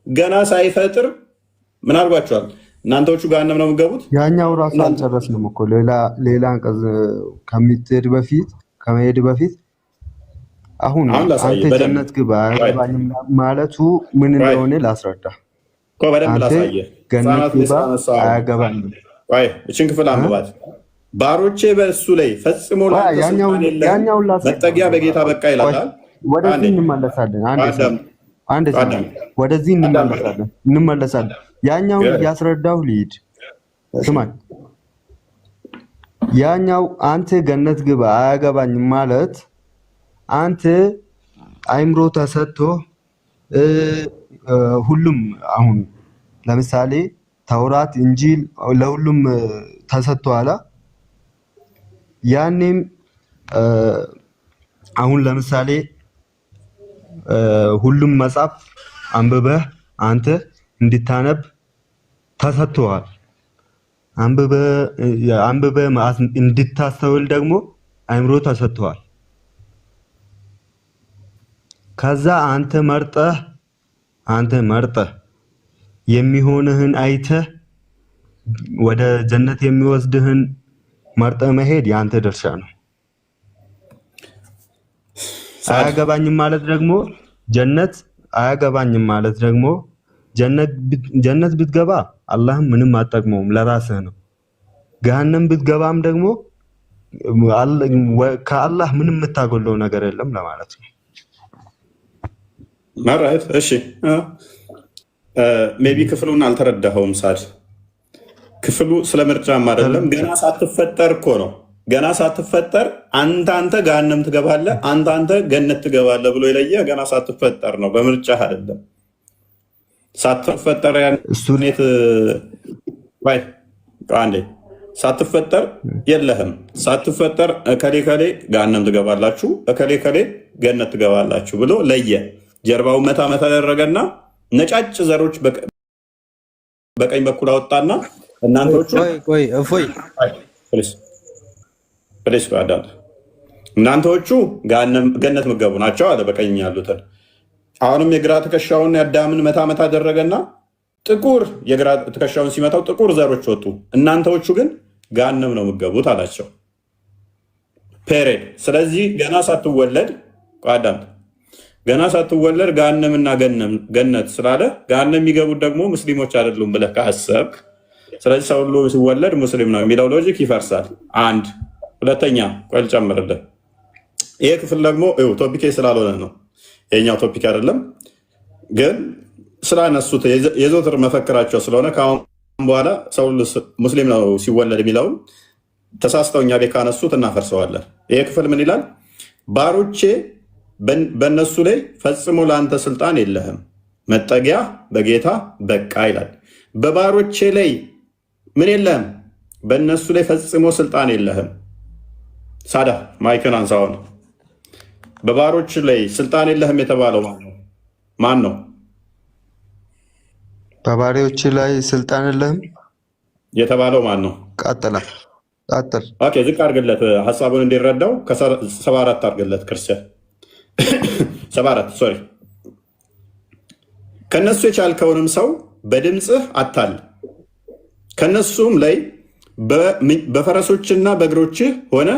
ገና ሳይፈጥር ምን አድርጓቸዋል? እናንተዎቹ ገሃነም ነው የሚገቡት። ያኛው ራሱ አልጨረስንም እኮ ሌላ አንቀጽ ከመሄድ በፊት አሁን አንተ ጀነት ግባ አያገባኝም ማለቱ ምን እንደሆነ ላስረዳ እኮ በደንብ ላሳየህ። ገነት ግባ አያገባኝም። ቆይ እችን ክፍል አንብባት። ባሮቼ በእሱ ላይ ፈጽሞ መጠጊያ በጌታ በቃ ይላል። ወደዚህ እንመለሳለን። ወደዚህ እንመለሳለን። ያኛውን እያስረዳሁ ልሂድ። ስማኝ። ያኛው አንተ ገነት ግባ አያገባኝም ማለት አንተ አይምሮ ተሰጥቶ ሁሉም አሁን ለምሳሌ ተውራት፣ እንጂል ለሁሉም ተሰጥቷል። ያኔም አሁን ለምሳሌ ሁሉም መጽሐፍ አንብበህ አንተ እንድታነብ ተሰጥቷል። አንብበህ እንድታስተውል ደግሞ አይምሮ ተሰጥቷል። ከዛ አንተ መርጠህ የሚሆንህን አይተህ ወደ ጀነት የሚወስድህን መርጠህ መሄድ ያንተ ድርሻ ነው። አያገባኝም ማለት ደግሞ ጀነት ብትገባ አላህም ምንም አጠቅመውም ለራስህ ነው። ገሃነም ብትገባም ደግሞ ከአላህ ምንም የምታጎለው ነገር የለም ለማለት ነው። ማራይት እሺ። ሜቢ ክፍሉን አልተረዳኸውም ሳድ። ክፍሉ ስለ ምርጫም አይደለም። ገና ሳትፈጠር እኮ ነው። ገና ሳትፈጠር አንተ ገሃነም ትገባለህ፣ አንተ ገነት ትገባለህ ብሎ የለየህ ገና ሳትፈጠር ነው። በምርጫ አይደለም። ሳትፈጠር ያኔት ባይ አንዴ ሳትፈጠር የለህም። ሳትፈጠር እከሌ ከሌ ገሃነም ትገባላችሁ፣ እከሌ ከሌ ገነት ትገባላችሁ ብሎ ለየ። ጀርባው መታ ያደረገና ነጫጭ ዘሮች በቀኝ በኩል አወጣና እናንተዎቹ እናንተዎቹ ገነት ምገቡ ናቸው አለ በቀኝ ያሉትን። አሁንም የግራ ትከሻውን የአዳምን መታ አደረገና ጥቁር የግራ ትከሻውን ሲመታው ጥቁር ዘሮች ወጡ። እናንተዎቹ ግን ገሃነም ነው ምገቡት አላቸው። ፔሬድ። ስለዚህ ገና ሳትወለድ አዳም ገና ሳትወለድ ገሃነምና ገነት ስላለ ገሃነም የሚገቡት ደግሞ ሙስሊሞች አይደሉም ብለህ ካሰብክ፣ ስለዚህ ሰው ሁሉ ሲወለድ ሙስሊም ነው የሚለው ሎጂክ ይፈርሳል። አንድ ሁለተኛ ቆይ ልጨምርልህ። ይሄ ክፍል ደግሞ ቶፒኬ ስላልሆነ ነው፣ የኛው ቶፒክ አይደለም፣ ግን ስላነሱት የዘወትር መፈክራቸው ስለሆነ ከአሁን በኋላ ሰው ሙስሊም ነው ሲወለድ የሚለውን ተሳስተው እኛ ቤት ካነሱት እናፈርሰዋለን። ይሄ ክፍል ምን ይላል? ባሮቼ በእነሱ ላይ ፈጽሞ ለአንተ ስልጣን የለህም፣ መጠጊያ በጌታ በቃ ይላል። በባሮቼ ላይ ምን የለህም? በእነሱ ላይ ፈጽሞ ስልጣን የለህም። ሳዳ ማይክን አንሳውን። በባሮች ላይ ስልጣን የለህም የተባለው ማን ነው? በባሪያዎች ላይ ስልጣን የለህም የተባለው ማን ነው? ቀጥል። ኦኬ ዝቅ አድርግለት ሀሳቡን እንዲረዳው። ከ74 አድርግለት ክርስቲያን 74 ሶሪ። ከነሱ የቻልከውንም ሰው በድምፅህ አታል፣ ከነሱም ላይ በፈረሶችና በእግሮችህ ሆነ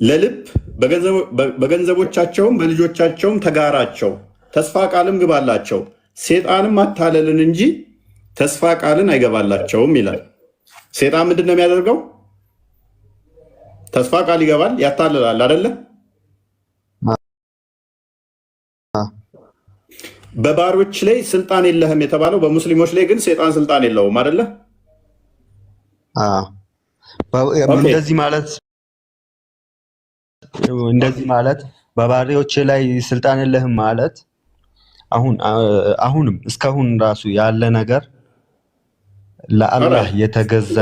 ለልብ በገንዘቦቻቸውም በልጆቻቸውም ተጋራቸው፣ ተስፋ ቃልም ግባላቸው። ሴጣንም ማታለልን እንጂ ተስፋ ቃልን አይገባላቸውም ይላል። ሴጣን ምንድን ነው የሚያደርገው? ተስፋ ቃል ይገባል፣ ያታልላል አይደለ? በባሮች ላይ ስልጣን የለህም የተባለው በሙስሊሞች ላይ ግን ሴጣን ስልጣን የለውም አይደለ? እንደዚህ ማለት በባሪያዎች ላይ ስልጣን የለህም ማለት አሁንም እስካሁን ራሱ ያለ ነገር ለአላህ የተገዛ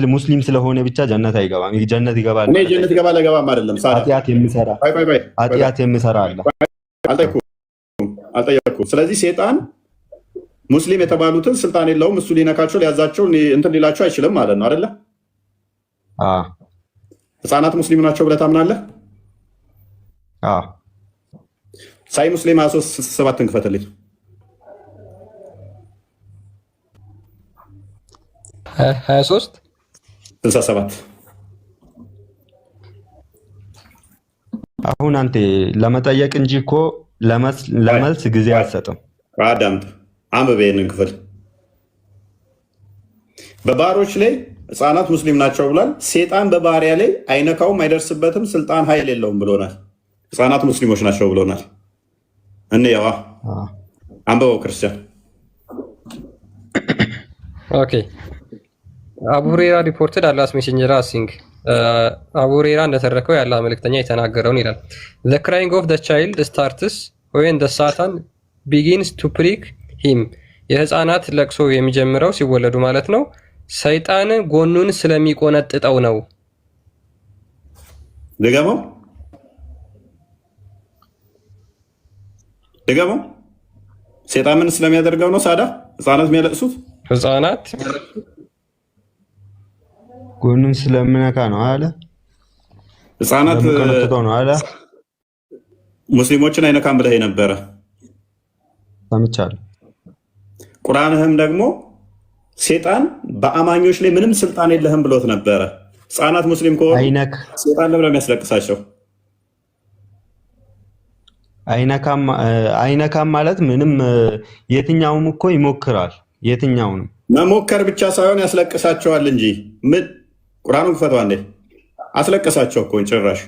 ሙስሊም ስለሆነ ብቻ ጀነት አይገባም። ጀነት ይገባል። ጀነት ይገባል አይገባም አይደለም። ኃጢአት የሚሰራ አለ። አልጠየኩም። ስለዚህ ሴጣን ሙስሊም የተባሉትን ስልጣን የለውም። እሱ ሊነካቸው ሊያዛቸው እንትን ሊላቸው አይችልም ማለት ነው አይደለ? ህፃናት ሙስሊም ናቸው ብለህ ታምናለህ? ሳይ ሙስሊም 23:67 ክፈትልኝ። 23:67 አሁን አንተ ለመጠየቅ እንጂ እኮ ለመልስ ጊዜ አልሰጥም። አዳምጥ፣ አንብቤ ይህንን ክፍል። በባሮች ላይ ህፃናት ሙስሊም ናቸው ብሏል። ሴጣን በባሪያ ላይ አይነካውም፣ አይደርስበትም፣ ስልጣን ኃይል የለውም ብሎናል። ህፃናት ሙስሊሞች ናቸው ብሎናል። እንየዋ፣ አንብበው ክርስቲያን። ኦኬ አቡ ሁሬራ ሪፖርትድ አላስ ሜሴንጀር አሲንግ አቡ ሁሬራ እንደተረከው ያለ መልእክተኛ የተናገረውን ይላል። the crying of the child starts when the satan begins to prick him የህፃናት ለቅሶ የሚጀምረው ሲወለዱ ማለት ነው። ሰይጣን ጎኑን ስለሚቆነጥጠው ነው። ደጋማው ሰይጣን ምን ስለሚያደርገው ነው? ሳዳ ህፃናት የሚያለቅሱት ህፃናት ጎኑን ስለምነካ ነው አለ። ህፃናት ነው አለ። ሙስሊሞችን አይነካም ብለህ ነበረ ሰምቻለሁ። ቁርአንህም ደግሞ ሴጣን በአማኞች ላይ ምንም ስልጣን የለህም ብሎት ነበረ። ህፃናት ሙስሊም ከሆኑ ሴጣን ለምን የሚያስለቅሳቸው? አይነካም ማለት ምንም የትኛውም እኮ ይሞክራል። የትኛውንም መሞከር ብቻ ሳይሆን ያስለቅሳቸዋል እንጂ ምን ቁርአኑን ፈቷ እንዴ አስለቅሳቸው እኮ ጭራሽ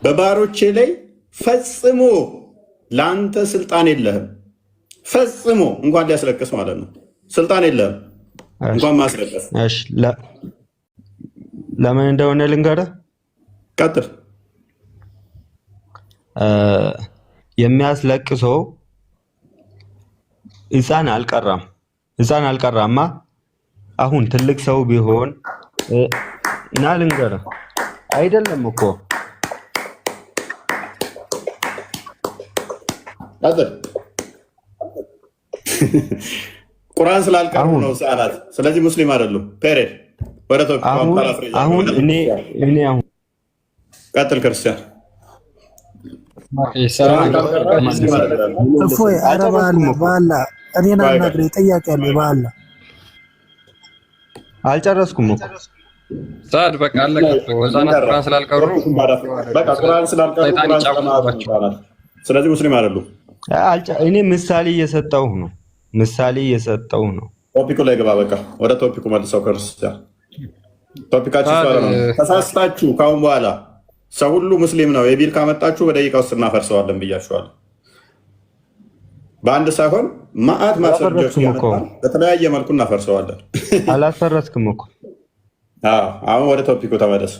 በባሮቼ ላይ ፈጽሞ ላንተ ስልጣን የለህም። ፈጽሞ እንኳን ሊያስለቅስ ማለት ነው ስልጣን የለህም እንኳን ማስለቀስ። እሺ ለምን እንደሆነ ልንገርህ። ቀጥል። የሚያስለቅሰው ሕፃን አልቀራማ። አሁን ትልቅ ሰው ቢሆን እና ልንገርህ አይደለም እኮ ቁርአን ስላልቀሩ ነው ሰዓላት። ስለዚህ ሙስሊም አይደሉም። ፔሬድ ወረቶ አሁን እኔ አሁን ቀጥል ክርስቲያን እፎይ ኧረ በአላህ እኔን አናግረኝ። ጥያቄ አለኝ በአላህ። አልጨረስኩም እኮ ሳድ በቃ አለቀ። ህፃናት ቁርአን ስላልቀሩ በቃ ቁርአን ስላልቀሩ ስለዚህ ሙስሊም አይደሉም። እኔ ምሳሌ እየሰጠሁህ ነው። ቶፒኩ ላይ ገባ። በቃ ወደ ቶፒኩ መልሰው ክርስቲያን። ቶፒካችሁ ነው። ተሳስታችሁ ካሁን በኋላ ሰው ሁሉ ሙስሊም ነው የቢል ካመጣችሁ በደቂቃ ውስጥ እናፈርሰዋለን ብያችኋለሁ። በአንድ ሳይሆን ማአት ማስረጃዎች በተለያየ መልኩ እናፈርሰዋለን። አላፈረስክም እኮ። አሁን ወደ ቶፒኩ ተመለስ።